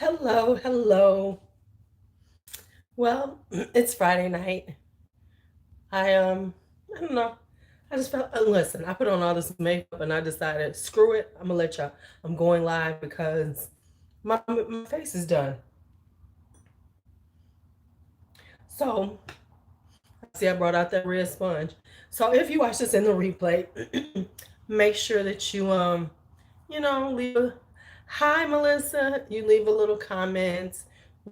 Hello, hello. Well, it's Friday night. I don't know. I just felt listen, I put on all this makeup and I decided, screw it. I'm gonna let y'all. I'm going live because my face is done. So see, I brought out that red sponge. So if you watch this in the replay, make sure that leave a hi Melissa. You leave a little comment.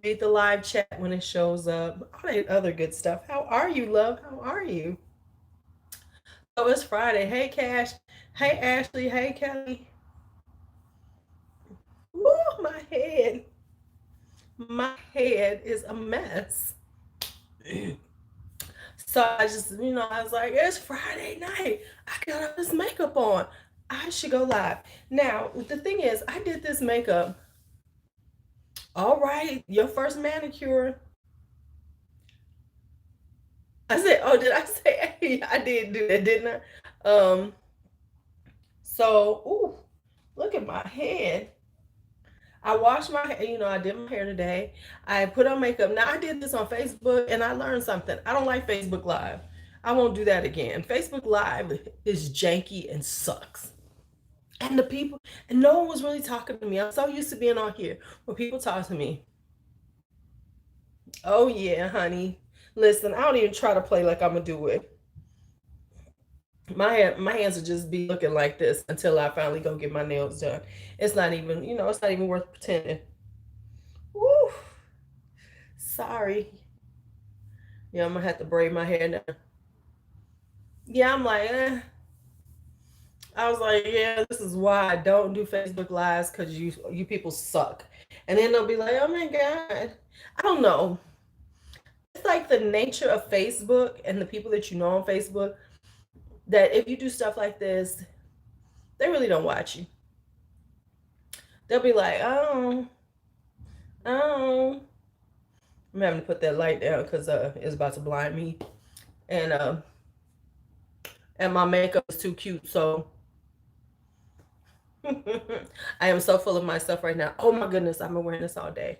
Read the live chat when it shows up. All that other good stuff. How are you, love? How are you? Oh, it's Friday. Hey, Cash. Hey, Ashley. Hey, Kelly. Woo, my head. My head is a mess. So I was like, it's Friday night. I got all this makeup on. I should go live. Now, the thing is, I did this makeup. All right, your first manicure. I said, oh, did I say hey, I did do that, didn't I? Ooh, look at my head. I washed my hair, I did my hair today. I put on makeup. Now I did this on Facebook and I learned something. I don't like Facebook Live. I won't do that again. Facebook Live is janky and sucks. And the people, and no one was really talking to me. I'm so used to being on here where people talk to me. Oh yeah, honey. Listen, I don't even try to play like I'm gonna do it. My hands will just be looking like this until I finally go get my nails done. It's not even, it's not even worth pretending. Woo. Sorry. Yeah, I'm gonna have to braid my hair now. Yeah, I'm like, I was like, yeah, this is why I don't do Facebook Lives because you people suck. And then they'll be like, oh my God. I don't know. It's like the nature of Facebook and the people that you know on Facebook that if you do stuff like this, they really don't watch you. They'll be like, oh. I'm having to put that light down because it's about to blind me. And and my makeup is too cute, so I am so full of myself right now. Oh my goodness, I've been wearing this all day.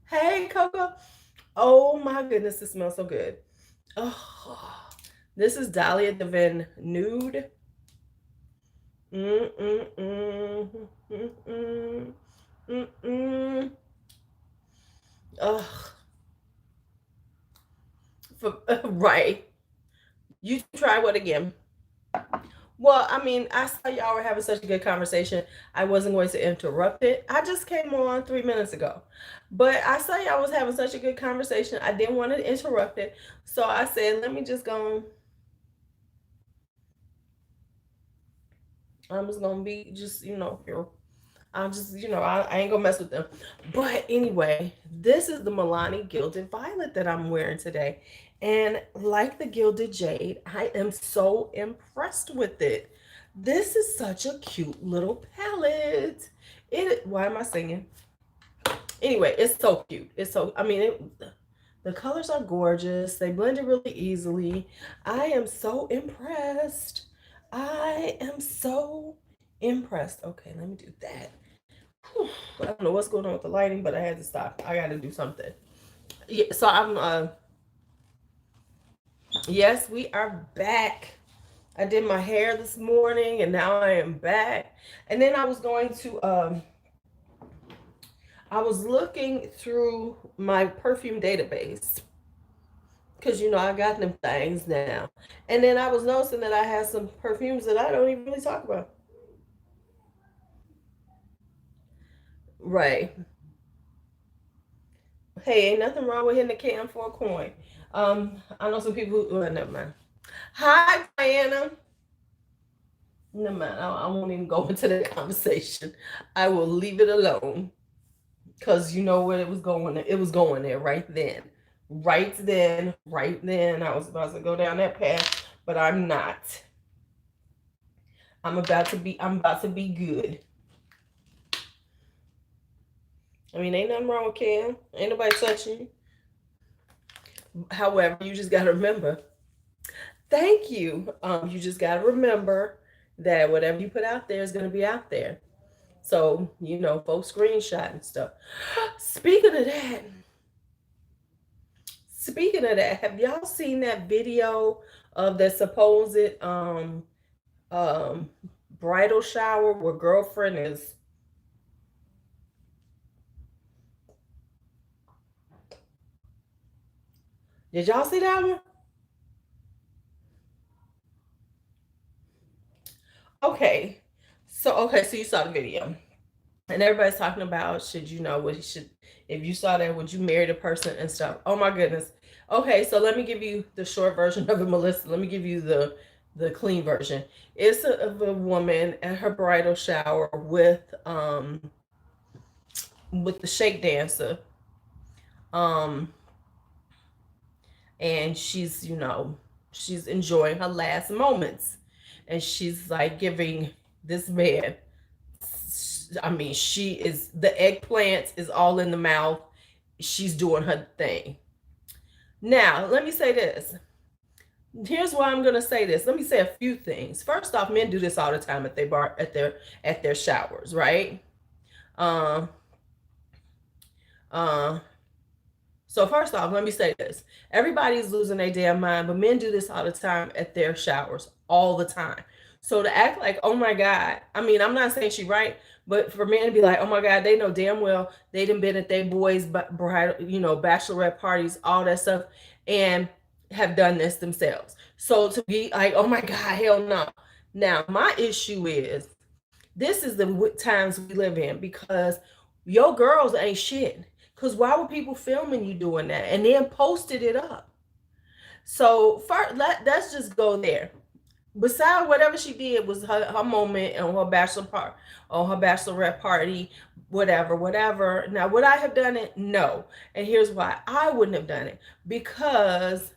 Hey, Coco. Oh my goodness, it smells so good. Oh, this is Dahlia Devin Nude. Mm-mm-mm. Mm-mm. Mm-mm. Ugh. Right. You try what again? Well, I mean, I saw y'all were having such a good conversation. I wasn't going to interrupt it. I just came on 3 minutes ago. But I saw y'all was having such a good conversation. I didn't want to interrupt it. So I said, let me just go. I'm just gonna be just, here. I'm just, I ain't gonna mess with them. But anyway, this is the Milani Gilded Violet that I'm wearing today. And like the Gilded Jade, I am so impressed with it. This is such a cute little palette. Why am I singing? Anyway, it's so cute. The colors are gorgeous. They blended really easily. I am so impressed. I am so impressed. Okay, let me do that. Whew, I don't know what's going on with the lighting, but I had to stop. I got to do something. Yeah, so I'm. Yes, we are back. I did my hair this morning, and now I am back. And then I was going to. I was looking through my perfume database because I got them things now. And then I was noticing that I had some perfumes that I don't even really talk about. Right. Hey, ain't nothing wrong with hitting the can for a coin. I know some people who, well, never mind. Hi, Diana. Never mind. I won't even go into that conversation. I will leave it alone because you know where it was going. It was going there right then. Right then, right then. I was about to go down that path, but I'm not. I'm about to be good. I mean, ain't nothing wrong with Cam. Ain't nobody touching you. However, you just gotta remember. Thank you. You just gotta remember that whatever you put out there is going to be out there. So, folks screenshot and stuff. Speaking of that, have y'all seen that video of the supposed um bridal shower where girlfriend is? Did y'all see that one? Okay. So you saw the video. And everybody's talking about, should you know what should, if you saw that, would you marry the person and stuff? Oh my goodness. Okay, so let me give you the short version of it, Melissa. Let me give you the clean version. It's of a woman at her bridal shower with the shake dancer. Um and she's enjoying her last moments. And she's like giving this man, I mean, the eggplant is all in the mouth. She's doing her thing. Now, let me say this. Here's why I'm gonna say this. Let me say a few things. First off, men do this all the time at their showers, right? Um, uh, so first off, let me say this. Everybody's losing their damn mind, but men do this all the time at their showers, all the time. So to act like, oh my God, I mean, I'm not saying she right, but for men to be like, oh my God, they know damn well they done been at their boys' bridal, bachelorette parties, all that stuff, and have done this themselves. So to be like, oh my God, hell no. Now, my issue is this is the times we live in, because your girls ain't shit. Because why were people filming you doing that and then posted it up? So first, let's just go there. Besides whatever she did was her moment on her bachelorette party, whatever. Now, would I have done it? No. And here's why I wouldn't have done it. Because,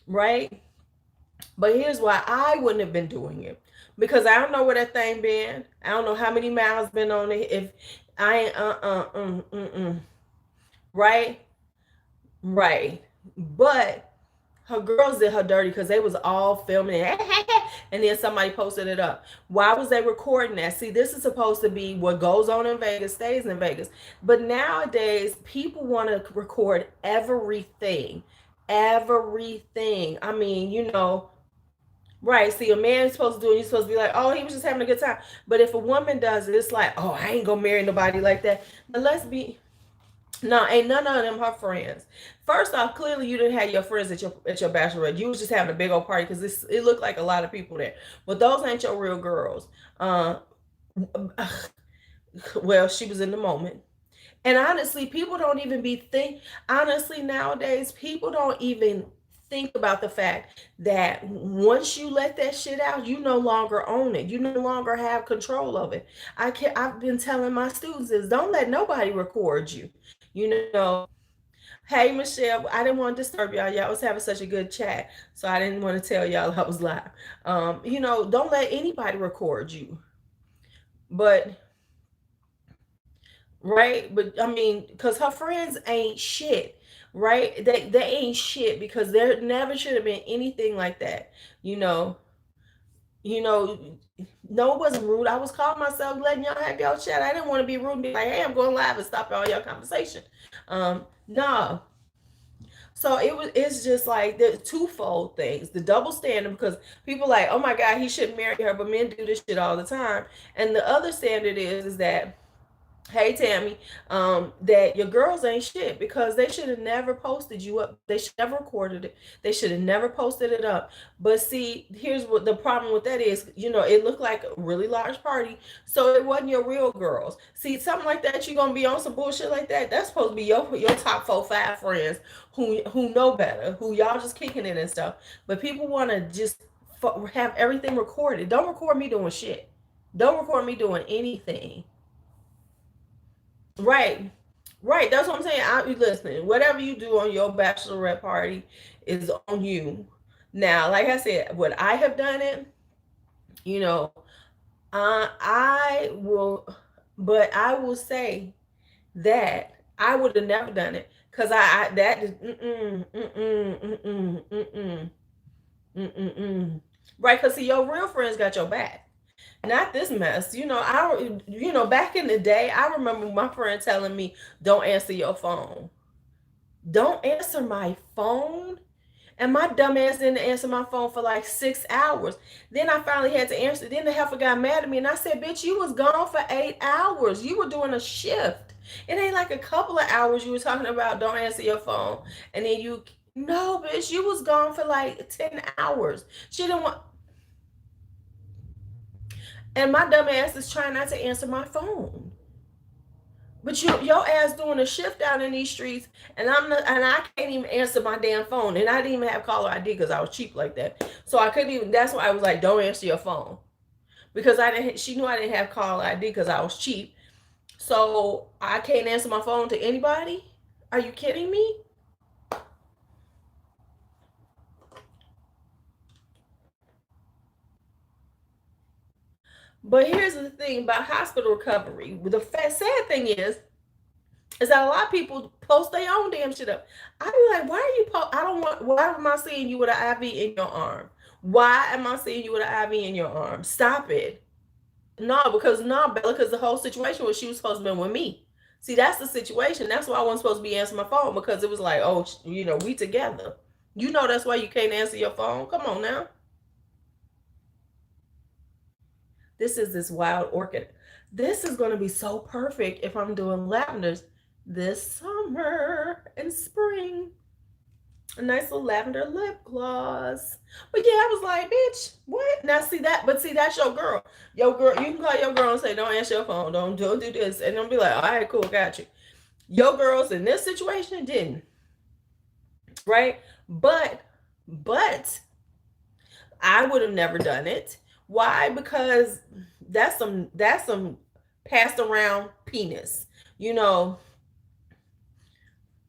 right? But here's why I wouldn't have been doing it. Because I don't know where that thing been. I don't know how many miles been on it. If I ain't right, right. But her girls did her dirty because they was all filming it, and then somebody posted it up. Why was they recording that? See, this is supposed to be what goes on in Vegas stays in Vegas. But nowadays, people want to record everything. Everything. I mean, right. See, a man's supposed to do it. You're supposed to be like, oh, he was just having a good time. But if a woman does it, it's like, oh, I ain't gonna marry nobody like that. But no, ain't none of them her friends. First off, clearly you didn't have your friends at your bachelorette. You was just having a big old party because it looked like a lot of people there. But those ain't your real girls. Well, she was in the moment. And honestly, people don't even honestly, nowadays, people don't even think about the fact that once you let that shit out, you no longer own it. You no longer have control of it. I've been telling my students is don't let nobody record you. Hey Michelle, I didn't want to disturb y'all. Y'all was having such a good chat. So I didn't want to tell y'all I was live. Don't let anybody record you. But right? But I mean, because her friends ain't shit, right? They ain't shit because there never should have been anything like that. You know, no, it wasn't rude. I was calling myself letting y'all have y'all chat. I didn't want to be rude and be like, hey, I'm going live and stop all your conversation. No. So it's just like the twofold things, the double standard, because people like, oh my God, he shouldn't marry her, but men do this shit all the time. And the other standard is that, hey Tammy, that your girls ain't shit because they should have never posted you up. They should never recorded it. They should have never posted it up. But see, here's what the problem with that is. It looked like a really large party, so it wasn't your real girls. See, something like that, you're gonna be on some bullshit like that. That's supposed to be your top 4-5 friends who know better, who y'all just kicking it and stuff. But people want to just have everything recorded. Don't record me doing shit. Don't record me doing anything. Right. Right. That's what I'm saying. I be listening. Whatever you do on your bachelorette party is on you. Now, like I said, would I have done it? You know, I will, but I will say that I would have never done it because that is mm-mm, mm-mm, mm-mm, mm-mm, mm-mm, mm-mm. right? Because see, your real friends got your back, not this mess. Back in the day, I remember my friend telling me, "Don't answer your phone. Don't answer my phone." And my dumb ass didn't answer my phone for like 6 hours. Then I finally had to answer. Then the heifer got mad at me and I said, "Bitch, you was gone for 8 hours. You were doing a shift. It ain't like a couple of hours you were talking about don't answer your phone. And then no, bitch, you was gone for like 10 hours. She didn't want, and my dumb ass is trying not to answer my phone. But your ass doing a shift out in these streets, and I can't even answer my damn phone, and I didn't even have caller ID because I was cheap like that. So I couldn't even. That's why I was like, don't answer your phone, because I didn't. She knew I didn't have caller ID because I was cheap. So I can't answer my phone to anybody. Are you kidding me? But here's the thing about hospital recovery. The sad thing is that a lot of people post their own damn shit up. I be like, why are you I don't want, why am I seeing you with an IV in your arm? Why am I seeing you with an IV in your arm? Stop it. No, Bella, because the whole situation was she was supposed to be with me. See, that's the situation. That's why I wasn't supposed to be answering my phone, because it was like, oh, we together. That's why you can't answer your phone. Come on now. This is this wild orchid. This is going to be so perfect if I'm doing lavenders this summer and spring. A nice little lavender lip gloss. But yeah, I was like, bitch, what? Now see that, but see, that's your girl. Your girl, you can call your girl and say, don't answer your phone, don't do this. And they'll be like, all right, cool, got you. Your girls in this situation didn't. Right? But I would have never done it. Why? Because that's some passed around penis. You know,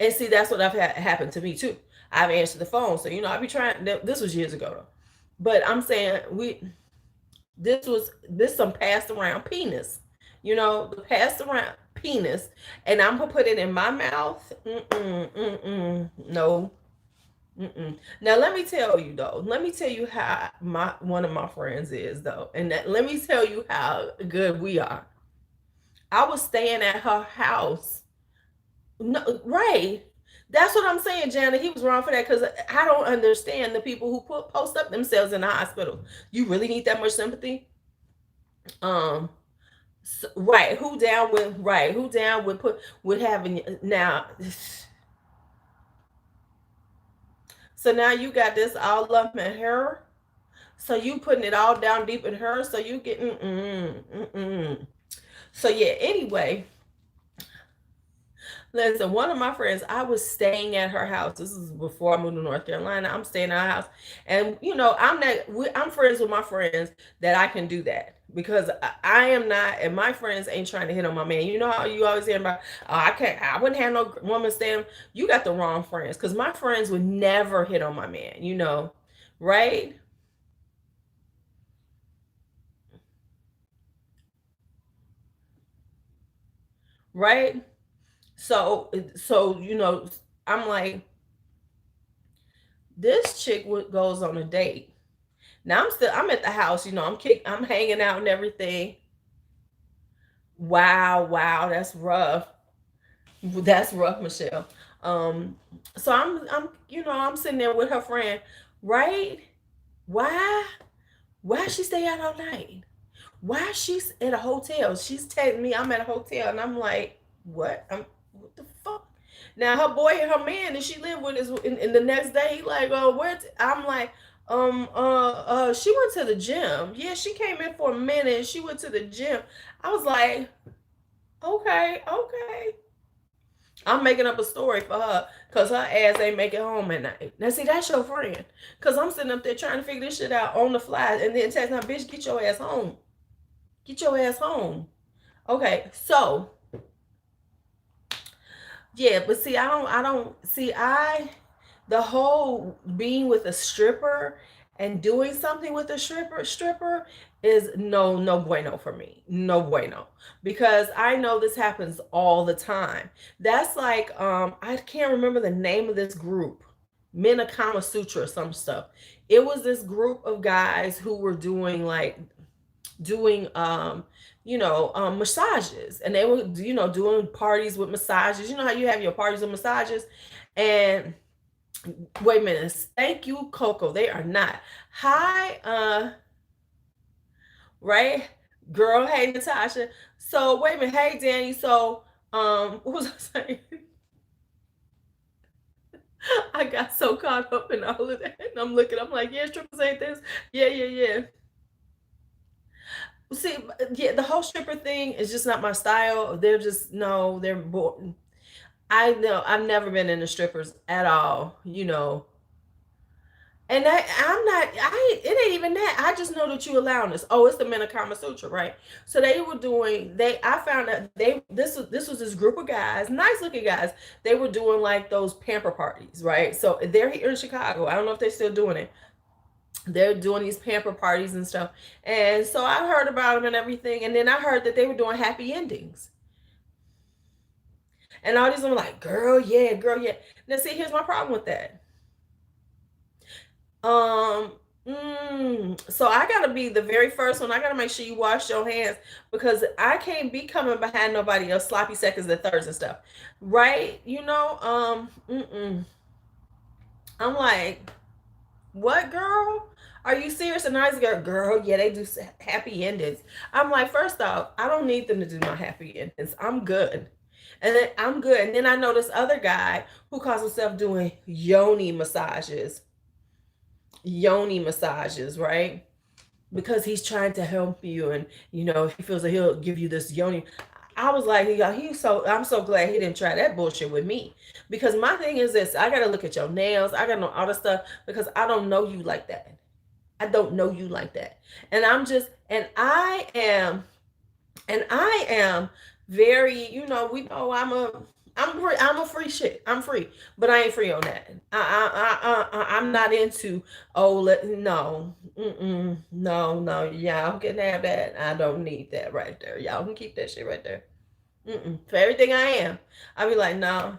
and see, that's what I've had happened to me too. I've answered the phone, so I be trying. This was years ago, though. But I'm saying this some passed around penis. The passed around penis, and I'm gonna put it in my mouth. No. Now let me tell you though. Let me tell you how one of my friends is though, and let me tell you how good we are. I was staying at her house. No, right. That's what I'm saying, Janet. He was wrong for that, because I don't understand the people who post up themselves in the hospital. You really need that much sympathy? Um, right. Who down with right? Who down with having now? So now you got this all up in her. So you putting it all down deep in her. So you getting So yeah. Anyway, listen, one of my friends, I was staying at her house. This is before I moved to North Carolina. I'm staying at her house, and I'm friends with my friends that I can do that, because I am not, and my friends ain't trying to hit on my man. You know how you always hear about, oh, I wouldn't have no woman staying. You got the wrong friends, because my friends would never hit on my man. Right? Right? So I'm like, this chick goes on a date. Now I'm at the house, I'm hanging out and everything. Wow, that's rough. That's rough, Michelle. Um, so I'm sitting there with her friend, right? Why? Why she stay out all night? Why she's at a hotel? She's telling me I'm at a hotel, and I'm like, what the fuck? Now her boy and her man that she lived with is in the next day. He like, oh, I'm like, she went to the gym. Yeah, she came in for a minute. And she went to the gym. I was like, okay. I'm making up a story for her, because her ass ain't making home at night. Now, see, that's your friend. Because I'm sitting up there trying to figure this shit out on the fly, and then text her, bitch, get your ass home. Get your ass home. Okay, so, yeah, but see, the whole being with a stripper and doing something with a stripper is no bueno for me. No bueno. Because I know this happens all the time. That's like, I can't remember the name of this group. Men of Kama Sutra or some stuff. It was this group of guys who were doing like doing massages, and they were doing parties with massages. You know how you have your parties with massages. And wait a minute, thank you, Coco. They are not. Hi, right, girl. Hey, Natasha. So wait a minute. Hey, Danny. So what was I saying? I got so caught up in all of that, and I'm looking. I'm like, yeah, strippers ain't this. Yeah. See, yeah, the whole stripper thing is just not my style. They're just no, they're boring. I know I've never been into strippers at all. And I'm not. It ain't even that. I just know that you allowing this. Oh, it's the men of Kama Sutra, right? So they were doing. I found out this was this group of guys, nice looking guys. They were doing like those pamper parties, right? So they're here in Chicago. I don't know if they're still doing it. They're doing these pamper parties and stuff. And so I heard about them and everything. And then I heard that they were doing happy endings. And all these women like, girl, yeah, girl, yeah. Now see, here's my problem with that. So I gotta be the very first one. I gotta make sure you wash your hands, because I can't be coming behind nobody else sloppy seconds and thirds and stuff. Right? I'm like, what, girl? Are you serious? And I was like, girl, yeah, they do happy endings. I'm like, first off, I don't need them to do my happy endings. I'm good. And then I'm good. And then I know this other guy who calls himself doing yoni massages, right? Because he's trying to help you, and he feels like he'll give you this yoni. I was like, I'm so glad he didn't try that bullshit with me. Because my thing is this: I gotta look at your nails, I gotta know all the stuff, because I don't know you like that. I don't know you like that. And I am very, we know I'm a free shit. I'm free, but I ain't free on that. I'm not into, no, no, y'all can have that. I don't need that right there. Y'all can keep that shit right there. For everything I am, I'll be like, no,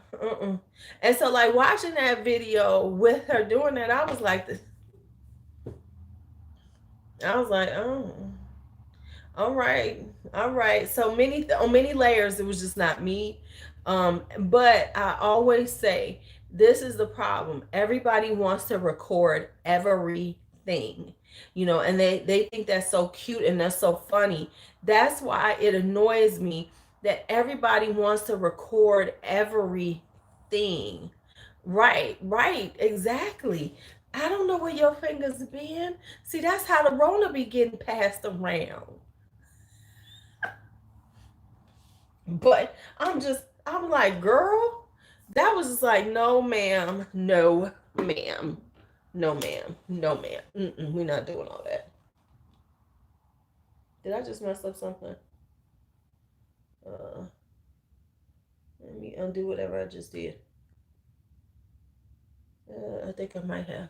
And so, like, watching that video with her doing that, I was like, oh, all right. So on many layers, it was just not me. But I always say, this is the problem. Everybody wants to record everything, and they think that's so cute and that's so funny. That's why it annoys me that everybody wants to record everything. Right, exactly. I don't know where your fingers been. See, that's how the Rona be getting passed around. But I'm like, girl, that was just like, no, ma'am, no, ma'am, no, ma'am, no, ma'am. We're not doing all that. Did I just mess up something? Let me undo whatever I just did. I think I might have.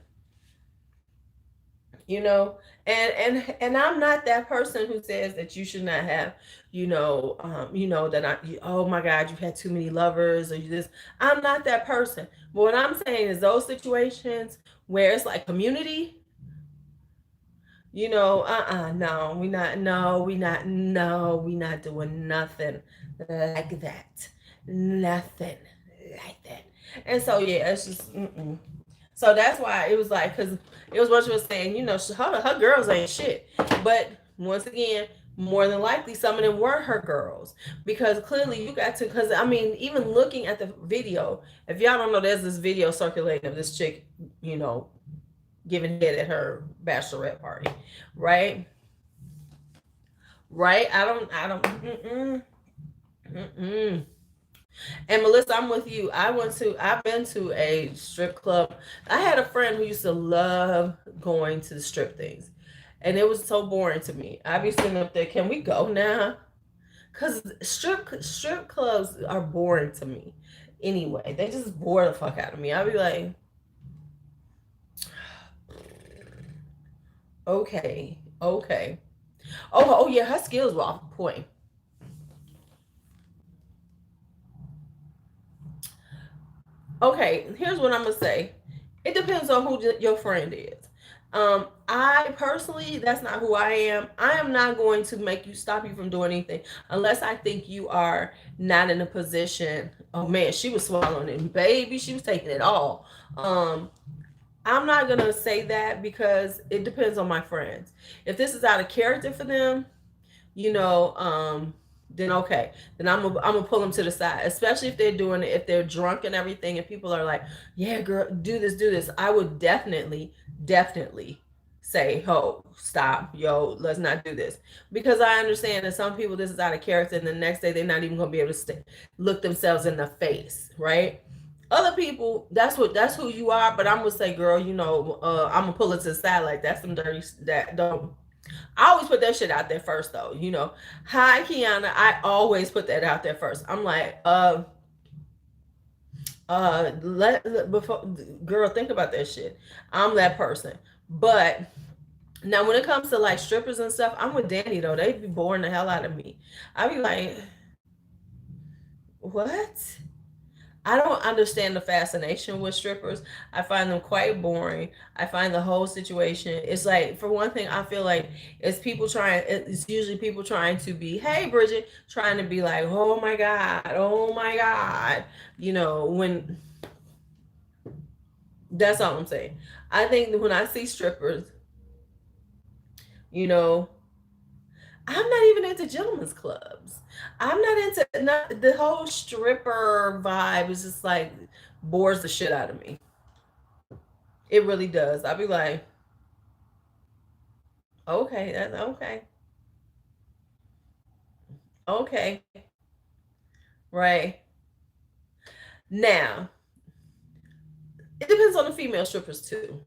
And I'm not that person who says that you should not have, oh my God, you've had too many lovers, or you this. I'm not that person. But what I'm saying is, those situations where it's like community, no, we not doing nothing like that. Nothing like that. And so, yeah, it's just, So that's why it was like, because it was what she was saying, her girls ain't shit. But once again, more than likely, some of them were her girls. Because clearly you got to, because I mean, even looking at the video, if y'all don't know, there's this video circulating of this chick, giving head at her bachelorette party. Right? I don't, And Melissa, I'm with you. I've been to a strip club. I had a friend who used to love going to the strip things. And it was so boring to me. I'd be sitting up there, can we go now? Because strip clubs are boring to me. Anyway, they just bore the fuck out of me. I'd be like, okay. Oh yeah, her skills were off point. Okay, here's what I'm gonna say. It depends on who your friend is. I personally, that's not who I am. I am not going to make you stop you from doing anything unless I think you are not in a position. Oh man, she was swallowing it, baby. She was taking it all. Um, I'm not gonna say that because it depends on my friends. If this is out of character for them, you know, then okay, then I'm gonna pull them to the side, especially if they're doing it, if they're drunk and everything, and people are like, yeah, girl, do this. I would definitely say, ho, stop, yo, let's not do this, because I understand that some people this is out of character, and the next day they're not even gonna be able to look themselves in the face, right? Other people, that's who you are, but I'm gonna say, girl, I'm gonna pull it to the side like that's some dirty that don't. I always put that shit out there first, though. Hi, Kiana. I always put that out there first. I'm like, before, girl, think about that shit. I'm that person. But now, when it comes to like strippers and stuff, I'm with Danny though. They be boring the hell out of me. I be like, what? I don't understand the fascination with strippers. I find them quite boring. I find the whole situation. It's like, for one thing, I feel like it's usually people trying to be, hey, Bridget, trying to be like, oh my God. When that's all I'm saying. I think that when I see strippers, you know, I'm not even into gentlemen's clubs. I'm not into not the whole stripper vibe is just like bores the shit out of me. It really does. I'll be like, okay, that's okay. Okay. Right. Now, it depends on the female strippers too.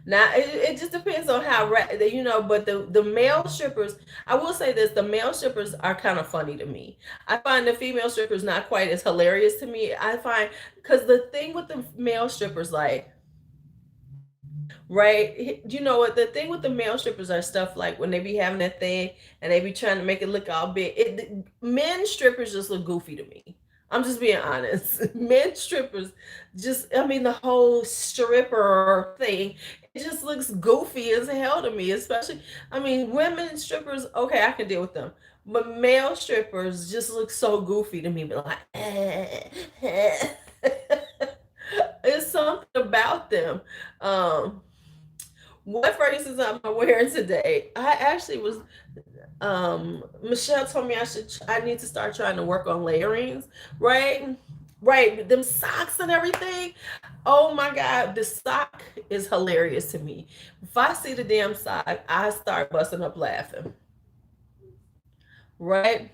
Now, it just depends on but the male strippers, I will say this, the male strippers are kind of funny to me. I find the female strippers not quite as hilarious to me. I find, because the thing with the male strippers, like, right? You know what? The thing with the male strippers are stuff like when they be having that thing and they be trying to make it look all big. Men strippers just look goofy to me. I'm just being honest. Men strippers I mean, the whole stripper thing, it just looks goofy as hell to me, especially, I mean, women strippers, okay, I can deal with them. But male strippers just look so goofy to me, but like, it's something about them. Um, what fragrances am I wearing today? I actually was Michelle told me I need to start trying to work on layerings, right? Right, them socks and everything. Oh my God, the sock is hilarious to me. If I see the damn sock, I start busting up laughing. Right?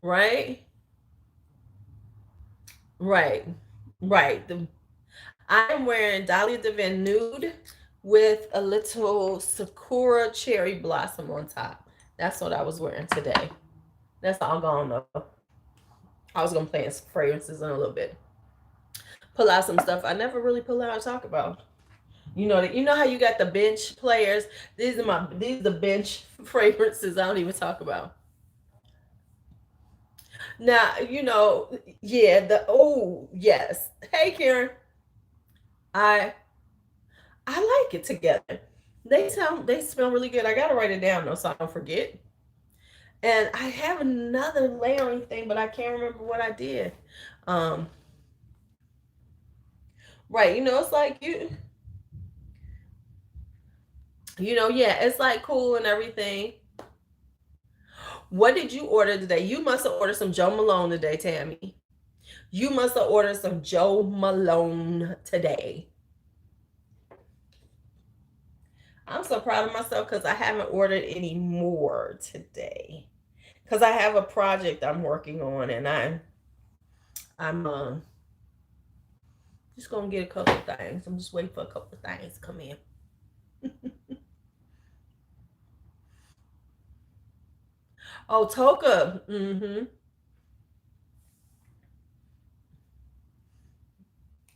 Right? Right. Right. I'm wearing Dahlia Devin nude with a little Sakura cherry blossom on top. That's what I was wearing today. That's all gone though. I was gonna play in some fragrances in a little bit. Pull out some stuff I never really pull out and talk about. You know how you got the bench players. These are the bench fragrances I don't even talk about. Now, yeah, oh yes. Hey Karen. I I like it together. They smell really good. I gotta write it down though so I don't forget. And I have another layering thing, but I can't remember what I did. Um, right, it's like yeah, it's like cool and everything. What did you order today? You must have ordered some Joe Malone today, Tammy. You must have ordered some Joe Malone today. I'm so proud of myself because I haven't ordered any more today. Because I have a project I'm working on, and I'm just gonna get a couple of things. I'm just waiting for a couple of things to come in. Oh, Toka.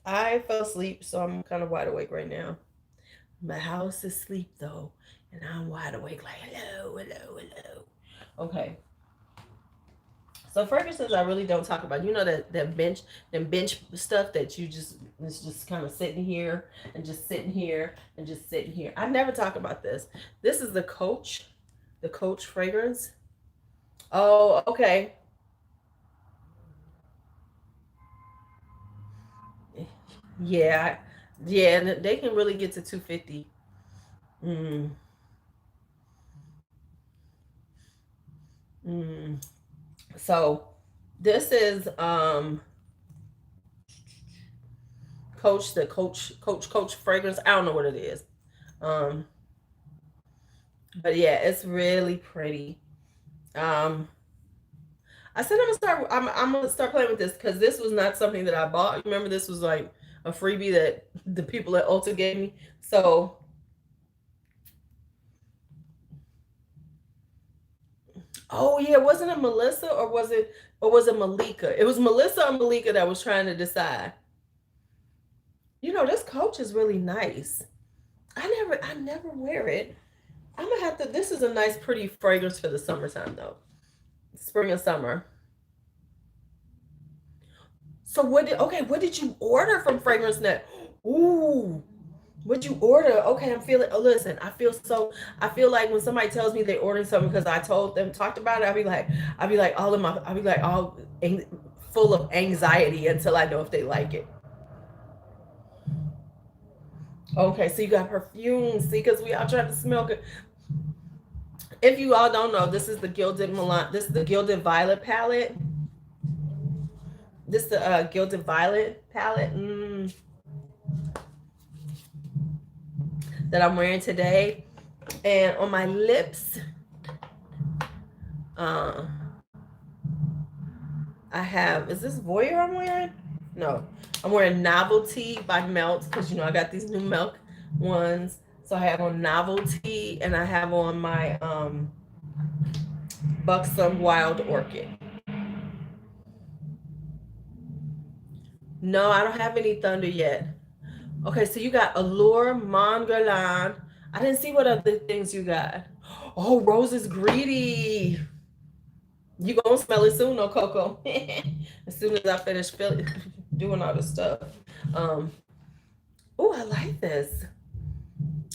I fell asleep, so I'm kind of wide awake right now. My house is asleep though, and I'm wide awake, like hello, hello, hello. Okay. So fragrances I really don't talk about. You know that bench stuff that you just, it's just kind of sitting here and just sitting here and just sitting here. I never talk about this. This is the Coach fragrance. Oh, okay. Yeah. Yeah, and they can really get to 250. Mm, mm. So this is Coach fragrance. I don't know what it is. Um but yeah, it's really pretty. Um I'm gonna start playing with this because this was not something that I bought. Remember, this was like a freebie that the people at Ulta gave me. So, oh yeah, wasn't it Melissa or was it Malika? It was Melissa or Malika that was trying to decide. You know, this Coach is really nice. I never wear it. I'm gonna have to. This is a nice, pretty fragrance for the summertime though, spring and summer. So what did you order from Fragrance Net? Ooh, what'd you order? Okay, I'm feeling. Oh, listen, I feel like when somebody tells me they ordered something because I told them, talked about it, I'll be like full of anxiety until I know if they like it. Okay, so you got perfume. See, because we all trying to smell good. If you all don't know, this is the Gilded Milan. This is the Gilded Violet palette. This is the Gilded Violet palette. That I'm wearing today. And on my lips, uh, I have, is this Voyeur I'm wearing? No, I'm wearing Novelty by Melt because, you know, I got these new Milk ones. So I have on Novelty and I have on my Buxom Wild Orchid. No, I don't have any Thunder yet. Okay, so you got Allure, Montgalant. I didn't see what other things you got. Oh, Rose is Greedy. You gonna smell it soon, no Coco. As soon as I finish doing all this stuff. Um, oh, I like this.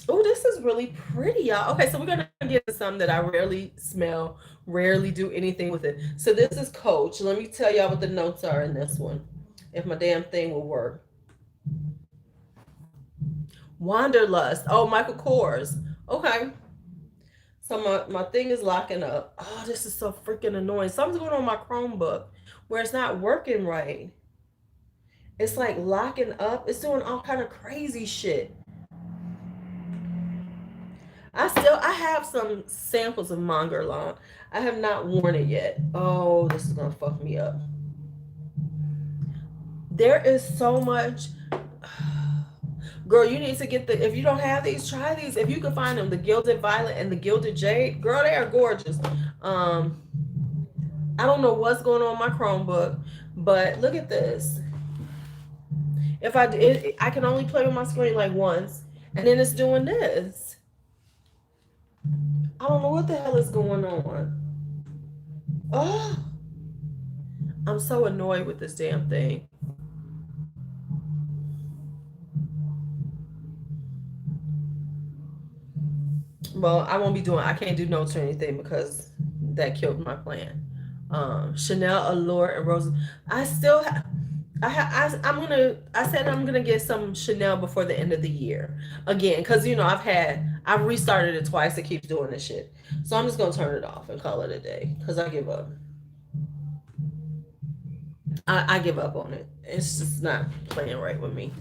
Oh, this is really pretty, y'all. Okay, so we're gonna get some that I rarely smell, rarely do anything with it. So this is Coach. Let me tell y'all what the notes are in this one, if my damn thing will work. Wanderlust. Oh, Michael Kors. Okay. So my thing is locking up. Oh, this is so freaking annoying. Something's going on my Chromebook where it's not working right. It's like locking up. It's doing all kind of crazy shit. I have some samples of Mongerland. I have not worn it yet. Oh, this is gonna fuck me up. There is so much. Girl, you need to get if you don't have these, try these. If you can find them, the Gilded Violet and the Gilded Jade, girl, they are gorgeous. I don't know what's going on with my Chromebook, but look at this. If I can only play with my screen like once, and then it's doing this. I don't know what the hell is going on. Oh, I'm so annoyed with this damn thing. Well, I can't do notes or anything because that killed my plan. Chanel, Allure, and Rose. I still have. I said I'm gonna get some Chanel before the end of the year again because you know I've restarted it twice. It keeps doing this shit, so I'm just gonna turn it off and call it a day because I give up. I give up on it. It's just not playing right with me.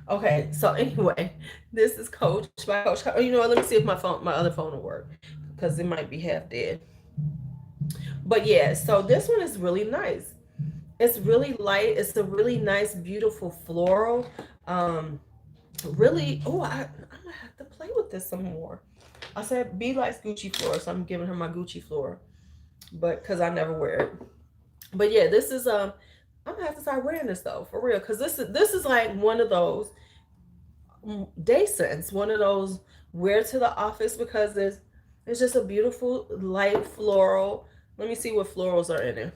Okay, so anyway, this is Coach by Coach. You know what? Let me see if my other phone will work because it might be half dead. But yeah, so this one is really nice. It's really light. It's a really nice, beautiful floral. Um, really. Oh, I'm gonna have to play with this some more. I said B likes Gucci floor, so I'm giving her my Gucci floor, but because I never wear it. But yeah, this is I'm gonna have to start wearing this though, for real, because this is like one of those day scents, one of those wear to the office because it's just a beautiful light floral. Let me see what florals are in it.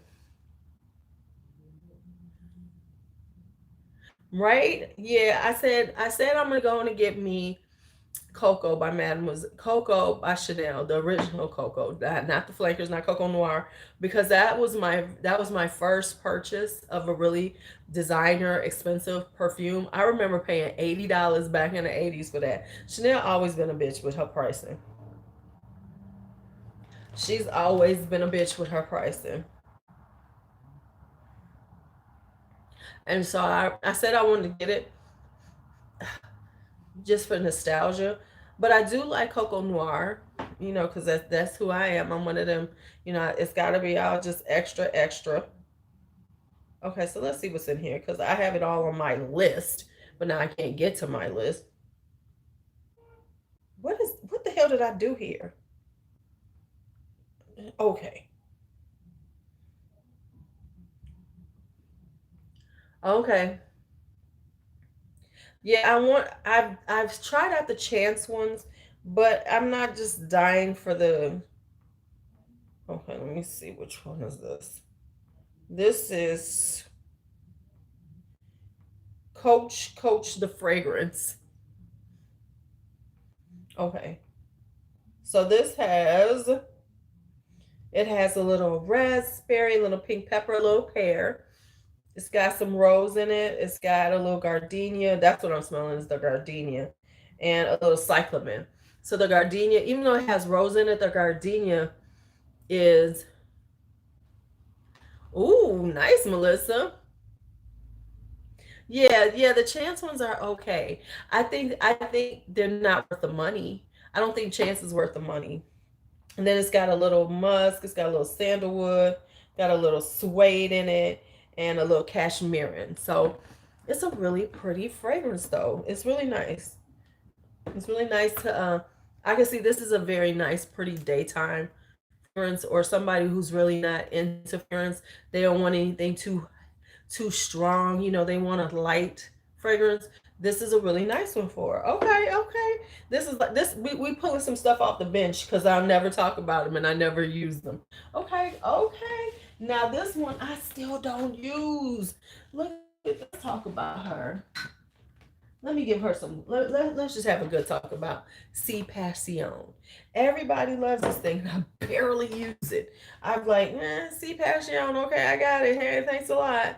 Right? Yeah, I said I'm gonna go in and get me Coco by Mademoiselle, Coco by Chanel, the original Coco, not the flankers, not Coco Noir, because that was my first purchase of a really designer expensive perfume. I remember paying $80 back in the '80s for that. Chanel always been a bitch with her pricing. She's always been a bitch with her pricing. And so I said I wanted to get it just for nostalgia. But I do like Coco Noir, because that's who I am. I'm one of them, it's got to be all just extra, extra. Okay, so let's see what's in here because I have it all on my list, but now I can't get to my list. What the hell did I do here? Okay. Okay. Yeah, I've tried out the chance ones, but I'm not just dying for the. Okay, let me see which one is this. This is Coach the fragrance. Okay. So it has a little raspberry, a little pink pepper, a little pear. It's got some rose in it. It's got a little gardenia. That's what I'm smelling is the gardenia, and a little cyclamen. So the gardenia, even though it has rose in it, the gardenia is ooh nice, Melissa. Yeah, yeah. The chance ones are okay. I think they're not worth the money. I don't think chance is worth the money. And then it's got a little musk, it's got a little sandalwood, got a little suede in it, and a little cashmere. So it's a really pretty fragrance though. It's really nice. It's really nice to I can see this is a very nice, pretty daytime fragrance, or somebody who's really not into fragrance. They don't want anything too strong. They want a light fragrance. This is a really nice one for her. Okay, okay. This is like this. We pulling some stuff off the bench because I'll never talk about them and I never use them. Okay, okay. Now this one I still don't use. Let's talk about her. Let me give her some. Let's just have a good talk about C Passion. Everybody loves this thing, and I barely use it. I'm like, C Passion. Okay, I got it. Hey, thanks a lot.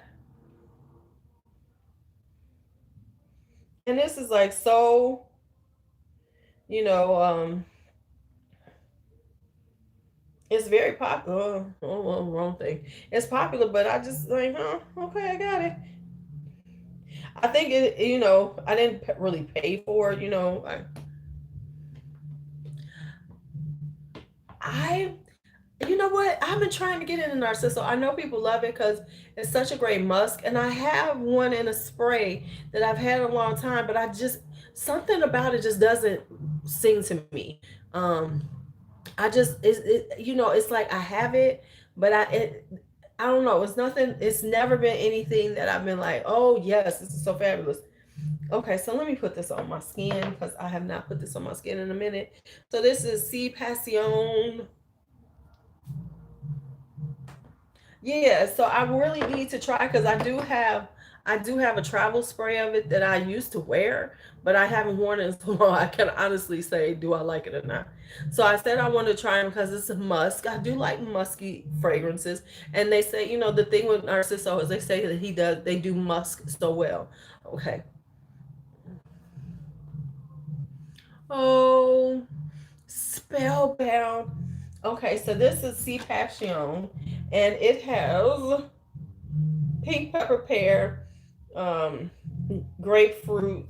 And this is like so, you know, it's very popular. Oh, well, wrong thing. It's popular, but I just like, okay, I got it. I think I didn't really pay for it. I You know what? I've been trying to get into Narciso. I know people love it because it's such a great musk, and I have one in a spray that I've had a long time, but I just something about it just doesn't sing to me. Um, I just it's like I have it, but I don't know. It's nothing. It's never been anything that I've been like, oh yes, this is so fabulous. Okay, so let me put this on my skin because I have not put this on my skin in a minute. So this is C Passion. Yeah, so I really need to try because I do have a travel spray of it that I used to wear, but I haven't worn it in so long. I can honestly say, do I like it or not? So I said I wanted to try them because it's a musk. I do like musky fragrances, and they say the thing with Narciso is they say that they do musk so well. Okay. Oh, spellbound. Okay, so this is C Passion, and it has pink pepper pear, um, grapefruit,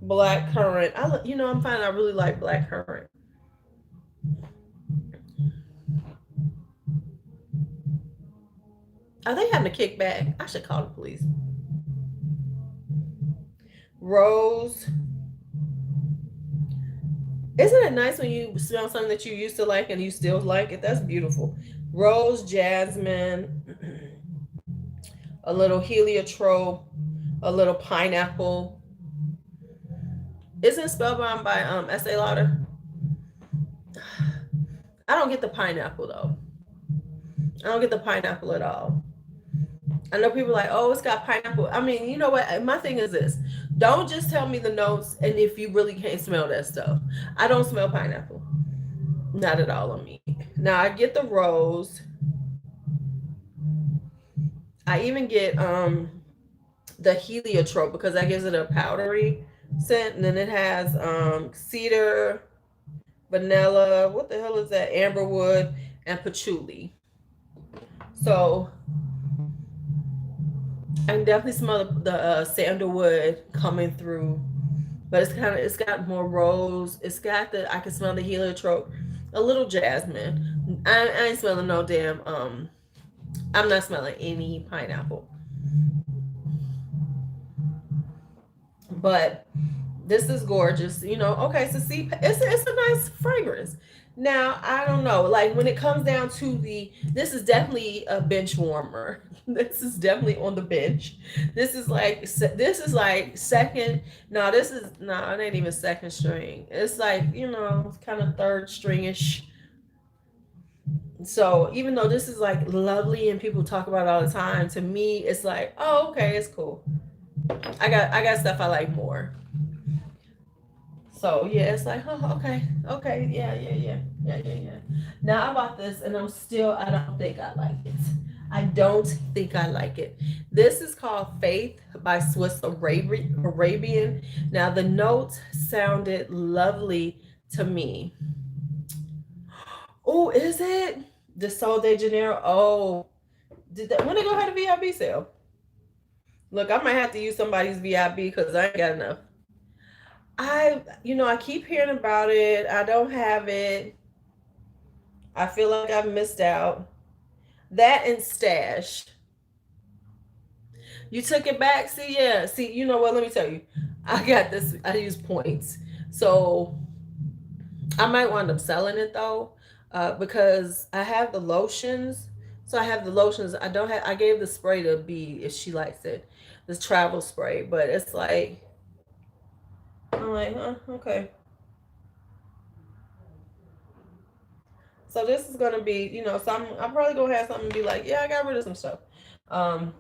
black currant. I'm finding I really like black currant. Are they having a kickback? I should call the police. Rose. Isn't it nice when you smell something that you used to like and you still like it? That's beautiful. Rose, jasmine, a little heliotrope, a little pineapple. Isn't it spellbound by S.A. Lauder? I don't get the pineapple though. I don't get the pineapple at all. I know people are like, oh, it's got pineapple. I mean, you know what? My thing is this. Don't just tell me the notes and if you really can't smell that stuff. I don't smell pineapple. Not at all on me. Now I get the rose. I even get the heliotrope because that gives it a powdery scent. And then it has cedar, vanilla, what the hell is that? Amberwood and patchouli. So I can definitely smell the sandalwood coming through, but it's got more rose. It's got I can smell the heliotrope, a little jasmine. I ain't smelling no damn I'm not smelling any pineapple. But this is gorgeous. Okay, so see, it's a nice fragrance. Now, I don't know, like when it comes down to this is definitely a bench warmer. This is definitely on the bench. This is like second. No, it ain't even second string. It's like, it's kind of third stringish. So even though this is like lovely and people talk about it all the time, to me it's like, oh, okay, it's cool. I got stuff I like more. So yeah, it's like, oh, okay, okay, yeah. Now I bought this, and I don't think I like it. I don't think I like it. This is called Faith by Swiss Arabian. Now the notes sounded lovely to me. Oh, is it the Sol de Janeiro? Oh, when they go have a VIP sale? Look, I might have to use somebody's VIP because I ain't got enough. I keep hearing about it. I don't have it. I feel like I've missed out. That and Stash. You took it back? See, yeah. See, you know what? Let me tell you. I got this. I use points. So I might wind up selling it though, because I have the lotions. So I have the lotions. I don't have. I gave the spray to B if she likes it, this travel spray. But it's like, I'm like, huh, okay. So this is gonna be, I'm probably gonna have something to be like, yeah, I got rid of some stuff. Um,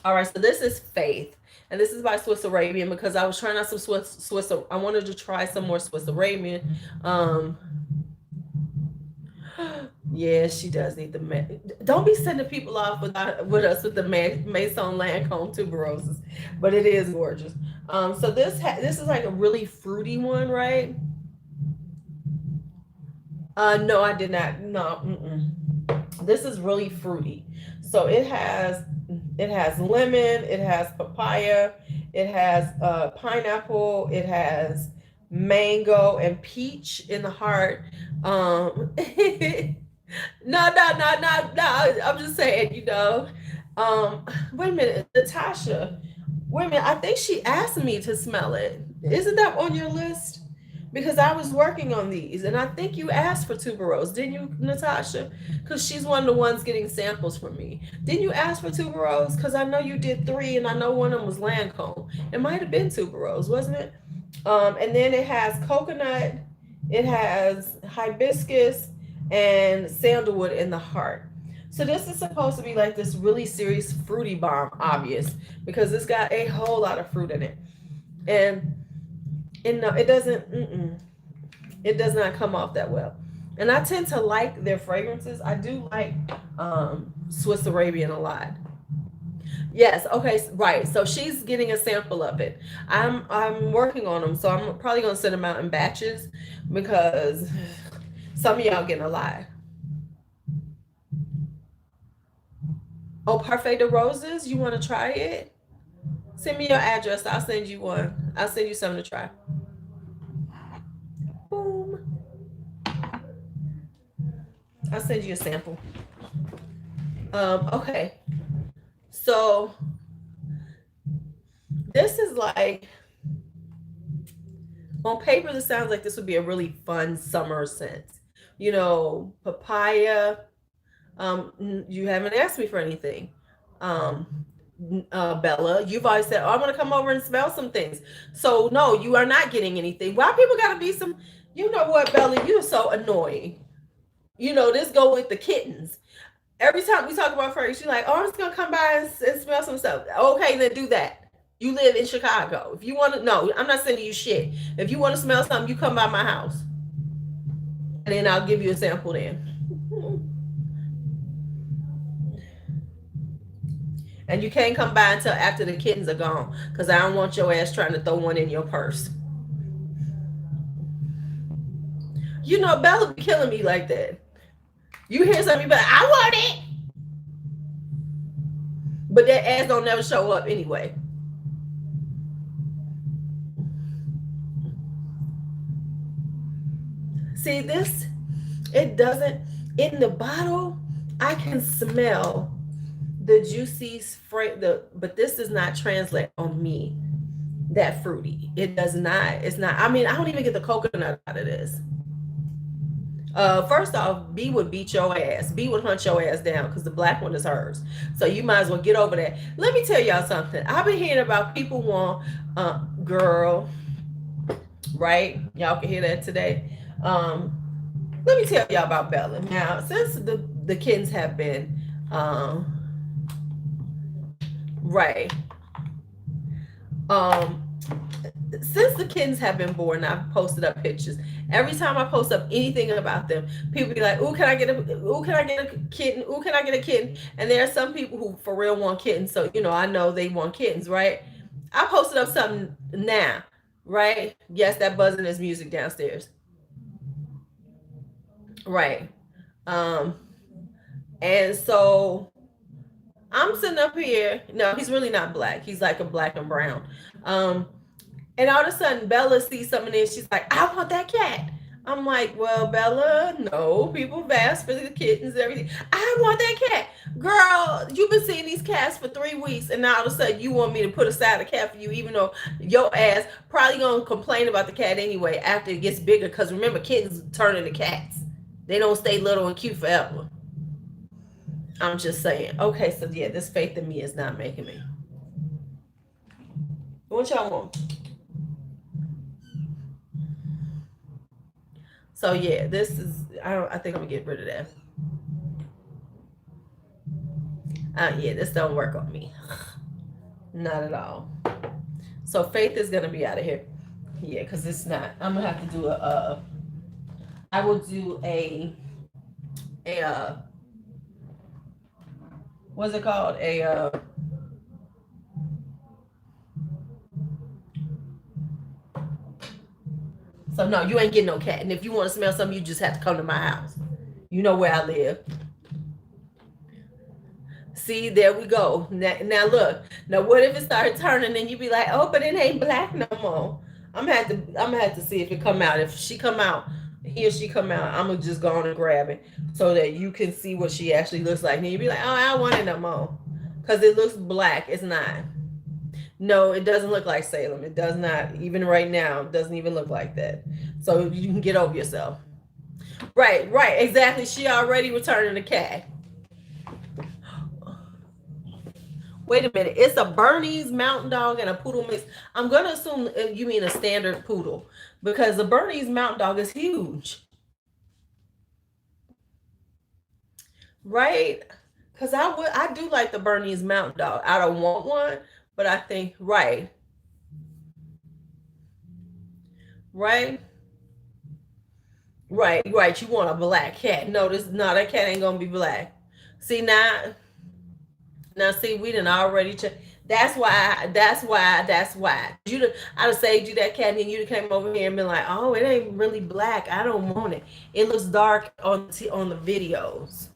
all right, so this is Faith, and this is by Swiss Arabian because I was trying out some Swiss. I wanted to try some more Swiss Arabian. Um, yeah, she does need the. Don't be sending people off with us with the Maison Lancome tuberoses, but it is gorgeous. So this is like a really fruity one, right? No, I did not. No, this is really fruity. So it has lemon, it has papaya, it has pineapple, it has mango and peach in the heart. No, no, no, no, no. I'm just saying, wait a minute, Natasha. Wait a minute. I think she asked me to smell it. Isn't that on your list? Because I was working on these, and I think you asked for tuberose, didn't you, Natasha? Because she's one of the ones getting samples from me. Didn't you ask for tuberose? Because I know you did three, and I know one of them was Lancome. It might have been tuberose, wasn't it? And then it has coconut, it has hibiscus, and sandalwood in the heart. So this is supposed to be like this really serious fruity bomb, obvious, because it's got a whole lot of fruit in it. And no, it doesn't. It does not come off that well. And I tend to like their fragrances. I do like Swiss Arabian a lot. Yes. Okay. Right. So she's getting a sample of it. I'm working on them, so I'm probably gonna send them out in batches because some of y'all getting a lot. Oh, Parfait de Roses. You want to try it? Send me your address. I'll send you one. I'll send you something to try. Boom. I'll send you a sample. Okay. So this is like, on paper, this sounds like this would be a really fun summer scent. Papaya. You haven't asked me for anything. Um, Bella, you've always said, "Oh, I'm gonna come over and smell some things." So no, you are not getting anything. Why people gotta be some? You know what, Bella? You're so annoying. This go with the kittens. Every time we talk about fragrance, she's like, oh, I'm just gonna come by and smell some stuff. Okay, then do that. You live in Chicago. If you want to, no, I'm not sending you shit. If you want to smell something, you come by my house, and then I'll give you a sample then. And you can't come by until after the kittens are gone, because I don't want your ass trying to throw one in your purse. You know, Bella be killing me like that. You hear something, but I want it. But that ass don't never show up anyway. See this? It doesn't, in the bottle, I can smell the juicy but this does not translate on me that fruity. It does not. It's not. I mean, I don't even get the coconut out of this. First off, B would beat your ass. B would hunt your ass down because the black one is hers. So you might as well get over that. Let me tell y'all something. I've been hearing about people want, girl, right? Y'all can hear that today. Let me tell y'all about Bella. Now, since the kittens have been, right, since the kittens have been born, I've posted up pictures. Every time I post up anything about them, people be like, "Ooh, can I get a kitten? Ooh, can I get a kitten?" And there are some people who for real want kittens, so you know I know they want kittens, right? I posted up something now, right? Yes, that buzzing is music downstairs, right? Um, and so I'm sitting up here. No, he's really not black. He's like a black and brown. Um, And all of a sudden, Bella sees something and she's like, I want that cat. I'm like, well, Bella, no, people have asked for the kittens and everything. I want that cat. Girl, you've been seeing these cats for 3 weeks, and now all of a sudden you want me to put aside a cat for you, even though your ass probably gonna complain about the cat anyway after it gets bigger. Because remember, kittens turn into cats. They don't stay little and cute forever. I'm just saying. Okay, so yeah, this faith in me is not making me. What y'all want? So yeah, this is I think I'm gonna get rid of that. Yeah, this don't work on me. Not at all. So Faith is gonna be out of here. Yeah, because it's not. I'm gonna have to do I will do a what's it called? So no, you ain't getting no cat. And if you want to smell something, you just have to come to my house. You know where I live. See, there we go. Now look. Now what if it started turning and you be like, oh, but it ain't black no more. I'm gonna have to see if it come out. If she come out, he or she come out, I'm gonna just go on and grab it so that you can see what she actually looks like. And you be like, oh, I don't want it no more. Because it looks black. It's not. No, it doesn't look like Salem. It does not. Even right now, it doesn't even look like that. So you can get over yourself. Right, right, exactly. She already returning the cat. Wait a minute. It's a Bernese Mountain Dog and a poodle mix. I'm going to assume you mean a standard poodle because the Bernese Mountain Dog is huge. Right? Because I do like the Bernese Mountain Dog. I don't want one, but I think, right. Right? Right, right. You want a black cat. No, that cat ain't gonna be black. See now see, we didn't already that's why. I'd have saved you that cat and then you'd have came over here and been like, oh, it ain't really black. I don't want it. It looks dark on the videos.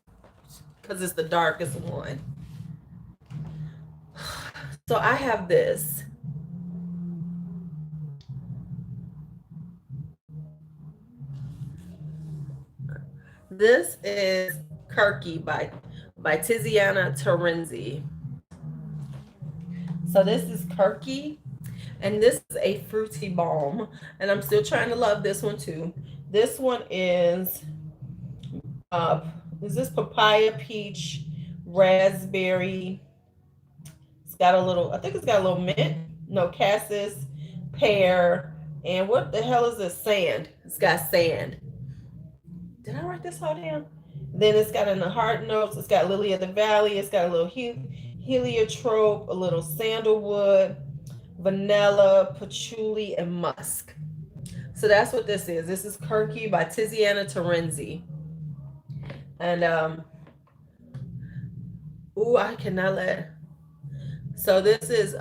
Because it's the darkest one. So I have this. This is Kirky by Tiziana Terenzi. So this is Kirky, and this is a fruity balm, and I'm still trying to love this one too. This one is this papaya, peach, raspberry? It's got a little, I think it's got a little mint, no, cassis, pear, and what the hell is this? Sand. It's got sand. Did I write this all down? Then it's got in the heart notes, it's got lily of the valley, it's got a little heliotrope, a little sandalwood, vanilla, patchouli, and musk. So that's what this is. This is Kirky by Tiziana Terenzi. And ooh, I cannot let. So this is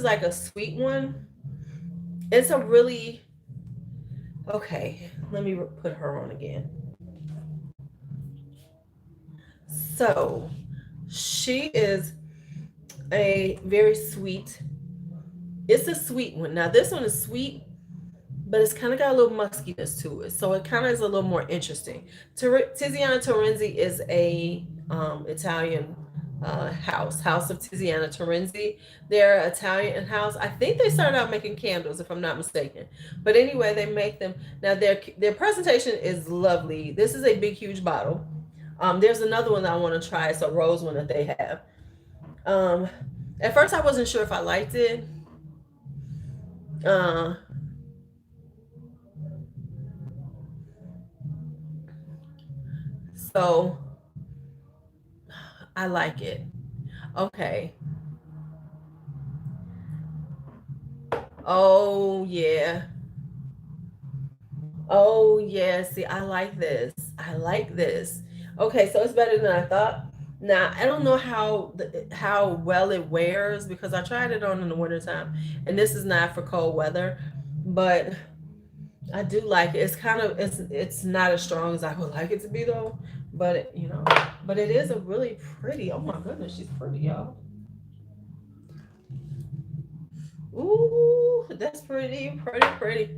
like a sweet one. It's a really okay. Let me put her on again. So she is a very sweet. It's a sweet one. Now this one is sweet, but it's kind of got a little muskiness to it, so it kind of is a little more interesting. Tiziana Terenzi is a Italian house of Tiziana Terenzi. They're an Italian house. I think they started out making candles, if I'm not mistaken. But anyway, they make them now. Their presentation is lovely. This is a big, huge bottle. There's another one that I want to try. It's a rose one that they have. Um, at first, I wasn't sure if I liked it. Uh, so I like it. Okay. Oh yeah. Oh yeah. See, I like this. I like this. Okay, so it's better than I thought. Now I don't know how well it wears because I tried it on in the wintertime, and this is not for cold weather, but I do like it. It's kind of it's not as strong as I would like it to be though, but but it is a really pretty. Oh my goodness, she's pretty, y'all. Ooh, that's pretty, pretty, pretty.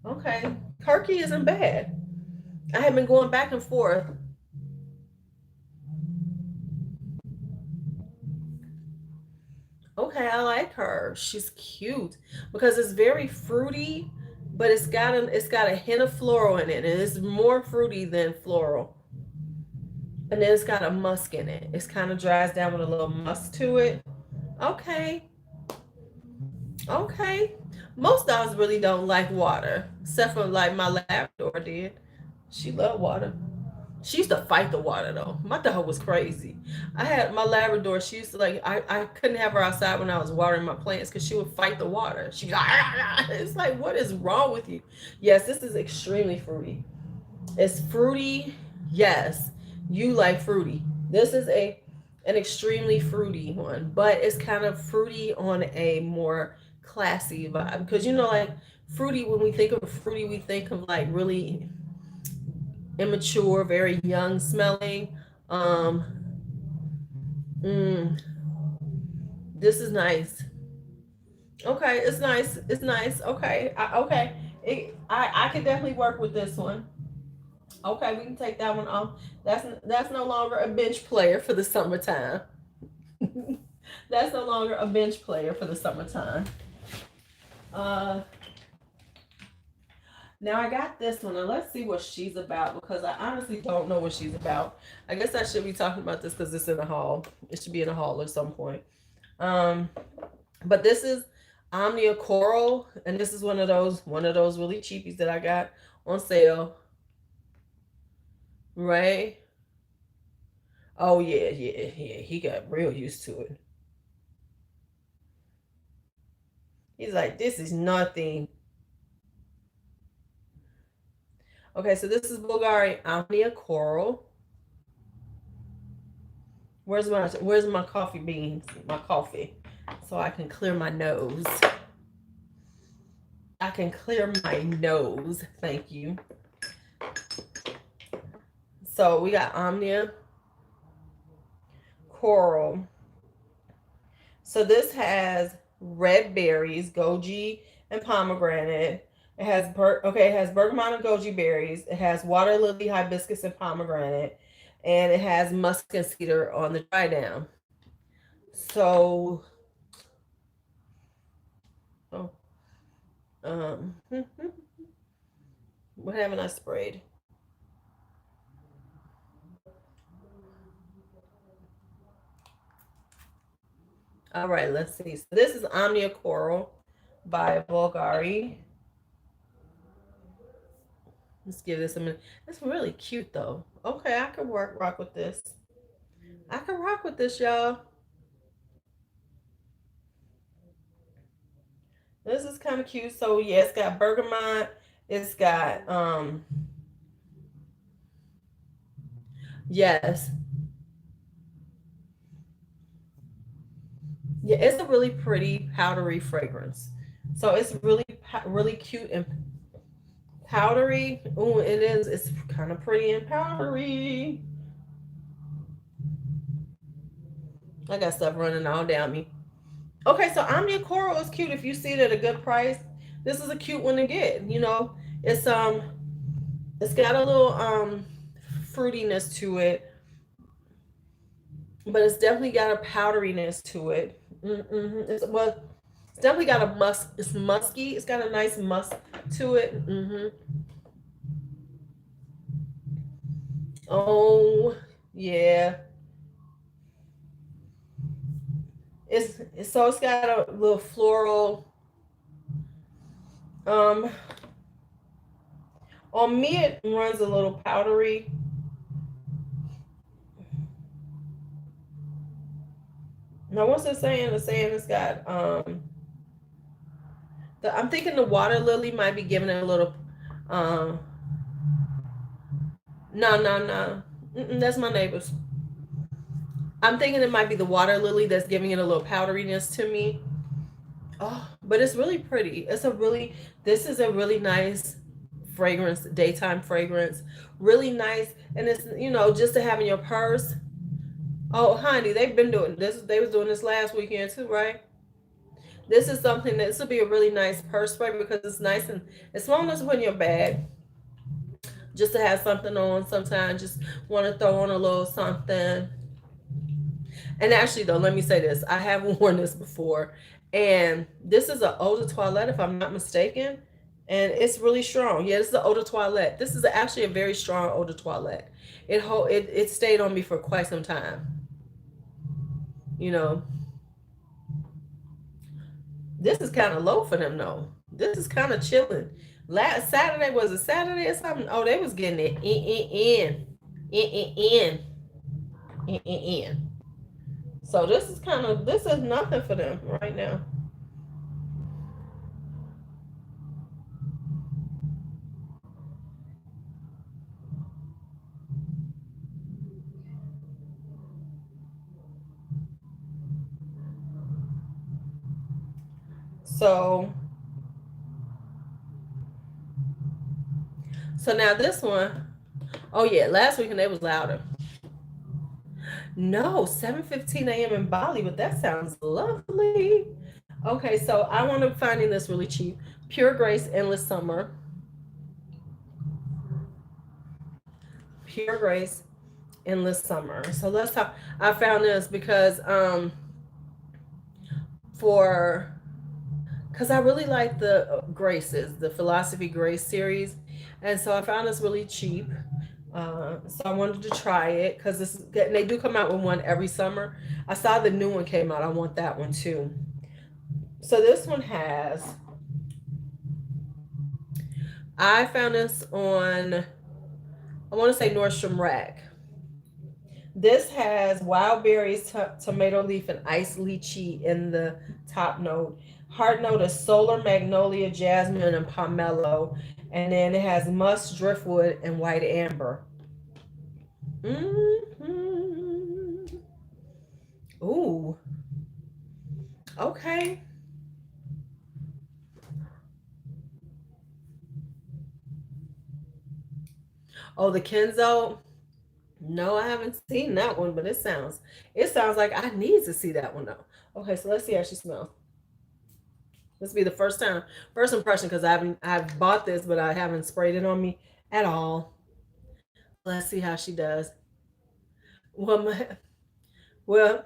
Okay, Kirky isn't bad. I have been going back and forth. Okay, I like her. She's cute because it's very fruity, but it's got a hint of floral in it, and it's more fruity than floral. And then it's got a musk in it. It's kind of dries down with a little musk to it. Okay, okay. Most dogs really don't like water, except for like my Labrador did. She loved water. She used to fight the water though. My dog was crazy. I had my Labrador. She used to like I couldn't have her outside when I was watering my plants because she would fight the water. She like, it's like, what is wrong with you? Yes, this is extremely fruity. It's fruity. Yes, you like fruity. This is an extremely fruity one, but it's kind of fruity on a more classy vibe because like fruity. When we think of fruity, we think of like really immature, very young smelling. Um, mm, this is nice. Okay, it's nice. It's nice. Okay, okay. I could definitely work with this one. Okay, we can take that one off. That's no longer a bench player for the summertime. That's no longer a bench player for the summertime. Uh, Now I got this one, and let's see what she's about because I honestly don't know what she's about. I guess I should be talking about this because it's in a haul. It should be in a haul at some point. Um, but this is Omnia Coral, and this is one of those really cheapies that I got on sale. Right? Oh yeah, yeah, yeah. He got real used to it. He's like, this is nothing. Okay, so this is Bulgari Omnia Coral. Where's my coffee beans? My coffee. So I can clear my nose. I can clear my nose. Thank you. So we got Omnia Coral. So this has red berries, goji, and pomegranate. It has bergamot and goji berries. It has water lily, hibiscus, and pomegranate, and it has musk and cedar on the dry down. So, oh, um, what haven't I sprayed? All right, let's see. So this is Omnia Coral by Bulgari. Let's give this a minute. It's really cute though. Okay, I can rock with this. I can rock with this, y'all. This is kind of cute. So yeah, it's got bergamot. It's got yes. Yeah, it's a really pretty powdery fragrance. So it's really cute and powdery. Oh, it is. It's kind of pretty and powdery. I got stuff running all down me. Okay, so Omnia Coral is cute if you see it at a good price. This is a cute one to get. You know, it's it's got a little fruitiness to it, but it's definitely got a powderiness to it. It's definitely got a musk. It's musky. It's got a nice musk to it. Oh yeah, it's got a little floral. Um, on me it runs a little powdery. Now what's it saying? It's saying it's got I'm thinking the water lily might be giving it a little um no. That's my neighbors. I'm thinking it might be the water lily that's giving it a little powderiness to me. Oh, but it's really pretty. This is a really nice fragrance, daytime fragrance. Really nice. And it's, just to have in your purse. Oh, honey, they've been doing this. They was doing this last weekend too, right? This is something that this will be a really nice purse spray because it's nice and it's long enough to put in your bag. Just to have something on sometimes. Just want to throw on a little something. And actually, though, let me say this: I have worn this before, and this is an eau de toilette, if I'm not mistaken, and it's really strong. Yeah, this is an eau de toilette. This is actually a very strong eau de toilette. It stayed on me for quite some time. You know, this is kind of low for them though. This is kind of chilling. Last Saturday was a Saturday or something. Oh, they was getting it in. In. So this is nothing for them right now. So now this one, oh yeah, last weekend they was louder. No, 7:15 a.m. in Bali, but that sounds lovely. Okay, so I want to finding this really cheap. Pure Grace Endless Summer. Pure Grace Endless Summer. So let's talk. I found this because for because I really like the Graces, the Philosophy Grace series, and so I found this really cheap. So I wanted to try it because they do come out with one every summer. I saw the new one came out. I want that one too. So this one has. I found this on. I want to say Nordstrom Rack. This has wild berries, tomato leaf, and iced lychee in the top note. Heart note is solar, magnolia, jasmine, and pomelo. And then it has musk, driftwood, and white amber. Mm-hmm. Ooh. Okay. Oh, the Kenzo. No, I haven't seen that one, but it sounds like I need to see that one though. Okay, so let's see how she smells. This will be the first impression because I've bought this, but I haven't sprayed it on me at all. Let's see how she does. Well, well,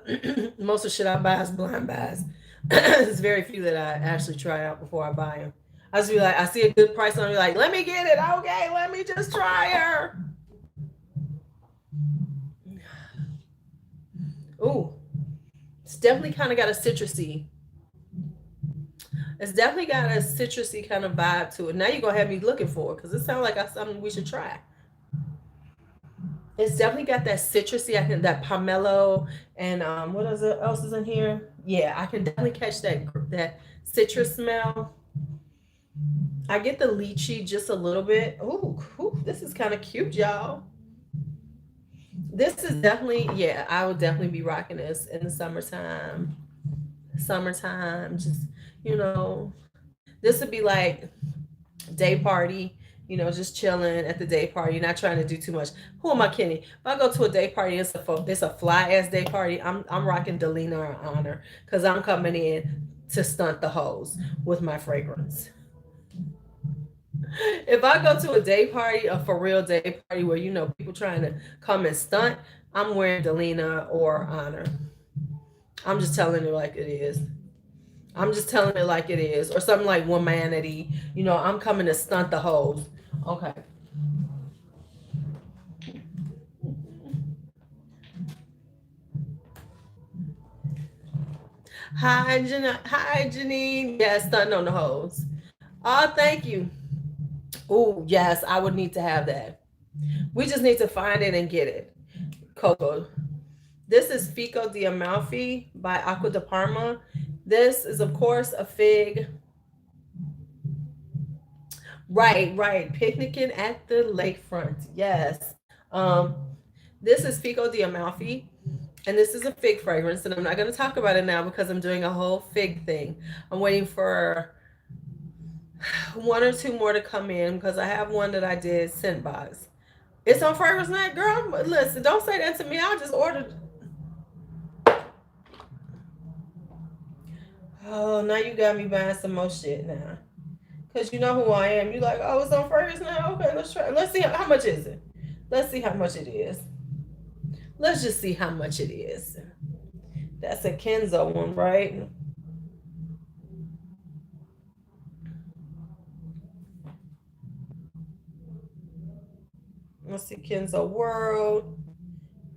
most of the shit I buy is blind buys. There's very few that I actually try out before I buy them. I just be like, I see a good price on it, like, let me get it. Okay, let me just try her. Ooh, it's definitely kind of got a citrusy. It's definitely got a citrusy kind of vibe to it. Now you're gonna have me looking for it because it sounds like something we should try. It's definitely got that citrusy. I can that pomelo and what else is in here? Yeah, I can definitely catch that citrus smell. I get the lychee just a little bit. Ooh, this is kind of cute, y'all. This is definitely, yeah, I would definitely be rocking this in the summertime. Summertime, just, you know, this would be like day party, just chilling at the day party, not trying to do too much. Who am I kidding? If I go to a day party, it's a fly ass day party. I'm rocking Delina or Honor because I'm coming in to stunt the hoes with my fragrance. If I go to a day party, a for real day party where people trying to come and stunt, I'm wearing Delina or Honor. I'm just telling it like it is. I'm just telling it like it is, or something like Womanity. I'm coming to stunt the hoes. Okay. Hi, Janine. Yes, stunting on the hoes. Oh, thank you. Oh, yes, I would need to have that. We just need to find it and get it. Coco. This is Fico di Amalfi by Acqua di Parma. This is, of course, a fig. Right. Picnicking at the lakefront. Yes. Um, this is Fico di Amalfi, and this is a fig fragrance, and I'm not going to talk about it now because I'm doing a whole fig thing. I'm waiting for one or two more to come in because I have one that I did scent box. It's on fragrance night, girl. Listen, don't say that to me. I just ordered. Oh, now you got me buying some more shit now. Cause you know who I am. You like, oh, it's on fragrance now. Okay, let's try. Let's see how much is it. Let's see how much it is. Let's just see how much it is. That's a Kenzo one, right? Let's see, Kenzo World,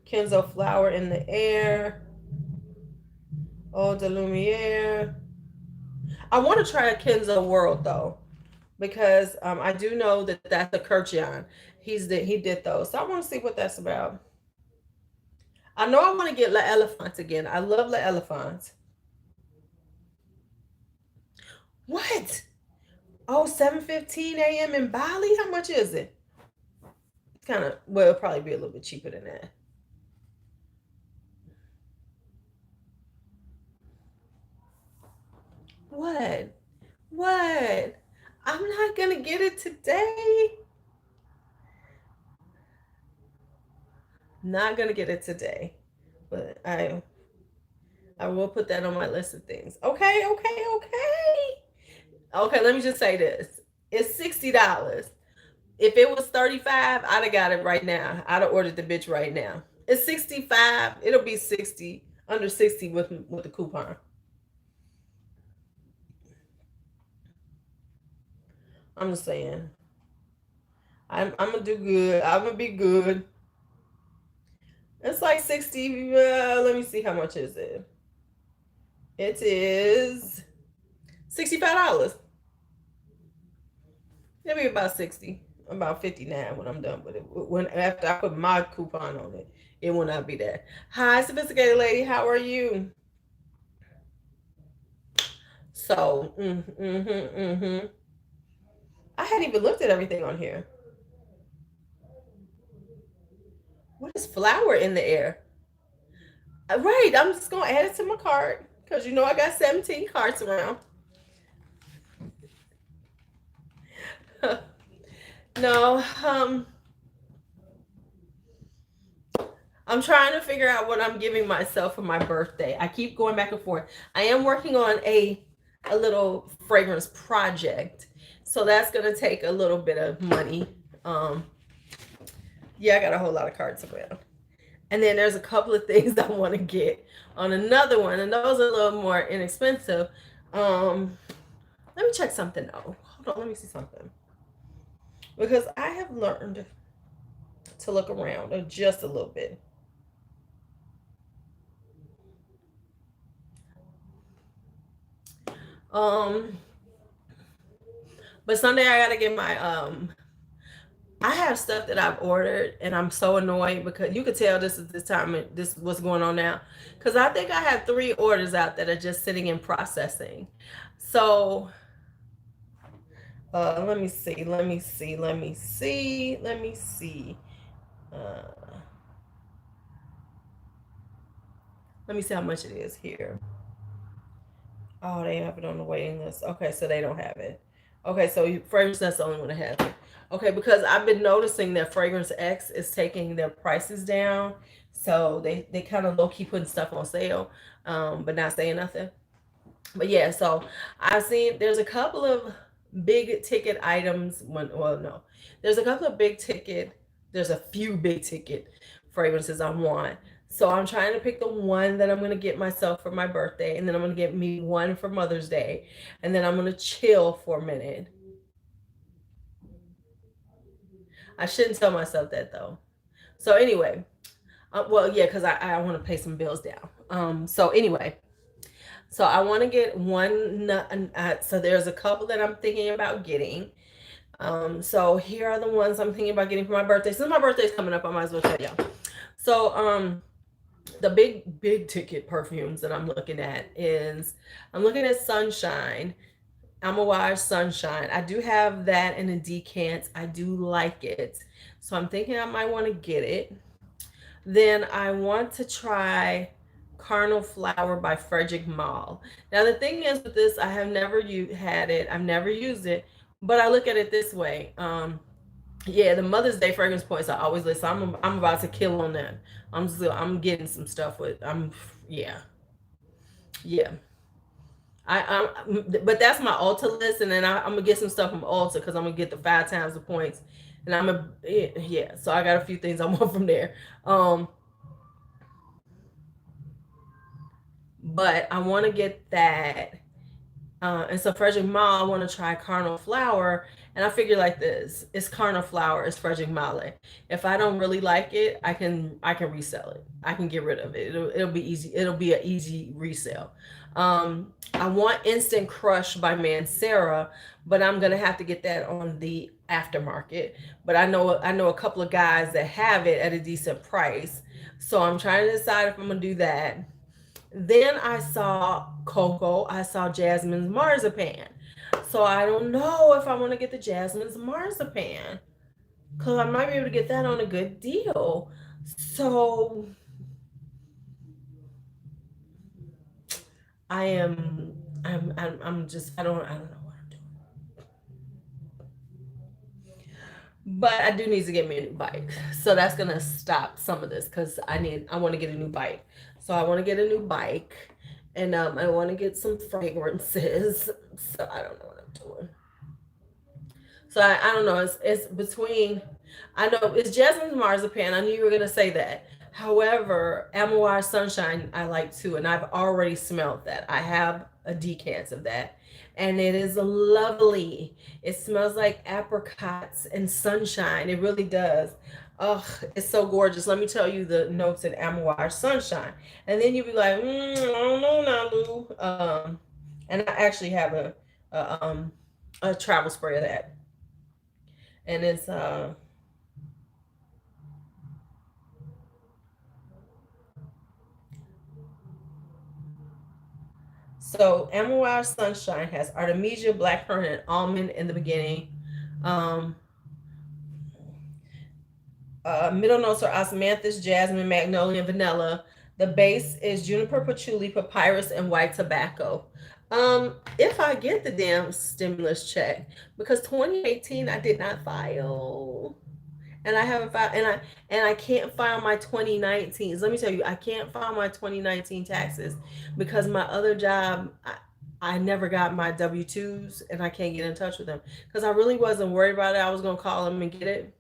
Kenzo Flower in the Air, Eau de Lumiere. I want to try a Kenzo World though, because I do know that that's a Kirchion. He did those, so I want to see what that's about. I know I want to get La Elephant again. I love La Elephant. What? Oh, 7:15 a.m. in Bali? How much is it? It's kind of, well, it'll probably be a little bit cheaper than that. What? What? I'm not gonna get it today. Not gonna get it today. But I will put that on my list of things. Okay. Okay, let me just say this. It's $60. If it was 35, I'd have got it right now. I'd have ordered the bitch right now. It's 65. It'll be 60, under 60 with the coupon. I'm just saying. I'm gonna do good. I'm gonna be good. It's like 60. Let me see how much is it. It is $65. It'll be about 60, about 59 when I'm done with it. When after I put my coupon on it, it will not be that. Hi, sophisticated lady. How are you? So, I hadn't even looked at everything on here. What is flower in the air? Right, I'm just gonna add it to my cart because I got 17 carts around. No, I'm trying to figure out what I'm giving myself for my birthday. I keep going back and forth. I am working on a little fragrance project, so that's gonna take a little bit of money. Um, yeah, I got a whole lot of cards around, and then there's a couple of things I want to get on another one, and those are a little more inexpensive. Um, Let me check something though. Hold on, let me see something because I have learned to look around just a little bit. Um, But Sunday I gotta get my I have stuff that I've ordered, and I'm so annoyed because you could tell this is this time, this is what's going on now. Because I think I have 3 orders out that are just sitting in processing. So let me see, let me see, let me see, let me see. Uh, let me see how much it is here. Oh, they have it on the waiting list. Okay, so they don't have it. Okay, so Fragrance that's the only one that has it. Okay, because I've been noticing that Fragrance X is taking their prices down. So they kind of low key putting stuff on sale, but not saying nothing. But yeah, so I've seen there's a couple of big ticket items. Well, no, there's a couple of big ticket. There's a few big ticket fragrances I want. So I'm trying to pick the one that I'm gonna get myself for my birthday, and then I'm gonna get me one for Mother's Day, and then I'm gonna chill for a minute. I shouldn't tell myself that though. So anyway, well, yeah, because I want to pay some bills down. So anyway, so I want to get one. So there's a couple that I'm thinking about getting. So here are the ones I'm thinking about getting for my birthday. Since my birthday's coming up, I might as well tell y'all. So the big ticket perfumes that I'm looking at is I'm looking at Sunshine. Amouage Sunshine. I do have that in a decant. I do like it. So I'm thinking I might want to get it. Then I want to try Carnal Flower by Frederic Malle. Now the thing is with this, I have never had it. I've never used it, but I look at it this way. Yeah, the Mother's Day fragrance points I always list. I'm about to kill on that. I'm getting some stuff with. Yeah, yeah. But that's my Ulta list, and then I'm gonna get some stuff from Ulta because I'm gonna get the 5 times the points, and yeah. So I got a few things I want from there. But I want to get that. And so Frederic Malle, I want to try Carnal Flower. And I figure like this: it's Carnal Flower, it's Frederic Malle. If I don't really like it, I can resell it. I can get rid of it. It'll be easy. It'll be an easy resale. I want Instant Crush by Mancera, but I'm gonna have to get that on the aftermarket. But I know a couple of guys that have it at a decent price. So I'm trying to decide if I'm gonna do that. Then I saw Coco. I saw Jasmine's Marzipan. So I don't know if I want to get the Jasmine's Marzipan because I might be able to get that on a good deal. So I am. I'm just. I don't know what I'm doing. But I do need to get me a new bike. So that's gonna stop some of this because I want to get a new bike. So I want to get a new bike, and I want to get some fragrances. So I don't know what I'm doing. So I don't know. It's between. I know it's Jasmine's Marzipan. I knew you were gonna say that. However, Amouage Sunshine I like too, and I've already smelled that. I have a decant of that, and it is lovely. It smells like apricots and sunshine. It really does. Oh, it's so gorgeous. Let me tell you the notes in Amouage Sunshine, and then you'll be like, I don't know now, Lou. And I actually have a a travel spray of that, and it's so Amouage Sunshine has Artemisia, blackcurrant, and almond in the beginning. Um, Middle notes are osmanthus, jasmine, magnolia, and vanilla. The base is juniper, patchouli, papyrus, and white tobacco. If I get the damn stimulus check, because 2018 I did not file, and I haven't filed, and I can't file my 2019s. Let me tell you, I can't file my 2019 taxes because my other job, I never got my W-2s, and I can't get in touch with them because I really wasn't worried about it. I was gonna call them and get it,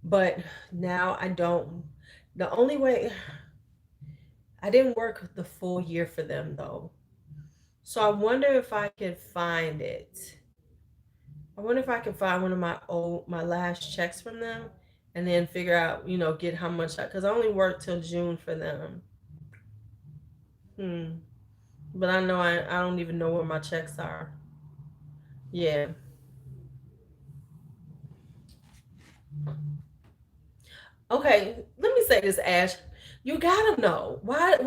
but now I don't. The only way I didn't work the full year for them though, so I wonder if I can find it. I wonder if I can find one of my last checks from them, and then figure out, get how much because I only worked till June for them. Hmm. But I know I don't even know where my checks are. Yeah. Okay, let me say this, Ash. You gotta know why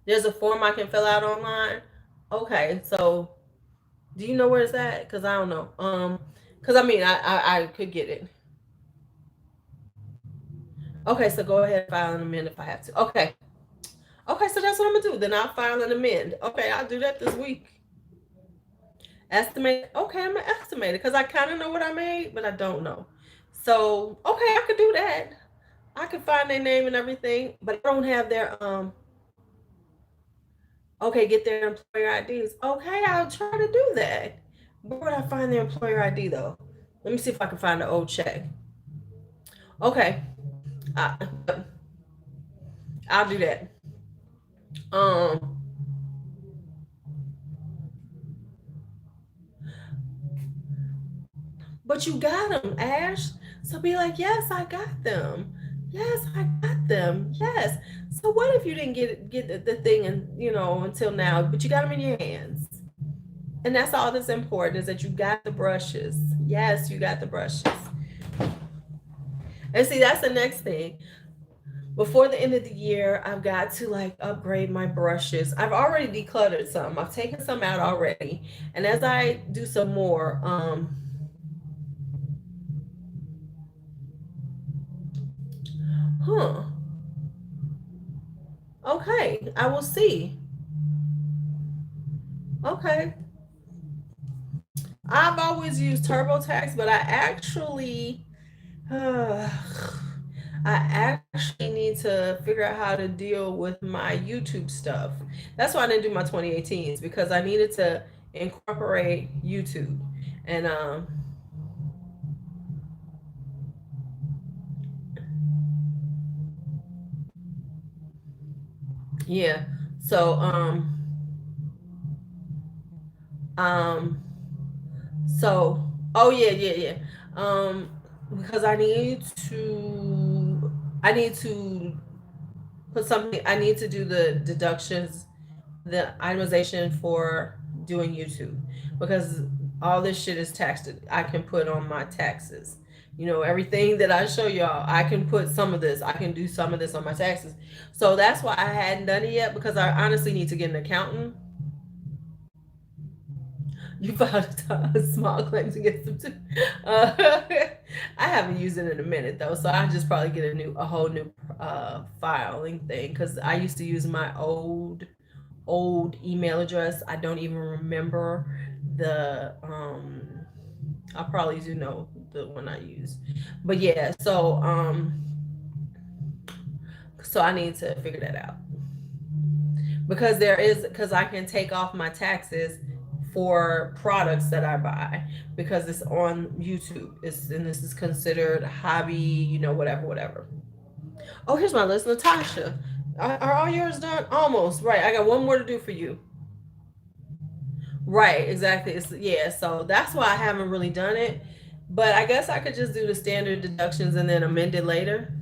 there's a form I can fill out online. Okay, so do you know where it's at? Cause I don't know. Cause I mean I could get it. Okay, so go ahead and file and amend if I have to. Okay. Okay, so that's what I'm gonna do. Then I'll file and amend. Okay, I'll do that this week. Estimate. Okay, I'm gonna estimate it because I kind of know what I made, but I don't know. So okay, I could do that. I could find their name and everything, but I don't have their okay, get their employer IDs. Okay, I'll try to do that. Where would I find their employer ID though? Let me see if I can find the old check. Okay, I, I'll do that. Um, but you got them, Ash. So be like, yes, I got them. Yes, I got them. Yes. So what if you didn't get the thing and until now, but you got them in your hands? And that's all that's important is that you got the brushes. Yes, you got the brushes. And see, that's the next thing. Before the end of the year, I've got to like upgrade my brushes. I've already decluttered some. I've taken some out already. And as I do some more, huh. Okay, I will see. Okay. I've always used TurboTax, but uh, I actually need to figure out how to deal with my YouTube stuff. That's why I didn't do my 2018s because I needed to incorporate YouTube. And yeah. So um so oh yeah, yeah, yeah. Um because I need to put something I need to do the deductions, the itemization for doing YouTube because all this shit is taxed. I can put on my taxes. Everything that I show y'all, I can put some of this. I can do some of this on my taxes. So that's why I hadn't done it yet because I honestly need to get an accountant. You filed a small claims against them too. I haven't used it in a minute though, so I just probably get a whole new filing thing because I used to use my old email address. I don't even remember the I probably do know the one I use. But yeah, so I need to figure that out. Because I can take off my taxes for products that I buy because it's on YouTube. And this is considered hobby, whatever. Oh, here's my list, Natasha. Are all yours done? Almost. Right. I got one more to do for you. Right, exactly. Yeah, so that's why I haven't really done it. But I guess I could just do the standard deductions and then amend it later.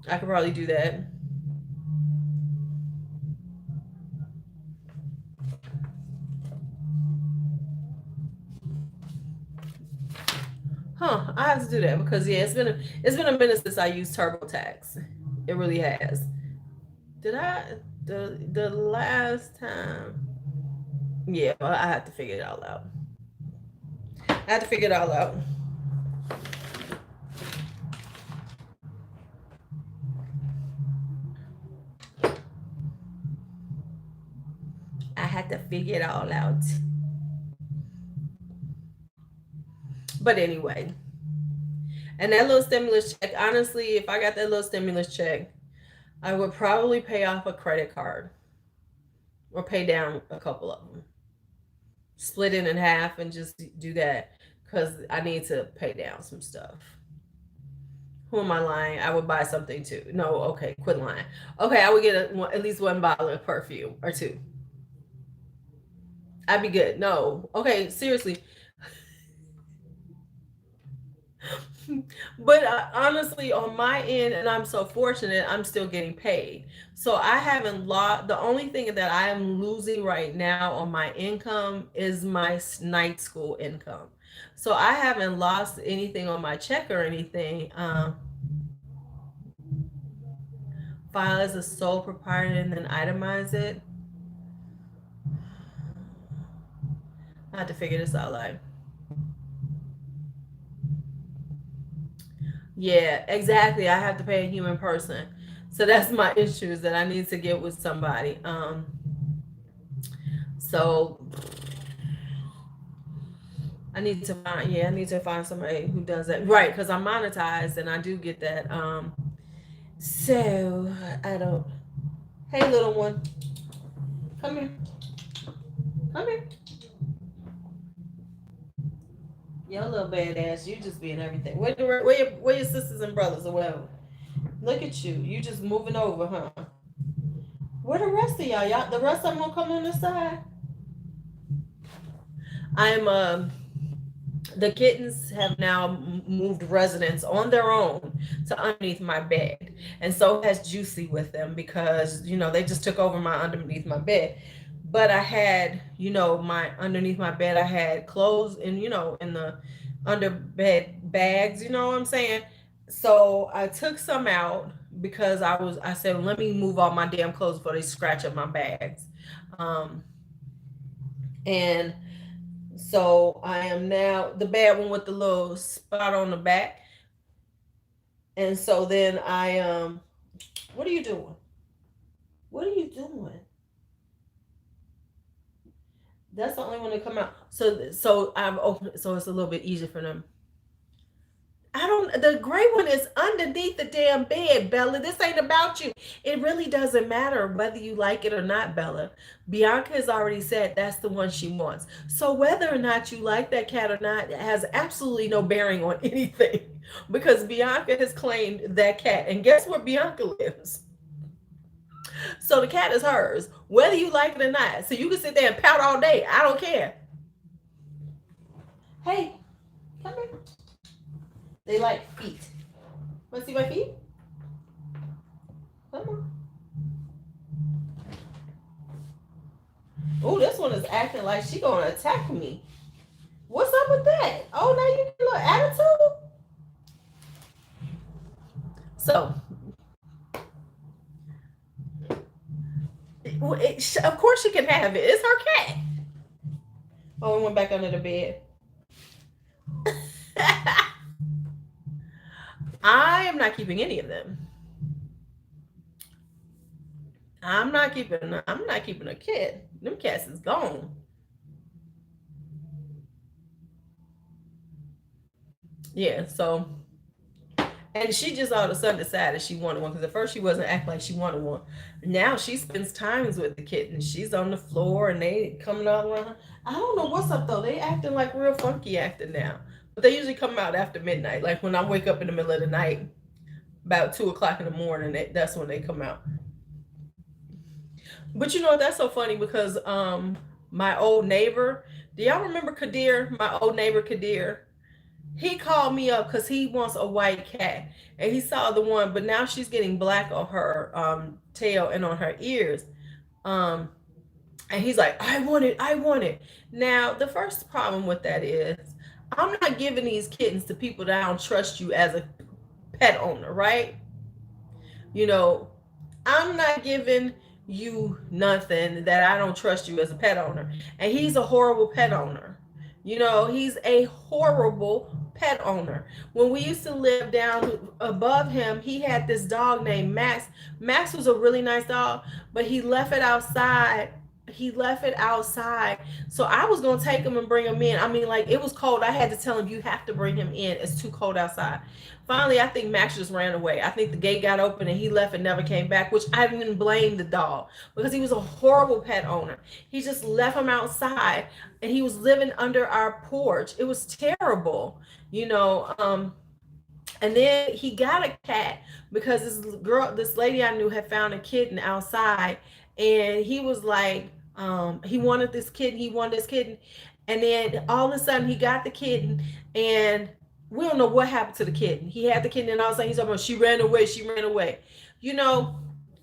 I could probably do that. Huh, I have to do that because yeah, it's been a minute since I used TurboTax. It really has. Did I the last time? Yeah, well, I have to figure it all out. I have to figure it all out. I had to figure it all out. But anyway, and that little stimulus check, honestly, if I got that little stimulus check, I would probably pay off a credit card or pay down a couple of them. Split it in half and just do that because I need to pay down some stuff. Who am I lying? I would buy something too. No, okay, quit lying. Okay, I would get at least one bottle of perfume or two. I'd be good. No, okay, seriously. But honestly, on my end, and I'm so fortunate, I'm still getting paid. So I haven't lost. The only thing that I am losing right now on my income is my night school income. So I haven't lost anything on my check or anything. File as a sole proprietor and then itemize it. I have to figure this out live. Yeah, exactly. I have to pay a human person. So that's my issues that I need to get with somebody. So I need to find somebody who does that. Right, because I'm monetized and I do get that. So I don't. Hey, little one, come here, come here. Your little badass, you just being everything. Where your sisters and brothers or whatever? Look at you. You just moving over, huh? Where the rest of y'all? Y'all, the rest of them gonna come on this side. I'm the kittens have now moved residence on their own to underneath my bed, and so has Juicy with them because they just took over my underneath my bed. But I had my underneath my bed I had clothes and in the under bed bags. You know what I'm saying? So I took some out because I said, let me move all my damn clothes before they scratch up my bags. Um, and so I am now the bad one with the little spot on the back. And so then what are you doing? What are you doing? That's the only one to come out. So I've opened, so it's a little bit easier for them. I don't. The gray one is underneath the damn bed, Bella. This ain't about you. It really doesn't matter whether you like it or not, Bella. Bianca has already said that's the one she wants. So whether or not you like that cat or not has absolutely no bearing on anything, because Bianca has claimed that cat, and guess where Bianca lives? So the cat is hers, whether you like it or not. So you can sit there and pout all day. I don't care. Hey, come here. They like feet. Want to see my feet? Come on. Oh, this one is acting like she gonna attack me. What's up with that? Oh, now you get a little attitude. So, of course she can have it. It's her cat. Oh, it went back under the bed. I am not keeping any of them. I'm not keeping a kid. Them cats is gone. Yeah, so and she just all of a sudden decided she wanted one because at first she wasn't acting like she wanted one. Now she spends times with the kitten. She's on the floor and they coming all around her. I don't know what's up though. They acting like real funky acting now. But they usually come out after midnight. Like when I wake up in the middle of the night, about 2 o'clock in the morning, that's when they come out. But that's so funny because my old neighbor, do y'all remember Kadir? My old neighbor Kadir? He called me up because he wants a white cat. And he saw the one, but now she's getting black on her tail and on her ears. Um and he's like, I want it, I want it. Now, the first problem with that is I'm not giving these kittens to people that I don't trust you as a pet owner, right? You know, I'm not giving you nothing that I don't trust you as a pet owner. And he's a horrible pet owner. He's a horrible pet owner. When we used to live down above him, he had this dog named Max. Max was a really nice dog, but he left it outside. So I was going to take him and bring him in. I mean, like, it was cold. I had to tell him, you have to bring him in. It's too cold outside. Finally, I think Max just ran away. I think the gate got open and he left and never came back, which I didn't blame the dog because he was a horrible pet owner. He just left him outside and he was living under our porch. It was terrible, and then he got a cat because this lady I knew had found a kitten outside, and he was like, he wanted this kitten, and then all of a sudden he got the kitten, and We don't know what happened to the kitten. He had the kitten, and all of a sudden he's talking about she ran away, she ran away. You know,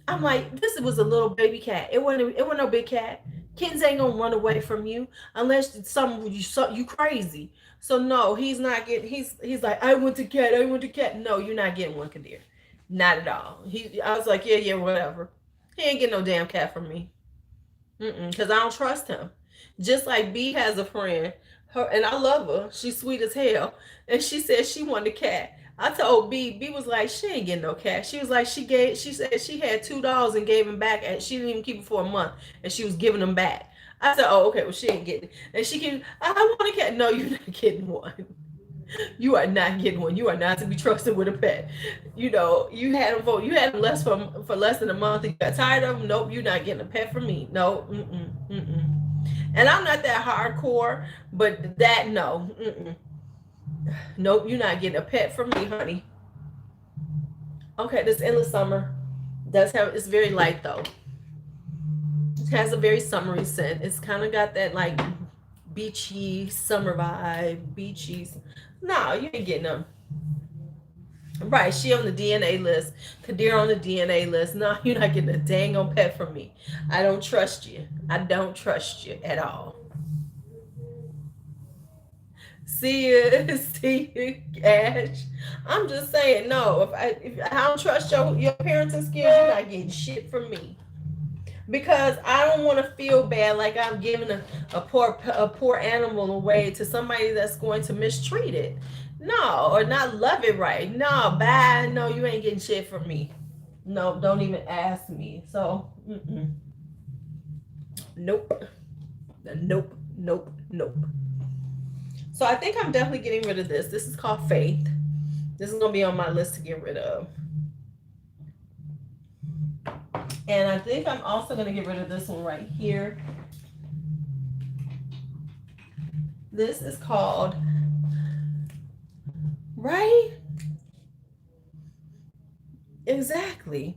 I'm like, this was a little baby cat. It wasn't no big cat. Kittens ain't gonna run away from you unless it's something you crazy. So no, he's not getting. He's like, I want the cat. I want the cat. No, you're not getting one, Kadir. Not at all. I was like, yeah, whatever. He ain't getting no damn cat from me. Because I don't trust him. Just like B has a friend, her, and I love her. She's sweet as hell, and she said she wanted a cat. I told B. B was like, she ain't getting no cat. She was like, she said she had $2 and gave them back, and she didn't even keep it for a month, and she was giving them back. I said, oh, okay, well, she ain't getting it. And she came, I want a cat. No, you're not getting one. You are not getting one. You are not to be trusted with a pet. You know, you had them less for less than a month. You got tired of them. Nope, you're not getting a pet from me. No, And I'm not that hardcore, but that no, nope, you're not getting a pet from me, honey. Okay, this endless summer does have, it's very light though. It has a very summery scent. It's kind of got that like beachy summer vibe, beachy. No, you ain't getting them. Right, she on the DNA list. Kadir on the DNA list. No, you're not getting a dang on pet from me. I don't trust you. I don't trust you at all. See you, see you, Ash. I'm just saying, no. If I don't trust your parenting skills, you're not getting shit from me. Because I don't want to feel bad like I'm giving a poor animal away to somebody that's going to mistreat it. No, or not love it right. No, bad. No, you ain't getting shit from me. No, don't even ask me. So, nope, nope, nope, nope. So I think I'm definitely getting rid of this. This is called Faith. This is gonna be on my list to get rid of. And I think I'm also going to get rid of this one right here. This is called, right? Exactly.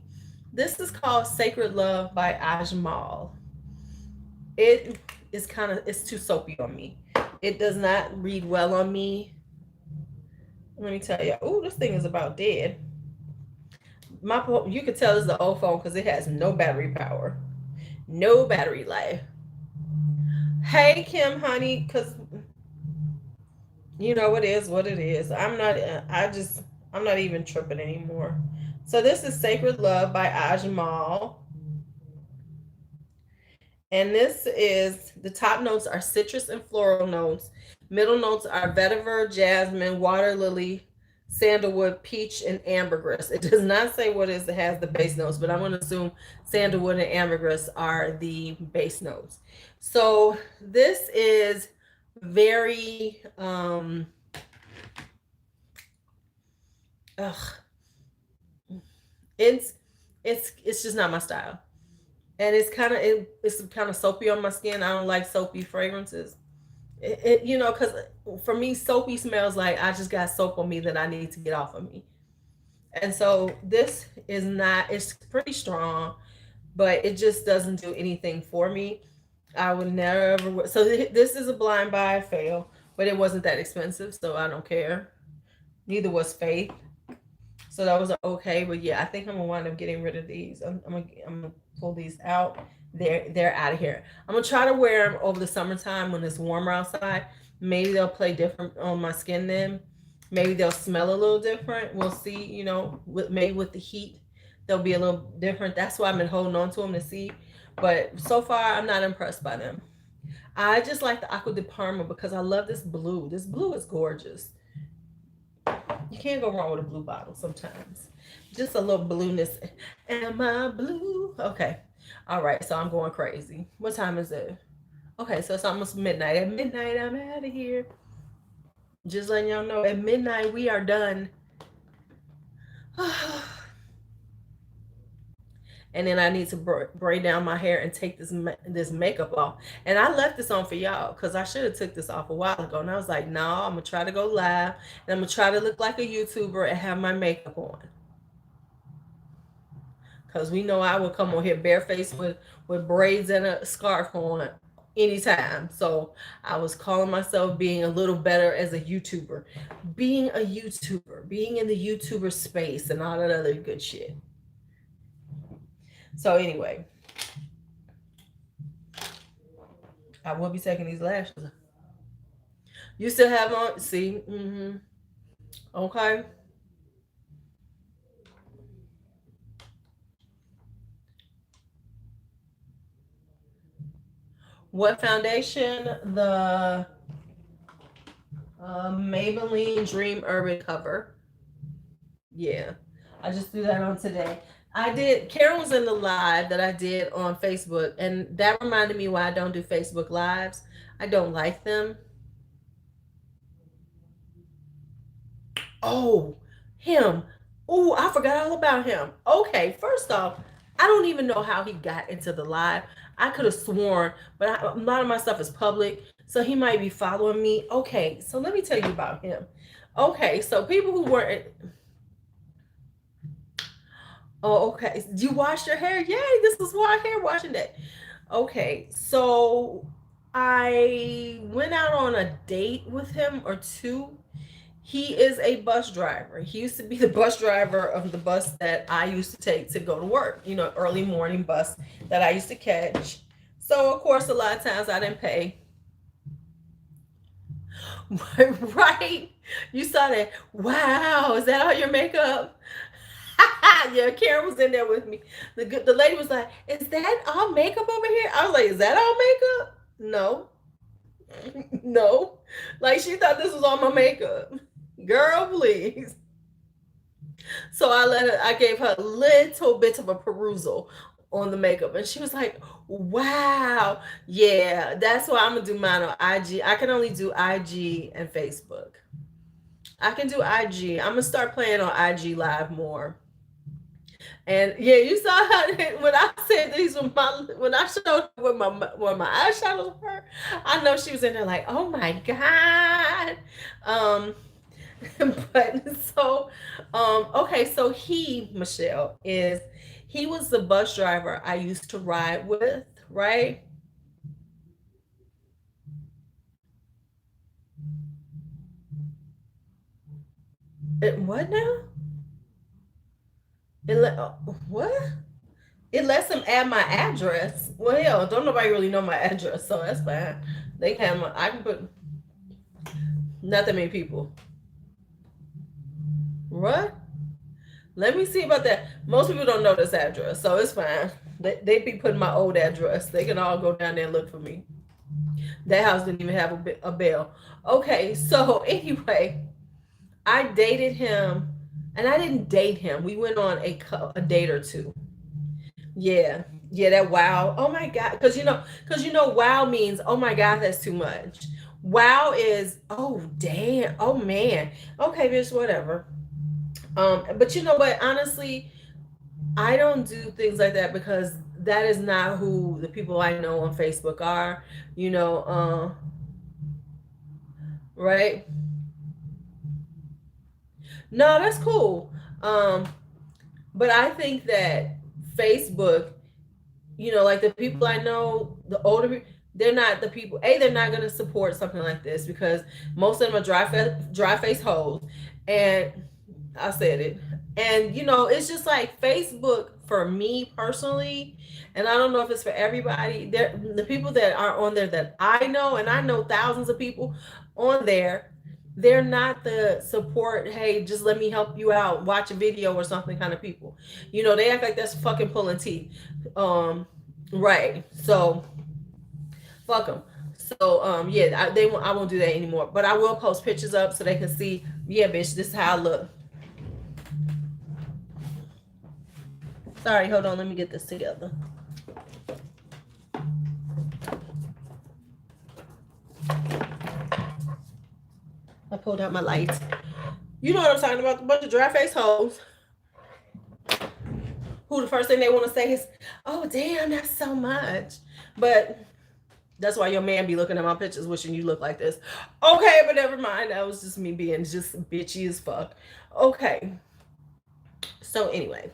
This is called Sacred Love by Ajmal. It is it's too soapy on me. It does not read well on me. Let me tell you. Oh, this thing is about dead. You could tell it's the old phone because it has no battery power, no battery life. Hey Kim, honey, because you know it is what it is. I'm not even tripping anymore. So this is Sacred Love by Ajmal. And this is, the top notes are citrus and floral notes. Middle notes are vetiver, jasmine, water lily, sandalwood, peach, and ambergris. It does not say what is it has the base notes, but I'm going to assume sandalwood and ambergris are the base notes. So this is very it's just not my style. And it's kind of soapy on my skin. I don't like soapy fragrances. Because for me, soapy smells like I just got soap on me that I need to get off of me. And so this is not, it's pretty strong, but it just doesn't do anything for me. I would never, so this is a blind buy fail, but it wasn't that expensive, so I don't care. Neither was Faith. So that was okay, but yeah, I think I'm gonna wind up getting rid of these. I'm gonna pull these out. They're out of here. I'm gonna try to wear them over the summertime when it's warmer outside. Maybe they'll play different on my skin then. Maybe they'll smell a little different. We'll see. Maybe with the heat, they'll be a little different. That's why I've been holding on to them to see. But so far, I'm not impressed by them. I just like the Aqua di Parma because I love this blue. This blue is gorgeous. You can't go wrong with a blue bottle sometimes. Just a little blueness. Am I blue? Okay. All right. So I'm going crazy. What time is it? Okay. So it's almost midnight. At midnight, I'm out of here. Just letting y'all know, at midnight, we are done. And then I need to braid down my hair and take this makeup off. And I left this on for y'all because I should have took this off a while ago. And I was like, no, I'm going to try to go live. And I'm going to try to look like a YouTuber and have my makeup on. Because we know I will come on here barefaced with braids and a scarf on anytime. So I was calling myself being a little better as a YouTuber, being in the YouTuber space and all that other good shit. So anyway, I will be taking these lashes. You still have on? See? Mm-hmm. Okay. What foundation? The Maybelline Dream Urban Cover. Yeah. I just threw that on today. I did, Karen was in the live that I did on Facebook, and that reminded me why I don't do Facebook lives. I don't like them. Oh, him. Oh, I forgot all about him. Okay, first off, I don't even know how he got into the live. I could have sworn, but a lot of my stuff is public, so he might be following me. Okay, so let me tell you about him. Okay, so people who weren't. Oh, okay. You washed your hair? Yay, this is why hair washing day. Okay, so I went out on a date with him or two. He is a bus driver. He used to be the bus driver of the bus that I used to take to go to work, early morning bus that I used to catch. So, of course, a lot of times I didn't pay. Right? You saw that. Wow, is that all your makeup? Yeah, Karen was in there with me. The lady was like, "Is that all makeup over here?" I was like, "Is that all makeup?" No, no. Like she thought this was all my makeup. Girl, please. So I gave her a little bit of a perusal on the makeup, and she was like, "Wow, yeah, that's why I'm gonna do mine on IG. I can only do IG and Facebook. I can do IG. I'm gonna start playing on IG Live more." And yeah, you saw how when I said these were my when I showed where my eyeshadows were, I know she was in there like, oh my god. Um, but so okay, so Michelle is he was the bus driver I used to ride with, right? What now? What? It lets them add my address. Well, hell, don't nobody really know my address, so that's fine. They can I can put not that many people. What? Let me see about that. Most people don't know this address, so it's fine. They be putting my old address. They can all go down there and look for me. That house didn't even have a bell. Okay, so anyway, I dated him, and I didn't date him. We went on a date or two. Yeah, yeah, that wow. Oh my god, because wow means oh my god, that's too much. Wow is oh damn, oh man. Okay, bitch, whatever. But you know what? Honestly, I don't do things like that because that is not who the people I know on Facebook are. You know, right? No, that's cool. Um, but I think that Facebook, like the people I know, the older, they're not the people. They're not going to support something like this because most of them are dry face hoes, and I said it. And it's just like Facebook for me personally, and I don't know if it's for everybody. The people that are on there that I know, and I know thousands of people on there, they're not the support, hey, just let me help you out, watch a video or something kind of people. They act like that's fucking pulling teeth. Right. So fuck them. So yeah, I won't do that anymore. But I will post pictures up so they can see. Yeah, bitch, this is how I look. Sorry, hold on. Let me get this together. I pulled out my lights. You know what I'm talking about? A bunch of dry face hoes. Who the first thing they want to say is, "Oh, damn, that's so much." But that's why your man be looking at my pictures wishing you look like this. Okay, but never mind. That was just me being just bitchy as fuck. Okay. So anyway,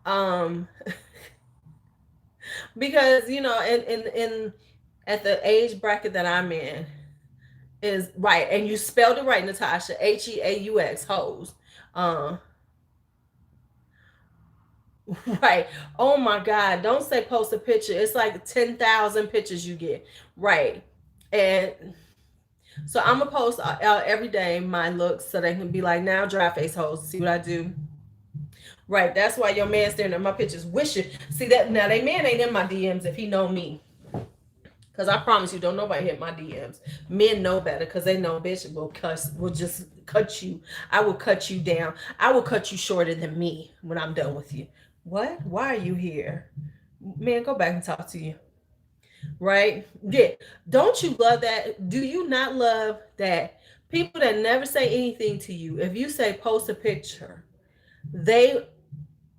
um because in at the age bracket that I'm in is right, and you spelled it right, Natasha. Heaux, hoes. Uh, right. Oh my God! Don't say post a picture. It's like 10,000 pictures you get. Right, and so I'm gonna post out every day my looks so they can be like, now dry face hoes. See what I do? Right. That's why your man staring at my pictures, wishing. See that now? They man ain't in my DMs if he know me. Cause I promise you, don't nobody hit my DMs. Men know better, cause they know bitch will just cut you. I will cut you down. I will cut you shorter than me when I'm done with you. What? Why are you here? Man, go back and talk to you. Right? Yeah. Don't you love that? Do you not love that people that never say anything to you, if you say post a picture, they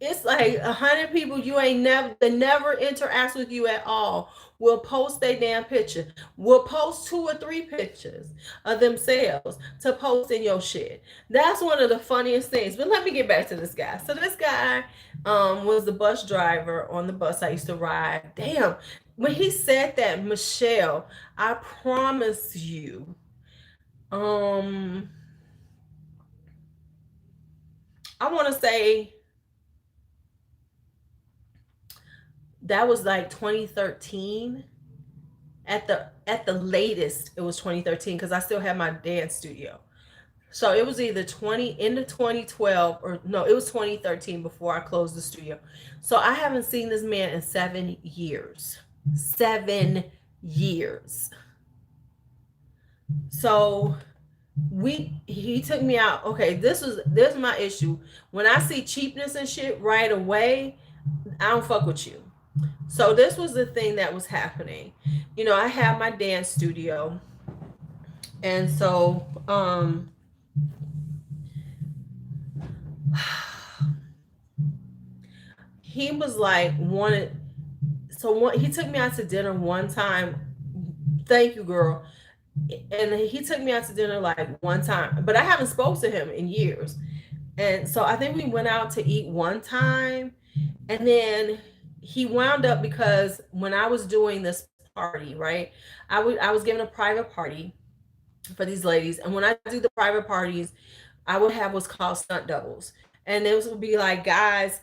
it's like 100 people you ain't never they never interact with you at all will post their damn picture, will post 2 or 3 pictures of themselves to post in your shit. That's one of the funniest things. But let me get back to this guy. So this guy was the bus driver on the bus I used to ride. Damn, when he said that, Michelle, I promise you, um I want to say that was like 2013. At the latest it was 2013, because I still had my dance studio. So it was either 20 into 2012, or no, it was 2013 before I closed the studio. So I haven't seen this man in 7 years. 7 years. So he took me out. Okay, this is my issue. When I see cheapness and shit right away, I don't fuck with you. So this was the thing that was happening. I have my dance studio, and so he was like wanted. So he took me out to dinner one time. Thank you, girl. And he took me out to dinner like one time, but I haven't spoke to him in years. And so I think we went out to eat one time, and then he wound up, because when I was doing this party, right, I was giving a private party for these ladies, and when I do the private parties, I would have what's called stunt doubles, and those would be like guys,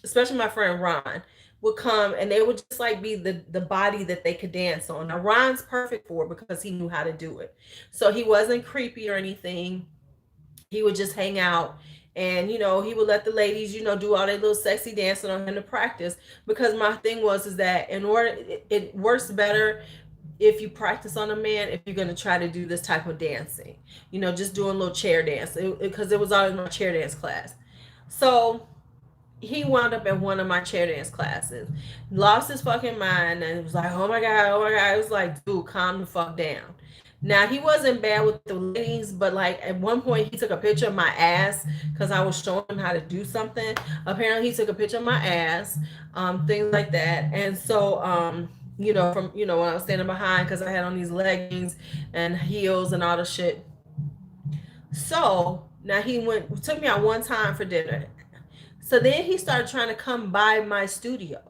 especially my friend Ron, would come, and they would just like be the body that they could dance on. Now Ron's perfect for it because he knew how to do it, so he wasn't creepy or anything. He would just hang out, and he would let the ladies do all their little sexy dancing on him to practice, because my thing was is that in order it works better if you practice on a man, if you're going to try to do this type of dancing, just doing a little chair dance, because it was all in my chair dance class. So he wound up at one of my chair dance classes, lost his fucking mind, and it was like, oh my God, oh my God. It was like, dude, calm the fuck down. Now he wasn't bad with the ladies, but like at one point he took a picture of my ass because I was showing him how to do something. Apparently he took a picture of my ass, things like that. And so from when I was standing behind, because I had on these leggings and heels and all the shit. So now he took me out one time for dinner. So then he started trying to come by my studio,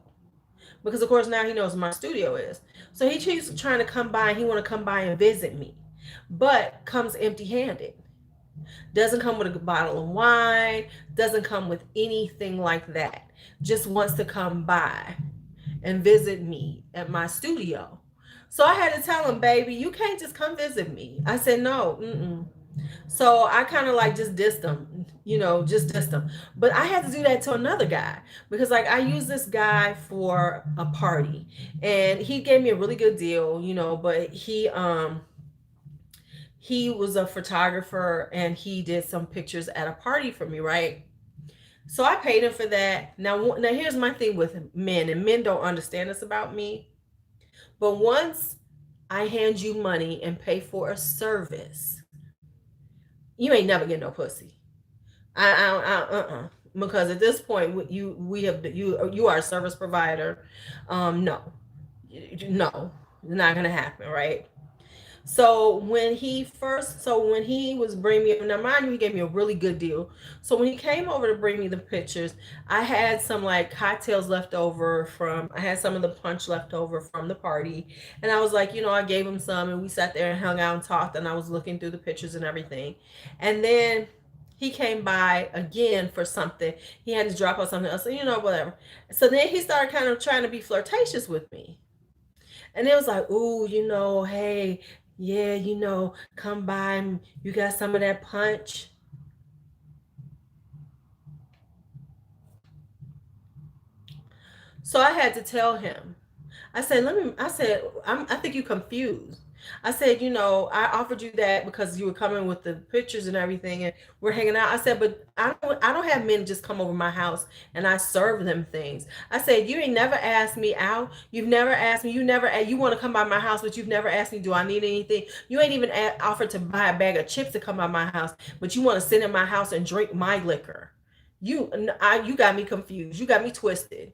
because of course now he knows my studio is. So he keeps trying to come by, and he want to come by and visit me, but comes empty-handed. Doesn't come with a bottle of wine, doesn't come with anything like that. Just wants to come by and visit me at my studio. So I had to tell him, baby, you can't just come visit me. I said, no. So I kind of like just dissed him, just dissed him. But I had to do that to another guy, because like I used this guy for a party, and he gave me a really good deal, but he was a photographer, and he did some pictures at a party for me, right? So I paid him for that. Now here's my thing with men, and men don't understand this about me. But once I hand you money and pay for a service, you ain't never get no pussy. Because at this point, you are a service provider. No, it's not gonna happen, right? So when he was bringing me, now mind you, he gave me a really good deal. So when he came over to bring me the pictures, I had some like cocktails left over from, I had some of the punch left over from the party. And I was like, I gave him some and we sat there and hung out and talked and I was looking through the pictures and everything. And then he came by again for something. He had to drop off something else, so whatever. So then he started kind of trying to be flirtatious with me. And it was like, ooh, hey, yeah, come by. You got some of that punch? So I had to tell him. I think you confused. I said, I offered you that because you were coming with the pictures and everything and we're hanging out. I said, but I don't have men just come over my house and I serve them things. I said, you ain't never asked me out. You've never asked me. You want to come by my house, but you've never asked me, do I need anything? You ain't even offered to buy a bag of chips to come by my house, but you want to sit in my house and drink my liquor. You got me confused. You got me twisted.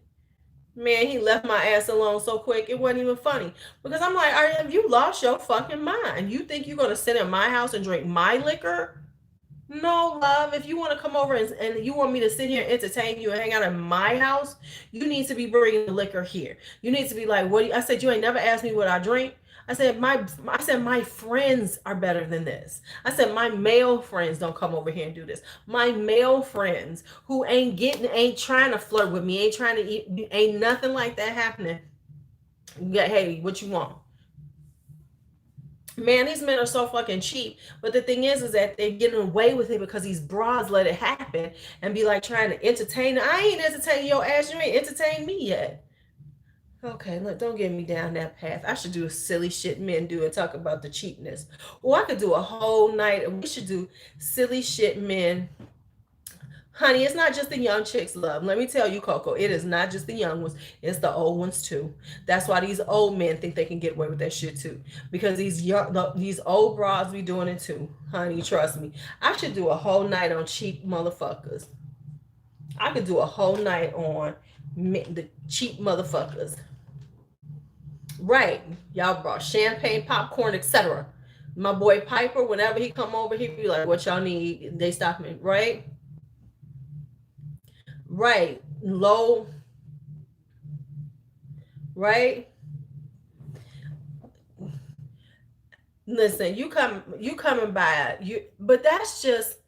Man, he left my ass alone so quick, it wasn't even funny. Because I'm like, have you lost your fucking mind? You think you're going to sit in my house and drink my liquor? No, love. If you want to come over and you want me to sit here and entertain you and hang out in my house, you need to be bringing the liquor here. You need to be like, what? I said, you ain't never asked me what I drink. I said my friends are better than this. I said my male friends don't come over here and do this. My male friends who ain't trying to flirt with me, ain't trying to eat, ain't nothing like that happening. Yeah, hey, what you want? Man, these men are so fucking cheap. But the thing is that they're getting away with it because these bras let it happen and be like trying to entertain. I ain't entertaining your ass. You ain't entertained me yet. Okay, look, don't get me down that path. I should do a silly shit men do and talk about the cheapness. Or I could do a whole night. We should do silly shit men. Honey, it's not just the young chicks, love. Let me tell you, Coco, it is not just the young ones. It's the old ones too. That's why these old men think they can get away with that shit too. Because these old bras be doing it too. Honey, trust me. I should do a whole night on cheap motherfuckers. I could do a whole night on the cheap motherfuckers. Right. Y'all brought champagne, popcorn, etc. My boy Piper, whenever he come over, he be like, what y'all need? They stop me. Right? Right. Low. Right? Listen, you coming by. But that's just,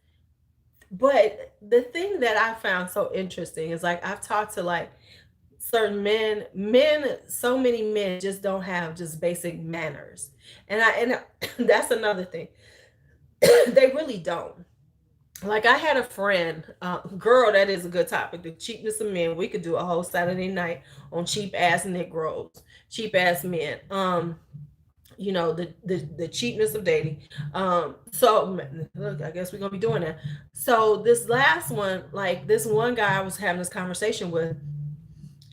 but the thing that I found so interesting is like I've talked to like certain men, so many men just don't have just basic manners. And that's another thing. They really don't. Like I had a friend, girl, that is a good topic. The cheapness of men. We could do a whole Saturday night on cheap ass Negroes, cheap ass men. The cheapness of dating. So look, I guess we're gonna be doing that. So this last one, like this one guy I was having this conversation with,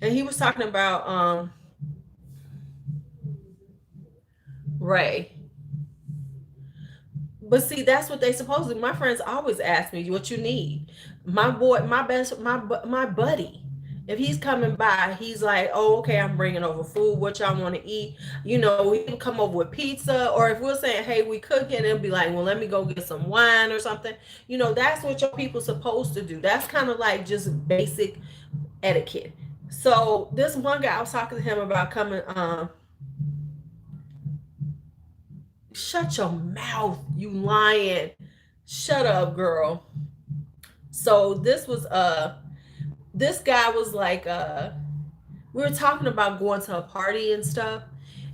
and he was talking about Ray. But see, that's what they supposed to do. My friends always ask me what you need. My boy, my buddy, if he's coming by, he's like, oh, okay, I'm bringing over food. What y'all want to eat? We can come over with pizza. Or if we're saying, hey, we cooking, it'll be like, well, let me go get some wine or something. That's what your people supposed to do. That's kind of like just basic etiquette. So this one guy, I was talking to him about coming, shut your mouth, you lying. Shut up, girl. So this guy was like we were talking about going to a party and stuff,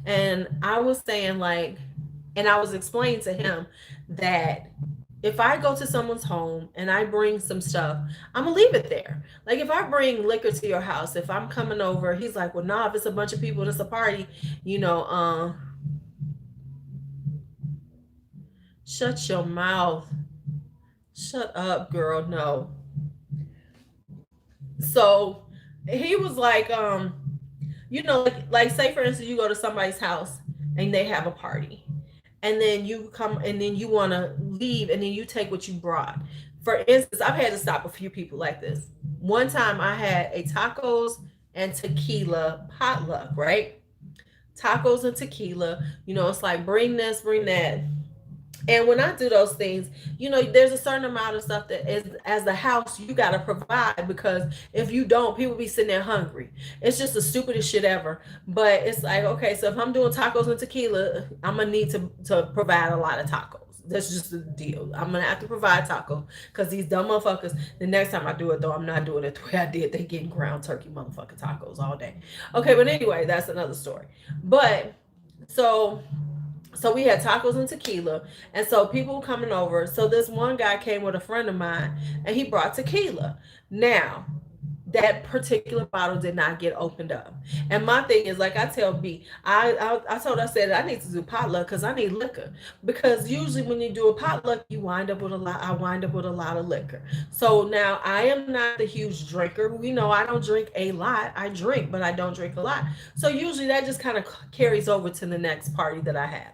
and I was saying like, and I was explaining to him that if I go to someone's home and I bring some stuff, I'm gonna leave it there. Like if I bring liquor to your house, if I'm coming over, he's like, well, nah, if it's a bunch of people, it's a party, shut your mouth. Shut up, girl. No. So he was like, like say for instance, you go to somebody's house and they have a party. And then you come and then you want to leave and then you take what you brought. For instance, I've had to stop a few people like this. One time I had a tacos and tequila potluck, right? tacos and tequila. It's like bring this, bring that. And when I do those things, there's a certain amount of stuff that is, as the house, you got to provide, because if you don't, people be sitting there hungry. It's just the stupidest shit ever. But it's like, okay, so if I'm doing tacos and tequila, I'm going to need to provide a lot of tacos. That's just the deal. I'm going to have to provide tacos, because these dumb motherfuckers, the next time I do it, though, I'm not doing it the way I did. They getting ground turkey motherfucking tacos all day. Okay, but anyway, that's another story. But so we had tacos and tequila, and so people coming over. So this one guy came with a friend of mine, and he brought tequila. Now that particular bottle did not get opened up, and my thing is, like I tell B, I told her, I said I need to do potluck because I need liquor, because usually when you do a potluck, you wind up with a lot. I wind up with a lot of liquor. So now I am not the huge drinker. I don't drink a lot. I drink, but I don't drink a lot. So usually that just kind of carries over to the next party that I have.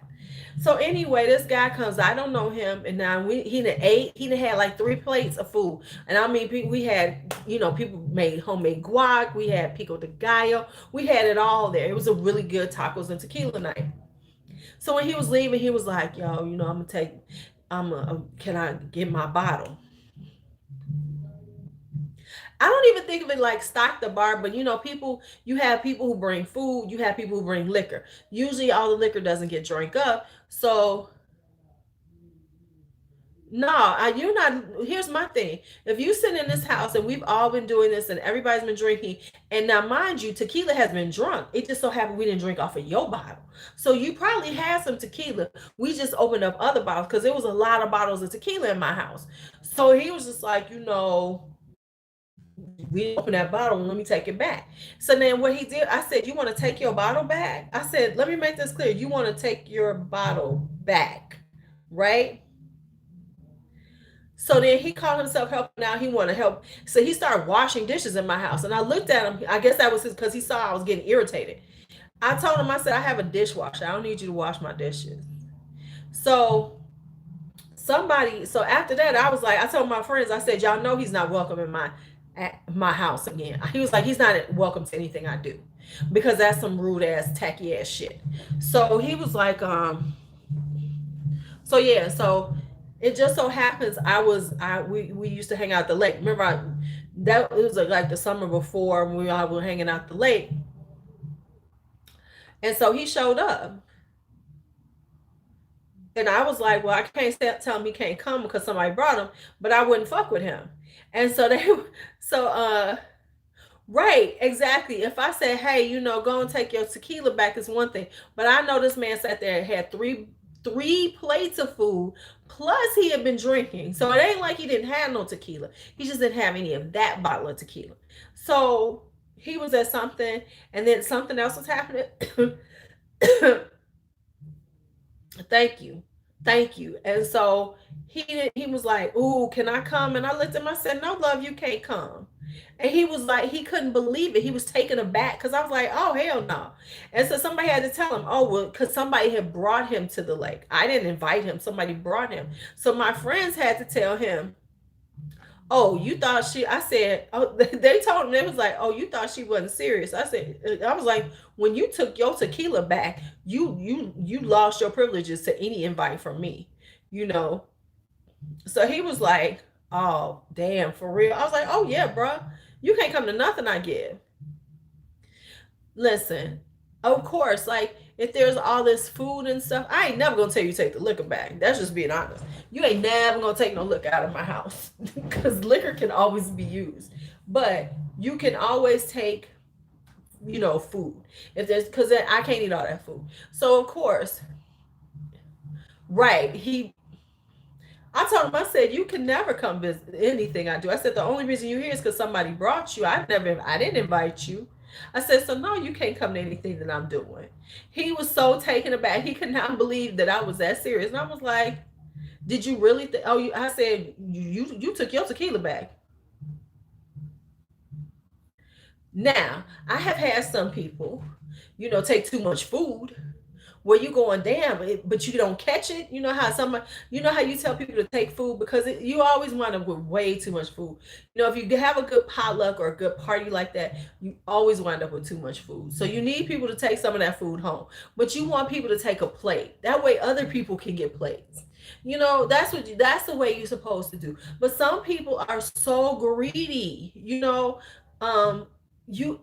So anyway, this guy comes. I don't know him, and now he done ate. He done had like 3 plates of food, and I mean, we had, people made homemade guac. We had pico de gallo. We had it all there. It was a really good tacos and tequila night. So when he was leaving, he was like, "Yo, I'm gonna take. Can I get my bottle?" I don't even think of it like stock the bar, but people, you have people who bring food, you have people who bring liquor. Usually all the liquor doesn't get drank up. So no, you're not. Here's my thing. If you sit in this house and we've all been doing this and everybody's been drinking, and now mind you, tequila has been drunk. It just so happened we didn't drink off of your bottle. So you probably had some tequila. We just opened up other bottles because there was a lot of bottles of tequila in my house. So he was just like, we open that bottle and let me take it back. So then what he did, I said, you want to take your bottle back? I said, let me make this clear. You want to take your bottle back, right? So then he called himself helping out. He wanted to help. So he started washing dishes in my house. And I looked at him. I guess that was because he saw I was getting irritated. I told him, I said, I have a dishwasher. I don't need you to wash my dishes. So so after that, I was like, I told my friends, I said, y'all know he's not welcome in my house again. He was like, he's not welcome to anything I do, because that's some rude ass, tacky ass shit. So he was like, so yeah, so it just so happens we used to hang out at the lake. Remember, that it was like the summer before when we all were hanging out at the lake, and so he showed up. And I was like, well, I can't tell him he can't come because somebody brought him, but I wouldn't fuck with him. And so so right, exactly. If I said, hey, go and take your tequila back, is one thing. But I know this man sat there and had three plates of food, plus he had been drinking. So it ain't like he didn't have no tequila. He just didn't have any of that bottle of tequila. So he was at something, and then something else was happening. Thank you. Thank you. And so he was like, ooh, can I come? And I looked at him, I said, no, love, you can't come. And he was like, he couldn't believe it. He was taken aback, because I was like, oh, hell no. And so somebody had to tell him, oh, well, because somebody had brought him to the lake. I didn't invite him. Somebody brought him. So my friends had to tell him, oh, you thought I said, oh, they told him, they was like, oh, you thought she wasn't serious. I was like, when you took your tequila back, you lost your privileges to any invite from me, So he was like, oh, damn, for real. I was like, oh yeah, bro, you can't come to nothing I give. Listen, of course, like, if there's all this food and stuff, I ain't never gonna tell you to take the liquor back. That's just being honest. You ain't never gonna take no liquor out of my house, because liquor can always be used. But you can always take, food. If there's, because I can't eat all that food. So of course, right, I told him, I said, you can never come visit anything I do. I said, the only reason you're here is because somebody brought you. I didn't invite you. I said, so no, you can't come to anything that I'm doing. He was so taken aback. He could not believe that I was that serious. And I was like, did you really think, I said, you took your tequila back. Now, I have had some people, take too much food. where you going, damn, but you don't catch it. You know how you know how you tell people to take food because you always wind up with way too much food. You know, if you have a good potluck or a good party like that, you always wind up with too much food. So you need people to take some of that food home, but you want people to take a plate. That way, other people can get plates. You know, that's the way you're supposed to do. But some people are so greedy. You know, um, you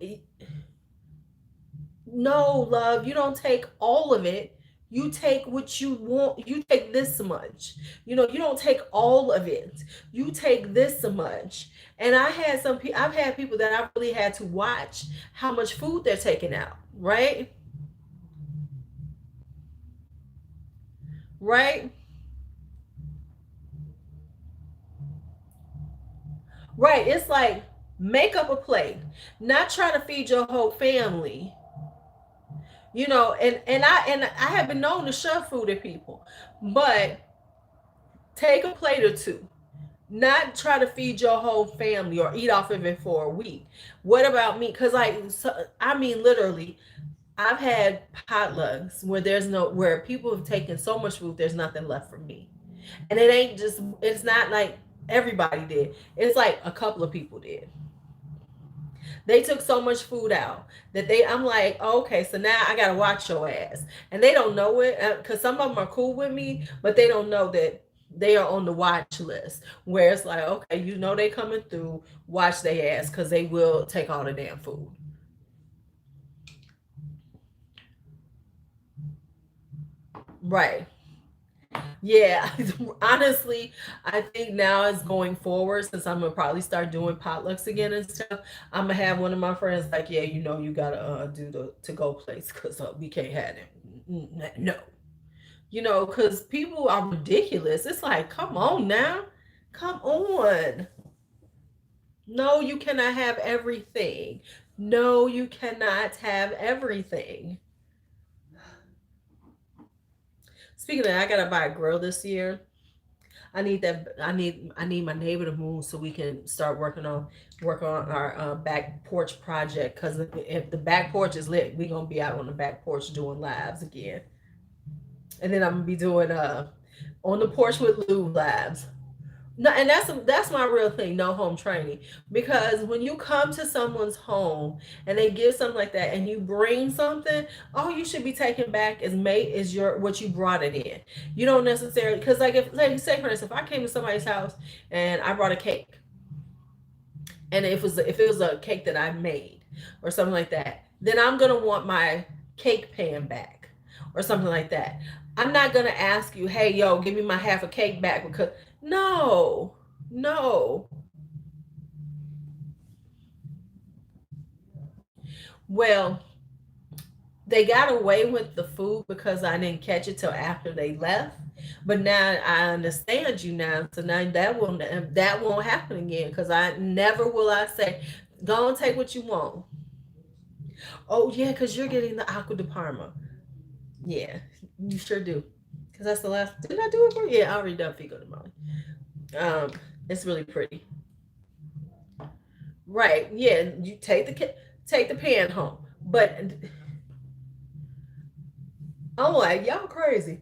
no, love, you don't take all of it. You take what you want. You take this much. You know, you don't take all of it. You take this much. And I've had people that I really had to watch how much food they're taking out, right? Right? Right. It's like make up a plate, not try to feed your whole family. You know, and I have been known to shove food at people, but take a plate or two, not try to feed your whole family or eat off of it for a week. What about me? Because I mean, literally, I've had potlucks where where people have taken so much food, there's nothing left for me, and it's not like everybody did. It's like a couple of people did. They took so much food out that I'm like, oh, okay, so now I gotta watch your ass, and they don't know it because some of them are cool with me, but they don't know that they are on the watch list where it's like, okay, you know they coming through, watch their ass because they will take all the damn food. Right. Yeah, honestly, I think now it's going forward since I'm gonna probably start doing potlucks again and stuff. I'm gonna have one of my friends like, yeah, you know, you gotta do the to go place because we can't have it. No, you know, because people are ridiculous. It's like, come on now, come on. No, you cannot have everything. No, you cannot have everything. Speaking of that, I gotta buy a grill this year. I need my neighbor to move so we can start work on our back porch project. Cause if the back porch is lit, we gonna be out on the back porch doing lives again. And then I'm gonna be doing on the porch with Lou lives. No, and that's my real thing. No home training, because when you come to someone's home and they give something like that, and you bring something, all you should be taking back is your what you brought it in. You don't necessarily because like if like say for instance, if I came to somebody's house and I brought a cake, and if it was a cake that I made or something like that, then I'm gonna want my cake pan back or something like that. I'm not gonna ask you, hey yo, give me my half a cake back because no, no. Well, they got away with the food because I didn't catch it till after they left. But now I understand you now, so now that won't happen again because I never will I say, go and take what you want. Oh yeah, because you're getting the aqua de parma. Yeah, you sure do. Because that's the last. Did I do it for you? Yeah, I already done Figo de Mali. Um, it's really pretty. Right? Yeah, you take the pan home, but I'm like y'all crazy,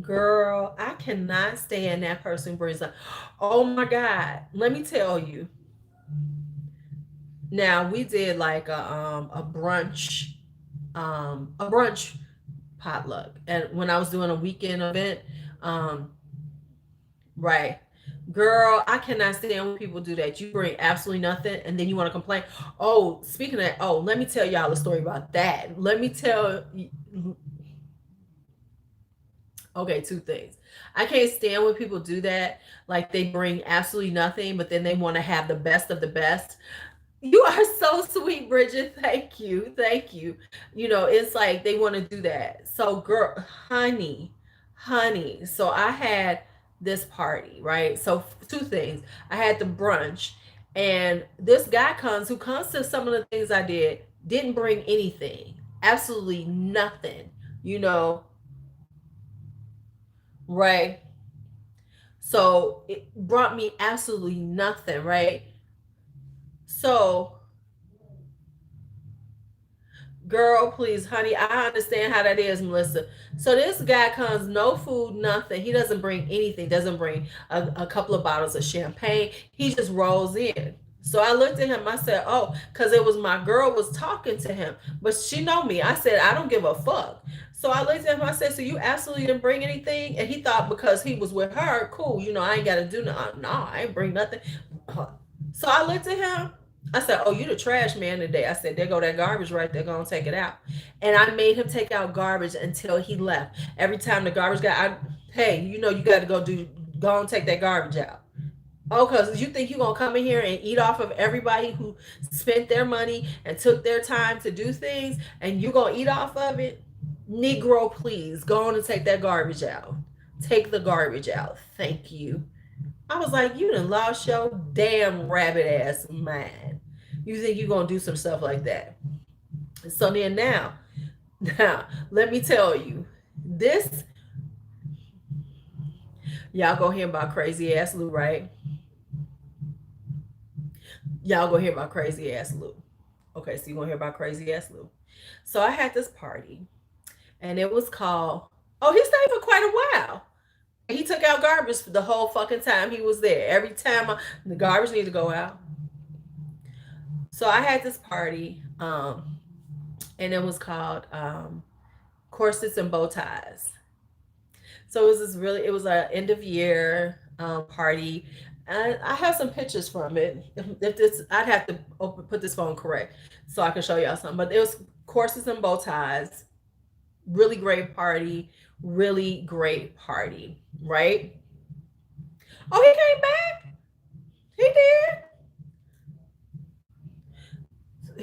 girl. I cannot stand that person who brings up. Oh my god, let me tell you. Now we did like a brunch potluck, and when I was doing a weekend event, um, right. Girl, I cannot stand when people do that. You bring absolutely nothing and then you want to complain. Oh, speaking of that, oh, let me tell y'all a story about that. Let me tell okay, two things. I can't stand when people do that. Like they bring absolutely nothing, but then they want to have the best of the best. You are so sweet, Bridget. Thank you. Thank you. You know, it's like they want to do that. So, girl, honey. So, I had this party, right? So, two things. I had the brunch, and this guy who comes to some of the things I did, didn't bring anything, absolutely nothing, you know. right? So it brought me absolutely nothing, right? So, girl, please, honey, I understand how that is, Melissa. So this guy comes, no food, nothing. He doesn't bring anything, doesn't bring a couple of bottles of champagne. He just rolls in. So I looked at him, I said, oh, because it was my girl was talking to him, but she know me. I said, I don't give a fuck. So I looked at him, I said, so you absolutely didn't bring anything? And he thought because he was with her, cool, I ain't got to do nothing. No, I ain't bring nothing. So I looked at him. I said, oh, you the trash man today. I said, there go that garbage right there. Go and take it out. And I made him take out garbage until he left. Every time the garbage guy, hey, you got to go and take that garbage out. Oh, because you think you're going to come in here and eat off of everybody who spent their money and took their time to do things, and you're going to eat off of it? Negro, please, go on and take that garbage out. Take the garbage out. Thank you. I was like, you done lost your damn rabbit ass mind. You think you're going to do some stuff like that. So then now, let me tell you, this, y'all go hear about crazy ass Lou, right? Y'all go hear about crazy ass Lou. Okay, so you're going to hear about crazy ass Lou. So I had this party, and it was called, oh, he stayed for quite a while. He took out garbage for the whole fucking time he was there. Every time the garbage needed to go out. So I had this party, and it was called Corsets and Bow Ties. So it was an end of year party. And I have some pictures from it. If this, I'd have to put this phone correct so I can show y'all something. But it was Corsets and Bow Ties. Really great party. Really great party. Right? Oh, he came back? He did?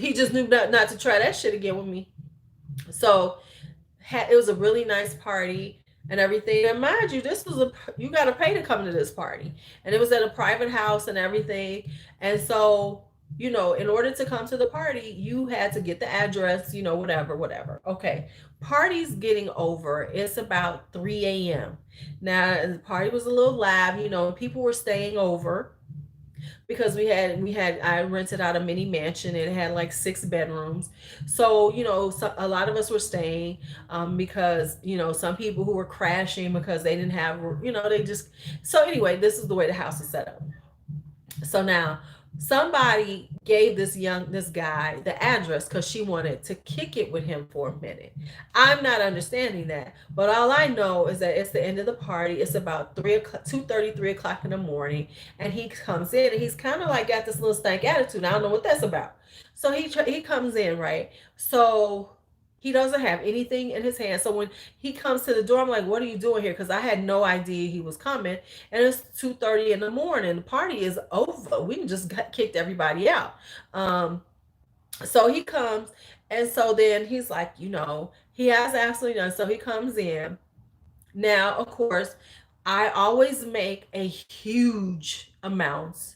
He just knew not to try that shit again with me. So it was a really nice party and everything. And mind you, you got to pay to come to this party, and it was at a private house and everything. And so, in order to come to the party, you had to get the address, whatever. Okay, party's getting over. It's about 3 a.m. Now the party was a little live. People were staying over because I rented out a mini mansion, and it had like 6 bedrooms. So a lot of us were staying, because some people who were crashing because they didn't have, they just, so anyway, this is the way the house is set up. So now somebody gave this guy the address because she wanted to kick it with him for a minute. I'm not understanding that, but all I know is that it's the end of the party. It's about 3 o'clock, 2:30, 3 o'clock in the morning, and he comes in and he's kind of like got this little stank attitude. I don't know what that's about. So he comes in, right? So he doesn't have anything in his hand. So when he comes to the door, I'm like, what are you doing here? Because I had no idea he was coming. And it's 2:30 in the morning. The party is over. We just kicked everybody out. So he comes, and so then he's like, he has absolutely none. So he comes in. Now, of course, I always make a huge amount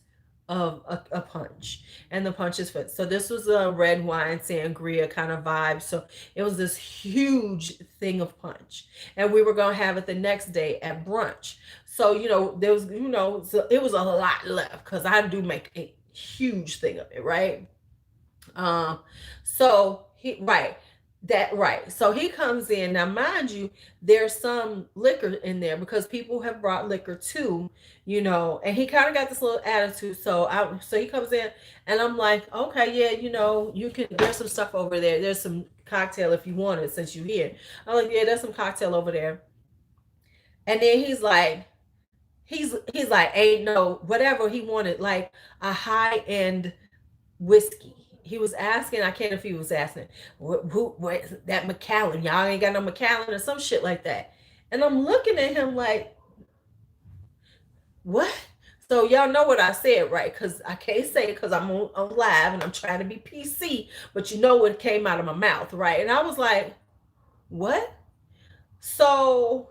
of a punch, and the punch is fit. So this was a red wine sangria kind of vibe. So it was this huge thing of punch, and we were gonna have it the next day at brunch. So there was so it was a lot left because I do make a huge thing of it, right? Um, so he right. That right. So he comes in. Now, mind you, there's some liquor in there because people have brought liquor too, and he kind of got this little attitude. So he comes in, and I'm like, okay, yeah, you can, there's some stuff over there. There's some cocktail if you want it since you're here. I'm like, yeah, there's some cocktail over there. And then he's like, ain't no whatever he wanted, like a high end whiskey. He was asking, I can't, if he was asking, what that Macallan, y'all ain't got no Macallan or some shit like that. And I'm looking at him like, what? So y'all know what I said, right? Because I can't say it because I'm on live and I'm trying to be PC, but you know what came out of my mouth, right? And I was like, what? So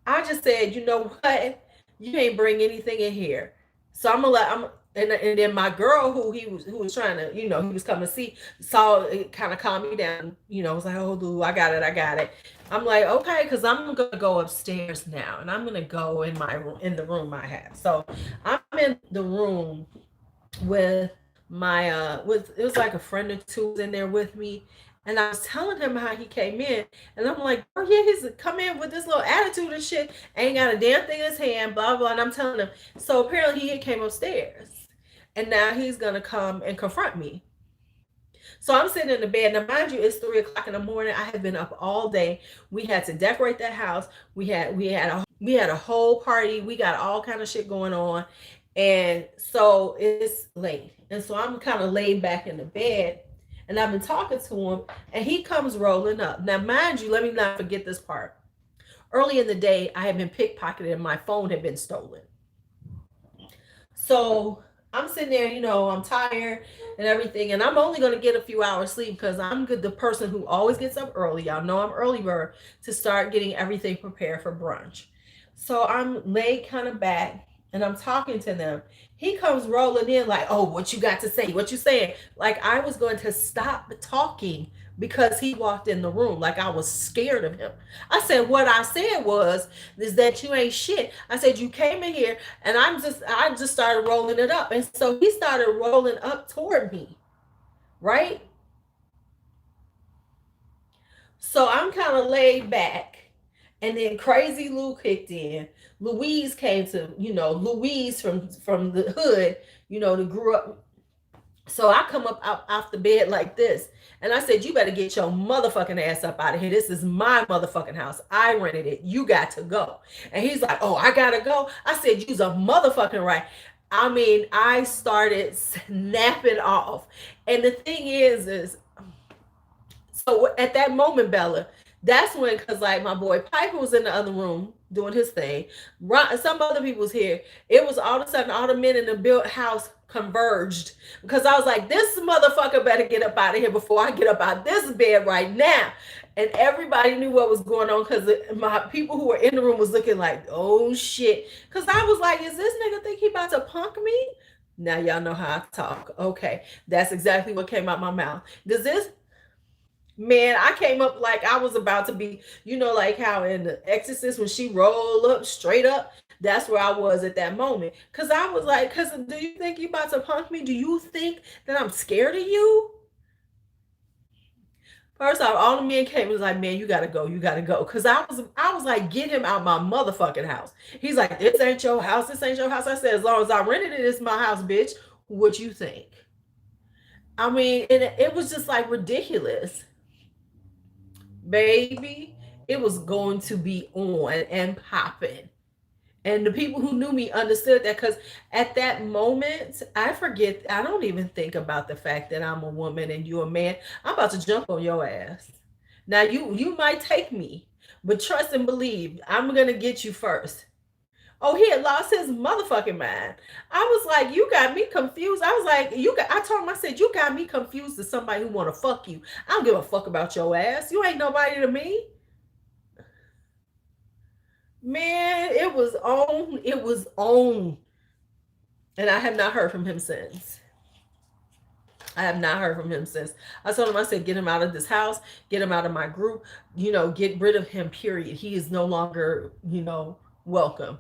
I just said, you know what? You ain't bring anything in here. So I'm gonna and then my girl who was trying to, he was coming to see, saw it, kind of calmed me down, was like, oh Lou, I got it. I'm like, okay, because I'm gonna go upstairs now, and I'm gonna go in my room, in the room I have. So I'm in the room with my with, it was like a friend or two was in there with me, and I was telling him how he came in, and I'm like, oh yeah, he's come in with this little attitude and shit, ain't got a damn thing in his hand, blah blah. And I'm telling him, so apparently he came upstairs, and now he's gonna come and confront me. So I'm sitting in the bed. Now, mind you, it's 3 o'clock in the morning. I have been up all day. We had to decorate that house. We had a whole party. We got all kind of shit going on, and so it's late. And so I'm kind of laid back in the bed, and I've been talking to him, and he comes rolling up. Now, mind you, let me not forget this part. Early in the day, I had been pickpocketed, and my phone had been stolen. So I'm sitting there, I'm tired and everything, and I'm only gonna get a few hours sleep because I'm good, the person who always gets up early. Y'all know I'm early bird to start getting everything prepared for brunch. So I'm laid kind of back and I'm talking to them. He comes rolling in like, oh, what you got to say? What you saying? Like I was going to stop talking because he walked in the room, like I was scared of him. I said, what I said was, is that you ain't shit. I said, you came in here and I just started rolling it up. And so he started rolling up toward me, right? So I'm kind of laid back. And then Crazy Lou kicked in. Louise came to, Louise from the hood, that grew up. So I come up out off the bed like this. And I said, you better get your motherfucking ass up out of here. This is my motherfucking house. I rented it. You got to go. And he's like, oh, I gotta go. I said, you's a motherfucking right. I mean, I started snapping off. And the thing is so at that moment, Bella, that's when, because like my boy Piper was in the other room doing his thing. Some other people was here. It was all of a sudden all the men in the built house converged because I was like, this motherfucker better get up out of here before I get up out this bed right now. And everybody knew what was going on because my people who were in the room was looking like, oh shit. Because I was like, is this nigga think he about to punk me? Now y'all know how I talk. Okay, that's exactly what came out my mouth. Does this Man, I came up like I was about to be, like how in The Exorcist when she rolled up straight up. That's where I was at that moment. Cause I was like, cause do you think you about to punk me? Do you think that I'm scared of you? First off, all the men came and was like, man, you gotta go, you gotta go. Cause I was like, get him out my motherfucking house. He's like, this ain't your house, this ain't your house. I said, as long as I rented it, it's my house, bitch. What you think? I mean, it was just like ridiculous. Baby, it was going to be on and popping. And the people who knew me understood that because at that moment, I don't even think about the fact that I'm a woman and you're a man. I'm about to jump on your ass. Now you might take me, but trust and believe, I'm gonna get you first. Oh, he had lost his motherfucking mind. I was like, you got me confused. I was like, I told him, I said, you got me confused to somebody who wanna fuck you. I don't give a fuck about your ass. You ain't nobody to me. Man, it was on. It was on. And I have not heard from him since. I have not heard from him since. I told him, I said, get him out of this house, get him out of my group, get rid of him, period. He is no longer, welcome.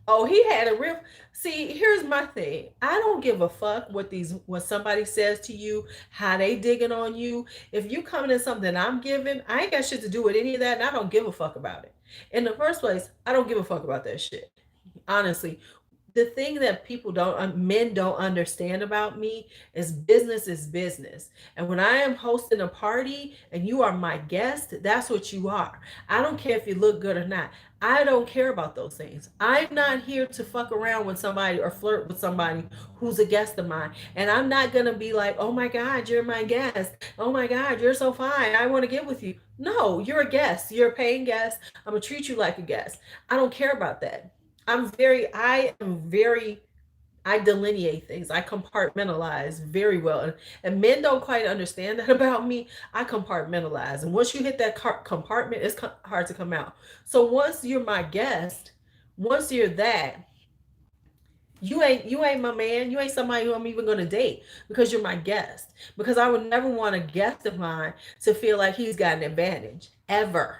Oh, he had a real. See, here's my thing. I don't give a fuck what somebody says to you, how they digging on you. If you coming in something I'm giving, I ain't got shit to do with any of that, and I don't give a fuck about it. In the first place, I don't give a fuck about that shit. Honestly, the thing that men don't understand about me is business. And when I am hosting a party and you are my guest, that's what you are. I don't care if you look good or not. I don't care about those things. I'm not here to fuck around with somebody or flirt with somebody who's a guest of mine. And I'm not going to be like, oh my God, you're my guest. Oh my God, you're so fine. I want to get with you. No, you're a guest. You're a paying guest. I'm going to treat you like a guest. I don't care about that. I delineate things. I compartmentalize very well. And men don't quite understand that about me. I compartmentalize. And once you hit that compartment, it's hard to come out. So once you're my guest, once you're that, You ain't my man. You ain't somebody who I'm even gonna date because you're my guest. Because I would never want a guest of mine to feel like he's got an advantage ever.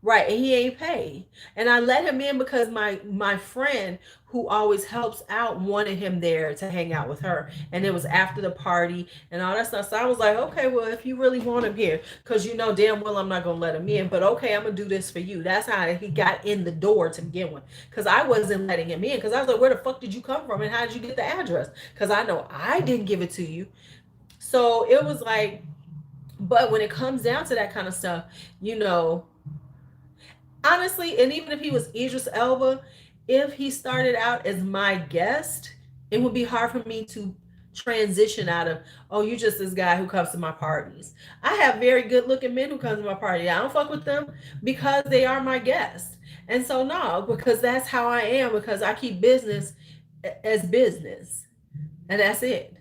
Right, and he ain't paid. And I let him in because my friend who always helps out wanted him there to hang out with her. And it was after the party and all that stuff. So I was like, okay, well, if you really want him here, because you know damn well I'm not gonna let him in, but okay, I'm gonna do this for you. That's how he got in the door to begin with. Because I wasn't letting him in. Because I was like, where the fuck did you come from and how did you get the address? Because I know I didn't give it to you. So it was like, but when it comes down to that kind of stuff, you know, honestly, and even if he was Idris Elba, if he started out as my guest, it would be hard for me to transition out of, oh, you just this guy who comes to my parties. I have very good looking men who come to my party. I don't fuck with them because they are my guests. And so no, because that's how I am, because I keep business as business. And that's it.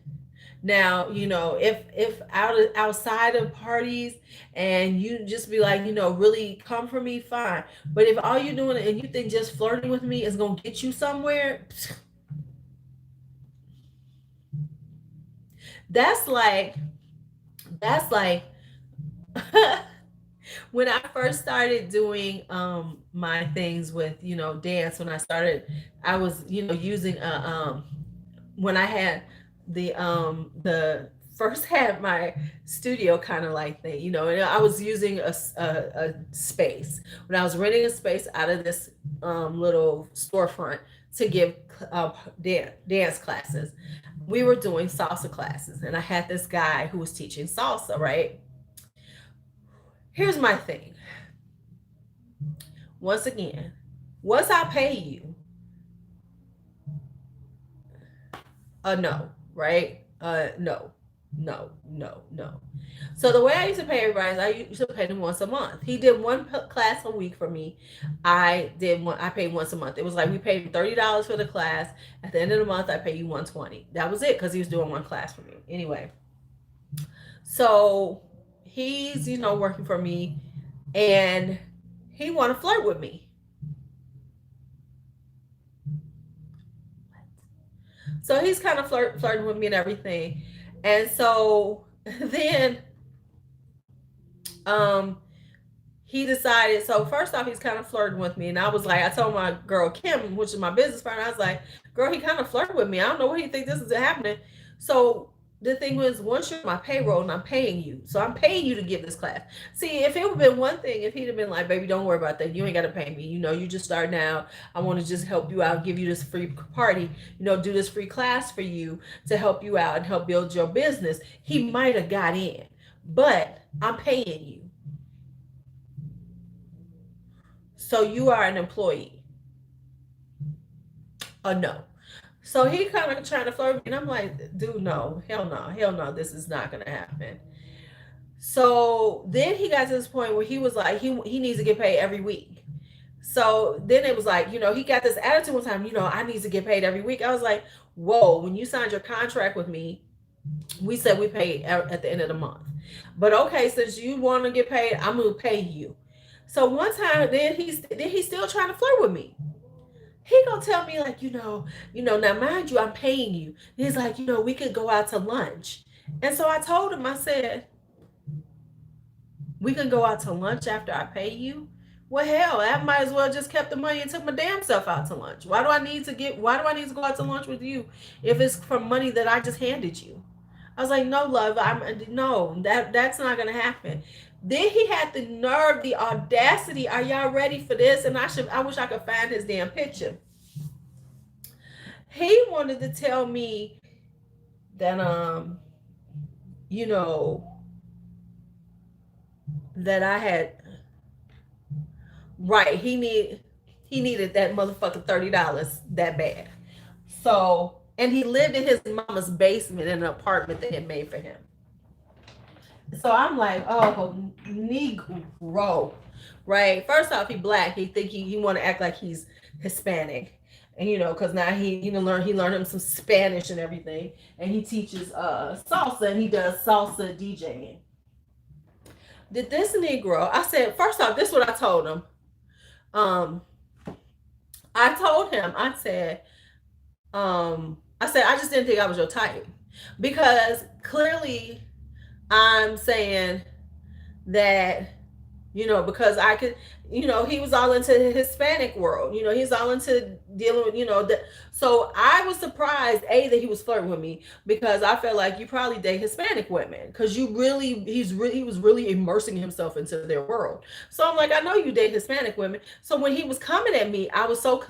Now, you know, if outside of parties and you just be like, you know, really come for me, fine. But if all you're doing and you think just flirting with me is gonna get you somewhere, that's like that's like when I first started doing my things with, you know, dance, when I started, I was, you know, using when I had the first had my studio kind of like thing, you know, and I was using a space when I was renting a space out of this little storefront to give dance classes. We were doing salsa classes, and I had this guy who was teaching salsa. Right. Here's my thing. Once again, once I pay you, no, right? No, no, no, no. So the way I used to pay everybody is I used to pay them once a month. He did one class a week for me. I did one. I paid once a month. It was like we paid $30 for the class. At the end of the month, I paid you 120. That was it because he was doing one class for me. Anyway, so he's, you know, working for me, and he want to flirt with me. So he's kind of flirting with me and everything. And so then um he decided, so first off, he's kind of flirting with me. And I was like, I told my girl Kim, which is my business partner, I was like, girl, he kind of flirted with me. I don't know what he think this is happening. So the thing was, once you're on my payroll and I'm paying you, so I'm paying you to give this class. See, if it would have been one thing, if he'd have been like, baby, don't worry about that. You ain't got to pay me. You know, you just starting out. I want to just help you out, give you this free party, you know, do this free class for you to help you out and help build your business. He might have got in, but I'm paying you. So you are an employee. No. So he kind of trying to flirt with me, and I'm like, dude, no, hell no, this is not gonna happen. So then he got to this point where he was like, he needs to get paid every week. So then it was like, you know, he got this attitude one time, you know, I need to get paid every week. I was like, whoa, when you signed your contract with me, we said we paid at the end of the month. But okay, since you want to get paid, I'm gonna pay you. So one time, then he's still trying to flirt with me. He gonna tell me like, now mind you, I'm paying you. He's like, we could go out to lunch. And so I told him, I said, we can go out to lunch after I pay you. Well, hell, I might as well just kept the money and took my damn self out to lunch. Why do I need to go out to lunch with you if it's from money that I just handed you? I was like, no, love, no, that's not gonna happen. Then he had the nerve, the audacity. Are y'all ready for this? And I wish I could find his damn picture. He wanted to tell me that you know, that I had right. He needed that motherfucking $30 that bad. So, and he lived in his mama's basement in an apartment they had made for him. So I'm like, oh, Negro, right? First off, he black. He think he want to act like he's Hispanic, and because now he learned him some Spanish and everything, and he teaches salsa, and he does salsa DJing. Did this Negro? I said, first off, this is what I told him. I told him, I said, I said, I just didn't think I was your type. Because clearly I'm saying that, because I could, he was all into the Hispanic world. He's all into dealing with, so I was surprised, that he was flirting with me, because I felt like you probably date Hispanic women, because he was really immersing himself into their world. So I'm like, I know you date Hispanic women. So when he was coming at me, I was so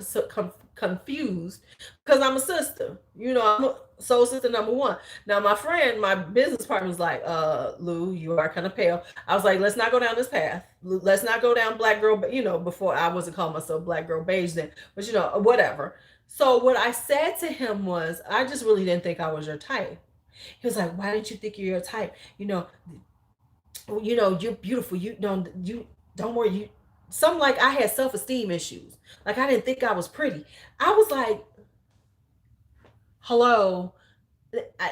confused, because I'm a sister, I'm a soul sister number one. Now, my friend, my business partner was like, Lou, you are kind of pale. I was like, let's not go down this path. Let's not go down black girl, before I wasn't calling myself black girl beige then, but whatever. So what I said to him was, I just really didn't think I was your type. He was like, why didn't you think you're your type? You're beautiful. You don't worry. Something like I had self-esteem issues. Like I didn't think I was pretty. I was like, hello,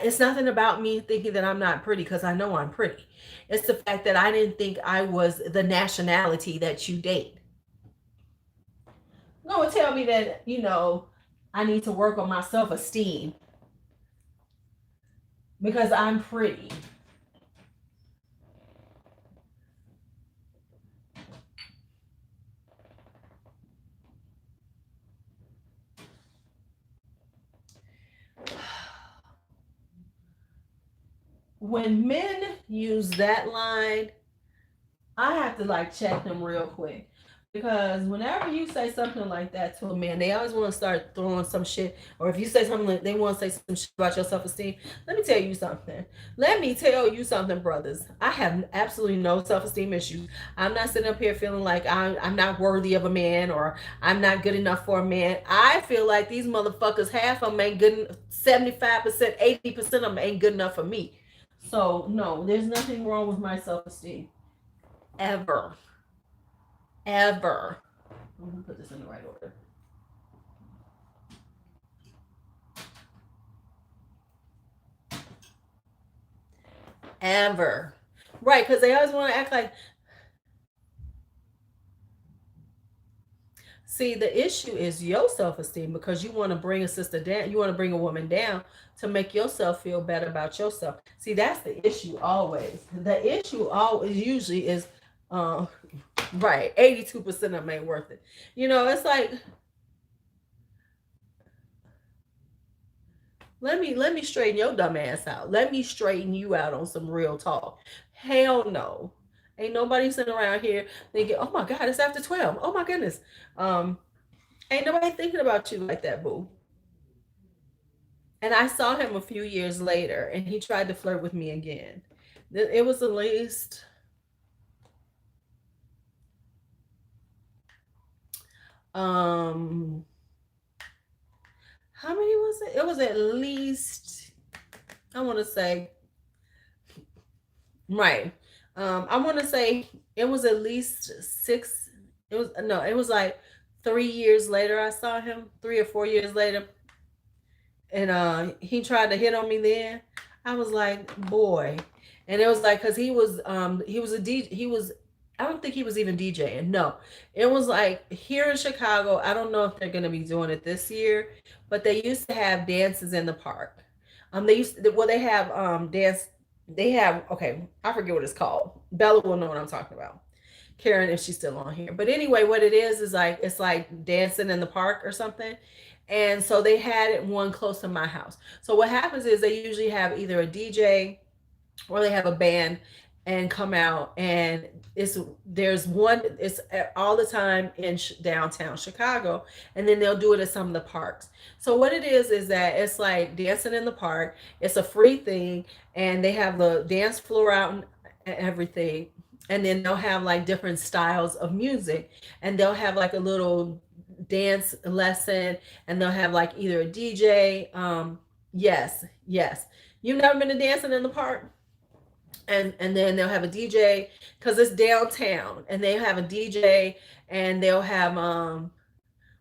it's nothing about me thinking that I'm not pretty, because I know I'm pretty. It's the fact that I didn't think I was the nationality that you date. No one tell me that, I need to work on my self esteem because I'm pretty. When men use that line, I have to like check them real quick, because whenever you say something like that to a man, they always want to start throwing some shit. Or if you say something like they want to say some shit about your self esteem, let me tell you something. Let me tell you something, brothers. I have absolutely no self esteem issues. I'm not sitting up here feeling like I'm not worthy of a man, or I'm not good enough for a man. I feel like these motherfuckers, half of them ain't good. 75%, 80% of them ain't good enough for me. So no, there's nothing wrong with my self esteem, ever, ever. Let me put this in the right order. Ever. Right, because they always want to act like, see, the issue is your self esteem, because you want to bring a sister down, you want to bring a woman down to make yourself feel better about yourself. See, that's the issue always. The issue always usually is, uh, right, 82% of them ain't worth it. It's like, let me straighten your dumb ass out. Let me straighten you out on some real talk. Hell no. Ain't nobody sitting around here thinking, oh my God, it's after 12. Oh my goodness. Um, Ain't nobody thinking about you like that, boo. And I saw him a few years later, and he tried to flirt with me again. It was at least, um how many was it? It was at least, I want to say, right. I want to say it was at least six. It was, no, it was like 3 years later I saw him, 3 or 4 years later, and he tried to hit on me then. I was like, boy. And it was like, because he was a DJ. I don't think he was even DJing. No, it was like here in Chicago. I don't know if they're gonna be doing it this year, but they used to have dances in the park. They used to, well, they have dance. They have, okay, I forget what it's called. Bella will know what I'm talking about. Karen, if she's still on here. But anyway, what it is like, it's like dancing in the park or something. And so they had it one close to my house. So what happens is they usually have either a DJ or they have a band and come out, and it's all the time in downtown Chicago, and then they'll do it at some of the parks. So what it is that it's like dancing in the park. It's a free thing, and they have the dance floor out and everything, and then they'll have like different styles of music, and they'll have like a little dance lesson, and they'll have like either a DJ. Yes, yes. You've never been to dancing in the park? And then they'll have a DJ, because it's downtown, and they have a DJ, and they'll have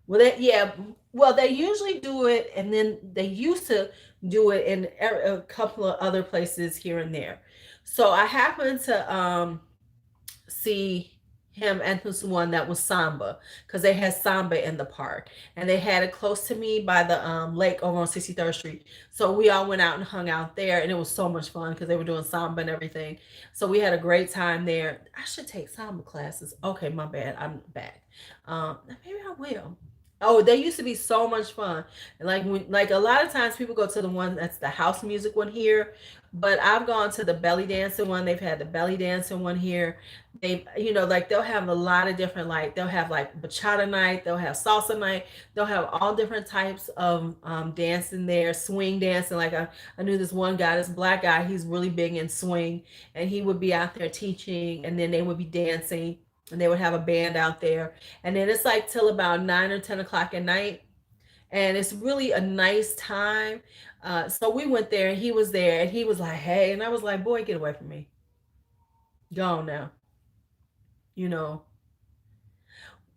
well, yeah, well, they usually do it, and then they used to do it in a couple of other places here and there. So I happened to see him and this one that was samba, because they had samba in the park, and they had it close to me by the lake over on 63rd Street. So we all went out and hung out there, and it was so much fun because they were doing samba and everything. So we had a great time there. I should take samba classes. Okay, my bad. I'm back. Maybe I will. Oh, they used to be so much fun. Like a lot of times people go to the one that's the house music one here, but I've gone to the belly dancing one. They've had the belly dancing one here. Like they'll have a lot of different, like they'll have like bachata night, they'll have salsa night, they'll have all different types of dancing there, swing dancing. Like I knew this one guy, this black guy, he's really big in swing, and he would be out there teaching, and then they would be dancing, and they would have a band out there, and then it's like till about 9 or 10 o'clock at night, and it's really a nice time. So we went there, and he was there, and he was like, "Hey," and I was like, "Boy, get away from me, go on now," you know.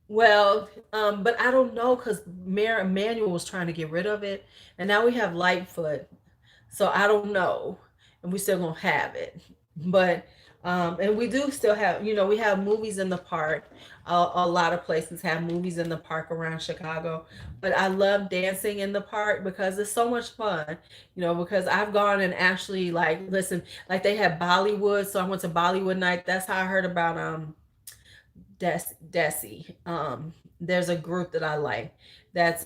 Well, but I don't know because Mayor Emanuel was trying to get rid of it, and now we have Lightfoot. So I don't know, and we still gonna have it, but and we do still have, we have movies in the park. A lot of places have movies in the park around Chicago, but I love dancing in the park because it's so much fun. Because I've gone and actually like listen, like they had Bollywood, so I went to Bollywood night. That's how I heard about Desi. There's a group that I like that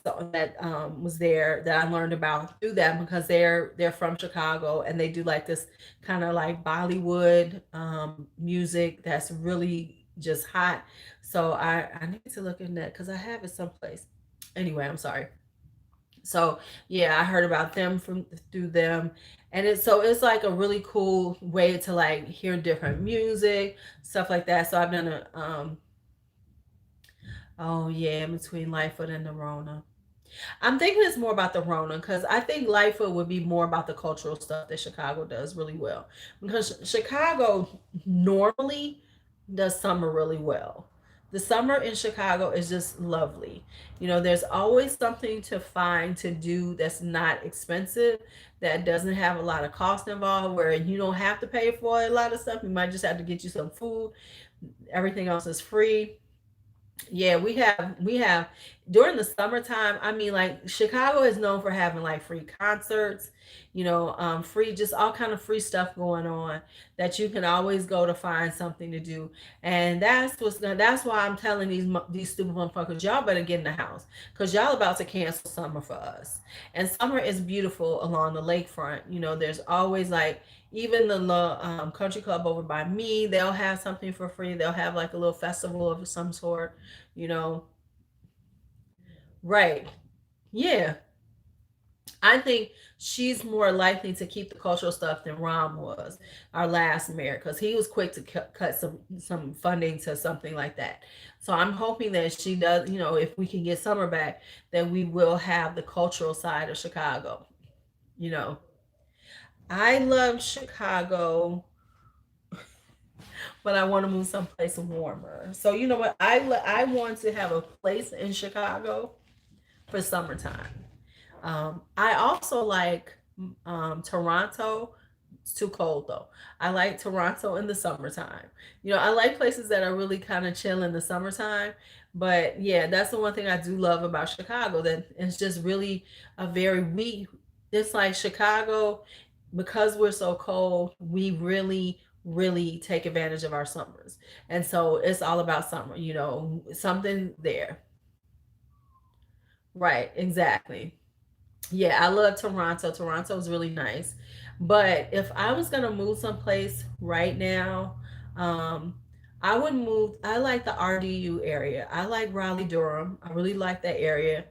was there that I learned about through them because they're from Chicago, and they do like this kind of like Bollywood music that's really just hot. So I need to look in that because I have it someplace. Anyway, I'm sorry. So yeah, I heard about them from through them, and it's like a really cool way to like hear different music, stuff like that. So I've done a oh yeah, in between Lightfoot and the Rona. I'm thinking it's more about the Rona because I think Lightfoot would be more about the cultural stuff that Chicago does really well. Because Chicago normally does summer really well. The summer in Chicago is just lovely. There's always something to find to do that's not expensive, that doesn't have a lot of cost involved, where you don't have to pay for a lot of stuff. You might just have to get you some food. Everything else is free. Yeah, we have during the summertime. I mean, like Chicago is known for having like free concerts, free, just all kind of free stuff going on that you can always go to find something to do. And that's why I'm telling these stupid motherfuckers, y'all better get in the house because y'all about to cancel summer for us. And summer is beautiful along the lakefront. There's always like, even the country club over by me, they'll have something for free. They'll have like a little festival of some sort, you know. Right. Yeah. I think she's more likely to keep the cultural stuff than Rom was, our last mayor, because he was quick to cut some funding to something like that. So I'm hoping that she does, if we can get summer back, that we will have the cultural side of Chicago. You know, I love Chicago, but I want to move someplace warmer. So you know what? I want to have a place in Chicago for summertime. I also like Toronto. It's too cold though. I like Toronto in the summertime. I like places that are really kind of chill in the summertime. But yeah, that's the one thing I do love about Chicago. That it's just really a very we. It's like Chicago, because we're so cold. We really, really take advantage of our summers, and so it's all about summer. Something there. Right? Exactly. Yeah, I love Toronto. Toronto is really nice. But if I was gonna move someplace right now, um, I would move. I like the RDU area. I like Raleigh Durham. I really like that area.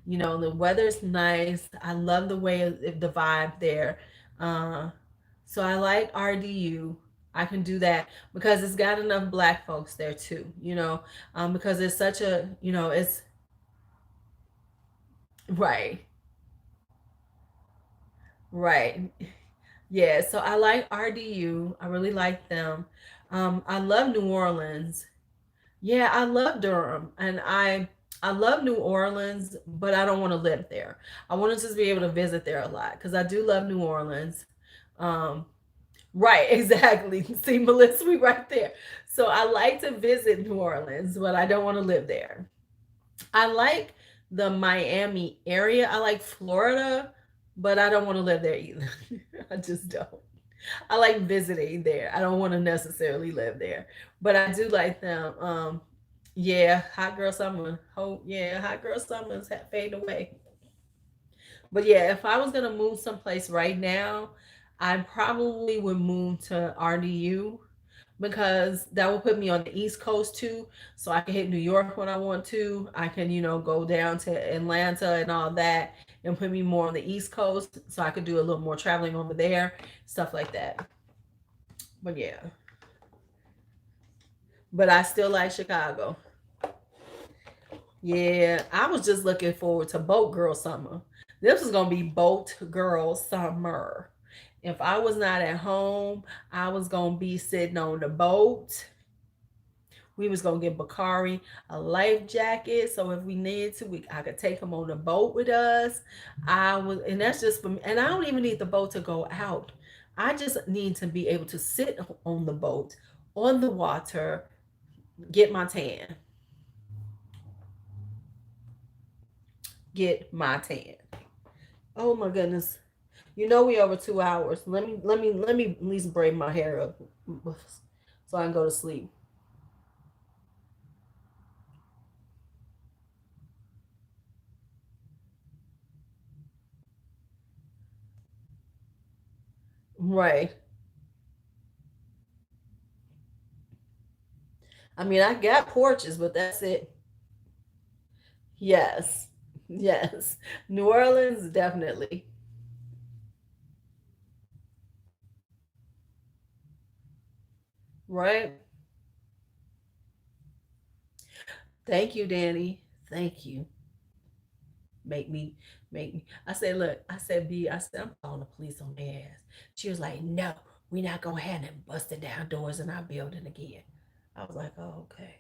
The weather's nice. I love the way the vibe there. Uh, so I like RDU. I can do that because it's got enough black folks there too. Because it's such a, it's right, right. Yeah, so I like RDU. I really like them. I love New Orleans. Yeah, I love Durham, and I love New Orleans, but I don't want to live there. I want to just be able to visit there a lot because I do love New Orleans. Um, Right, exactly. See, Melissa, we right there. So I like to visit New Orleans, but I don't want to live there. I like the Miami area. I like Florida, but I don't want to live there either. I just don't. I like visiting there. I don't want to necessarily live there, but I do like them. Yeah, hot girl summer. Oh, yeah, hot girl summers fade away. But yeah, if I was gonna move someplace right now, I probably would move to RDU because that will put me on the East Coast too. So I can hit New York when I want to. I can, go down to Atlanta and all that and put me more on the East Coast so I could do a little more traveling over there, stuff like that. But yeah, but I still like Chicago. Yeah, I was just looking forward to Boat Girl Summer. This was gonna be Boat Girl Summer. If I was not at home, I was gonna be sitting on the boat. We was gonna get Bakari a life jacket, so if we needed to, I could take him on the boat with us. And that's just for me. And I don't even need the boat to go out. I just need to be able to sit on the boat, on the water, get my tan, get my tan. Oh my goodness. We over 2 hours. Let me at least braid my hair up so I can go to sleep. Right. I mean, I got porches, but that's it. Yes. Yes. New Orleans, definitely. Right. Thank you, Danny. Thank you. Make me, make me. I said, look, I said, B, I said, I'm calling the police on their ass. She was like, no, we not gonna have them busting down doors in our building again. I was like, oh, okay.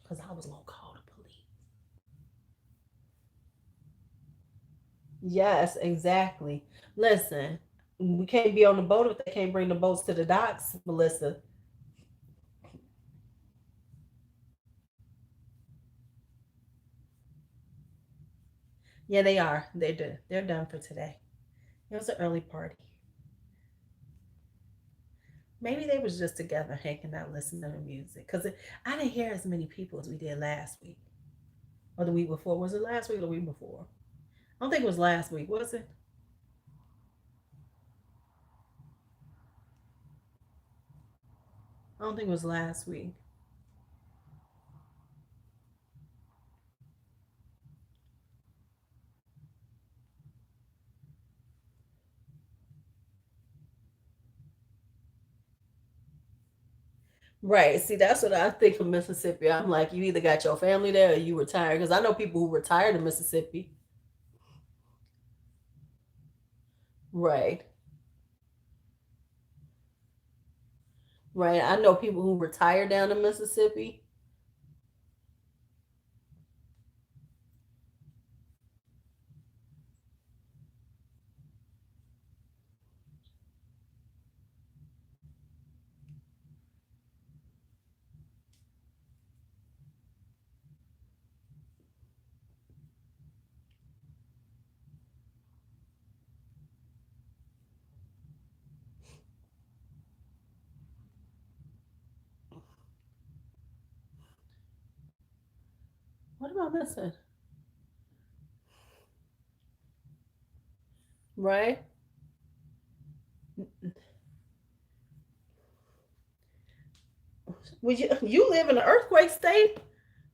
Because I was gonna call the police. Yes, exactly. Listen, we can't be on the boat if they can't bring the boats to the docks, Melissa. Yeah, they are. They're done. They're done for today. It was an early party. Maybe they was just together hanging out, listening to music. Cause I didn't hear as many people as we did last week or the week before. Was it last week or the week before? I don't think it was last week. Was it? I don't think it was last week. Right. See, that's what I think of Mississippi. I'm like, you either got your family there or you retired. Because I know people who retired in Mississippi. Right. Right. I know people who retired down in Mississippi. What about this one? Right. Would you live in an earthquake state?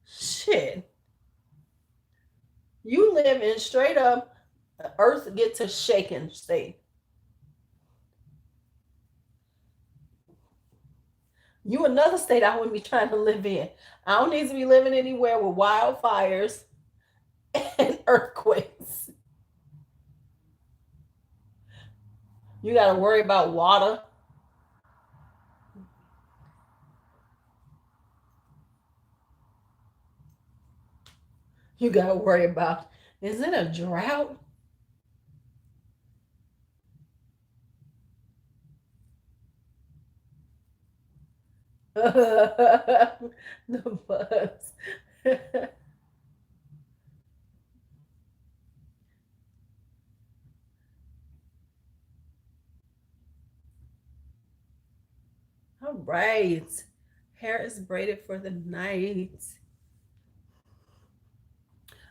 Shit. You live in straight up earth get to shaking state. You another state I wouldn't be trying to live in. I don't need to be living anywhere with wildfires and earthquakes. You got to worry about water. You got to worry about, is it a drought? The buzz. All right. Hair is braided for the night.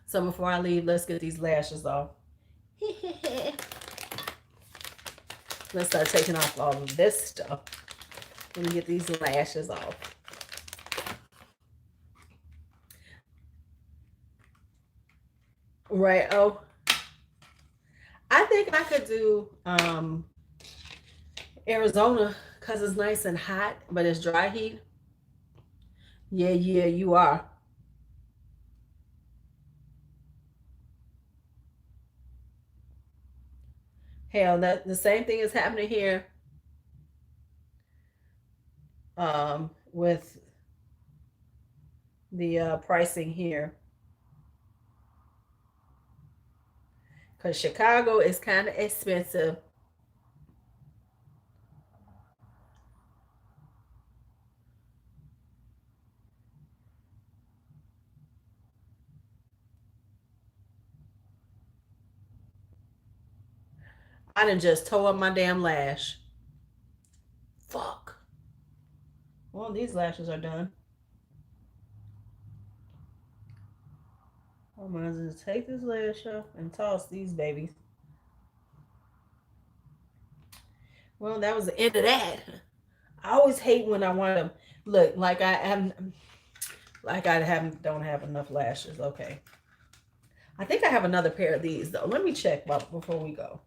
So before I leave, let's get these lashes off. Let's start taking off all of this stuff. Let me get these lashes off. Right. Oh, I think I could do Arizona because it's nice and hot, but it's dry heat. Yeah, yeah, you are. Hell, that the same thing is happening here with the pricing here. Because Chicago is kind of expensive. I done just tore up my damn lash. Fuck. Well, these lashes are done. I'm gonna just take this lash off and toss these babies. Well, that was the end of that. I always hate when I want to look like I haven't don't have enough lashes. Okay. I think I have another pair of these though. Let me check before we go.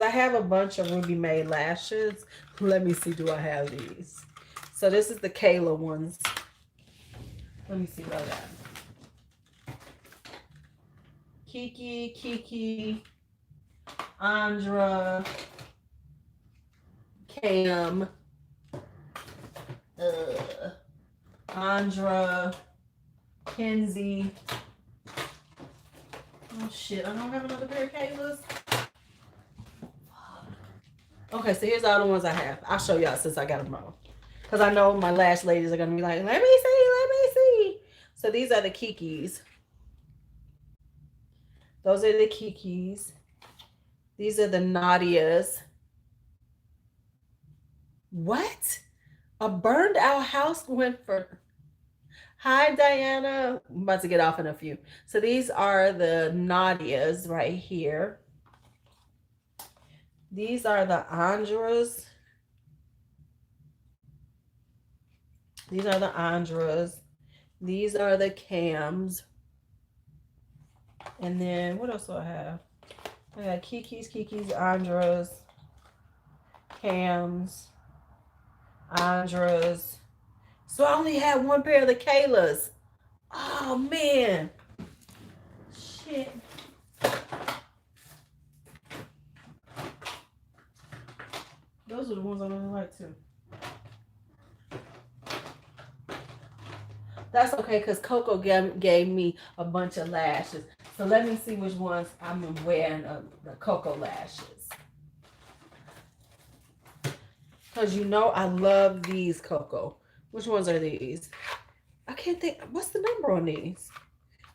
I have a bunch of Ruby May lashes. Let me see, do I have these? So this is the Kayla ones. Let me see what I got. Kiki, Andra, Cam, Andra, Kenzie. Oh shit, I don't have another pair of Kaylas. Okay, so here's all the ones I have. I'll show y'all since I got them all. Because I know my lash ladies are going to be like, let me see. So these are the Kikis. Those are the Kikis. These are the Nadias. What? A burned out house went for... Hi, Diana. I'm about to get off in a few. So these are the Nadias right here. These are the Andras. These are the Andras. These are the Cams. And then what else do I have? I got Kiki's, Andras, Cams, Andras. So I only had one pair of the Kaylas. Oh man. Shit. Those are the ones I really like too. That's okay because Coco gave me a bunch of lashes. So let me see which ones I'm wearing the Coco lashes. Because you know I love these Coco. Which ones are these? I can't think. What's the number on these?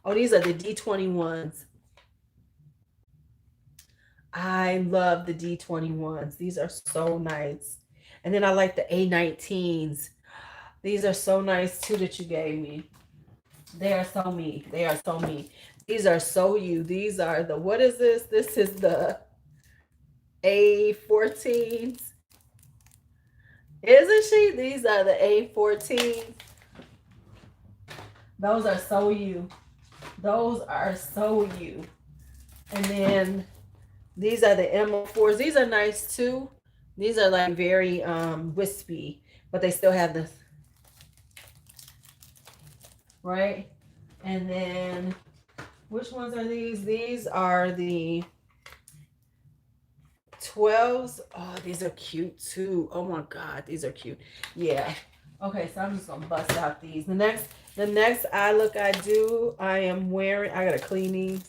Oh, these are the D21s. I love the D21s. These are so nice. And then I like the A19s. These are so nice too that you gave me. They are so me. They are so me. These are so you. These are the, what is this? This is the A14s. Isn't she? These are the A14s. Those are so you. Those are so you. And then these are the M04s. These are nice too. These are like very wispy, but they still have this, right? And then which ones are these? These are the 12s. Oh, these are cute too. Oh my God, these are cute. Yeah. Okay, so I'm just gonna bust out these. The next eye look I do, I am wearing. I gotta clean these.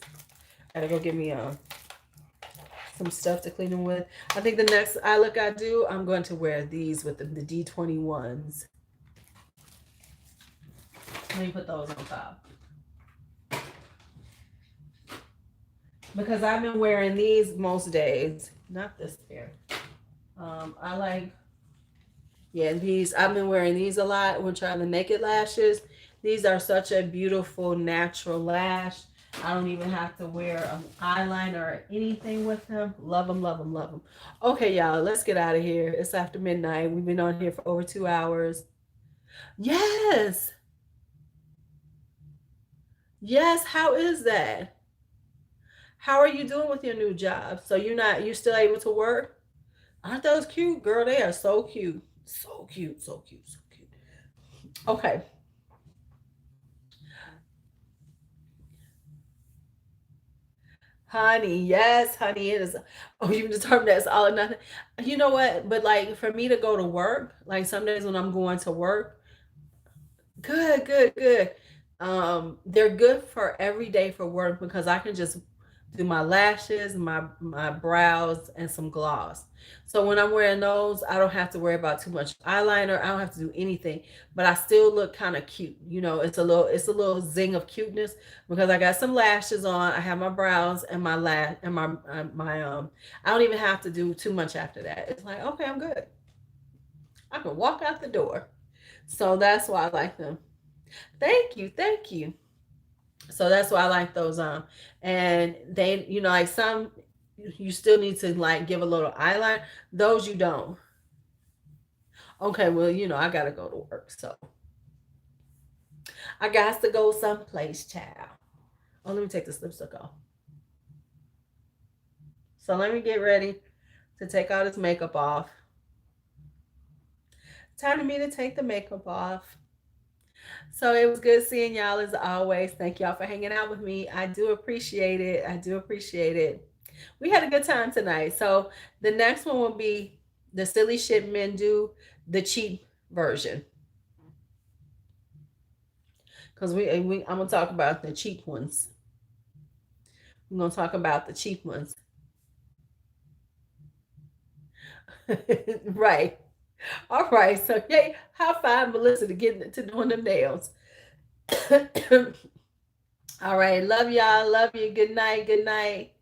I gotta go get me some stuff to clean them with. I think the next eye look I do, I'm going to wear these with the D21s. Let me put those on top because I've been wearing these most days. Not this pair. I like, yeah, these. I've been wearing these a lot when trying the naked lashes. These are such a beautiful natural lash. I don't even have to wear an eyeliner or anything with them. Love them, love them, love them. Okay, y'all, let's get out of here. It's after midnight. We've been on here for over 2 hours. Yes. Yes. How is that? How are you doing with your new job? So you still able to work? Aren't those cute? Girl, they are so cute. So cute, so cute, so cute. Okay. Honey, yes, honey, it is. Oh, you determined that's all or nothing. You know what? But like for me to go to work, like some days when I'm going to work, good, good, good. They're good for every day for work because I can just do my lashes, my brows, and some gloss. So when I'm wearing those, I don't have to worry about too much eyeliner. I don't have to do anything, but I still look kind of cute. You know, it's a little zing of cuteness because I got some lashes on. I have my brows and my lash and my. I don't even have to do too much after that. It's like okay, I'm good. I can walk out the door. So that's why I like them. Thank you, thank you. So that's why I like those and they like some you still need to like give a little eyeliner. Those you don't. Okay, well, I gotta go to work. So I got to go someplace, child. Oh, let me take this lipstick off. So let me get ready to take all this makeup off. Time for me to take the makeup off. So it was good seeing y'all as always. Thank y'all for hanging out with me. I do appreciate it. I do appreciate it. We had a good time tonight. So the next one will be the silly shit men do, the cheap version. Because I'm gonna talk about the cheap ones. We're gonna talk about the cheap ones. Right. All right. So yay, high five Melissa to getting to doing them nails. All right. Love y'all. Love you. Good night. Good night.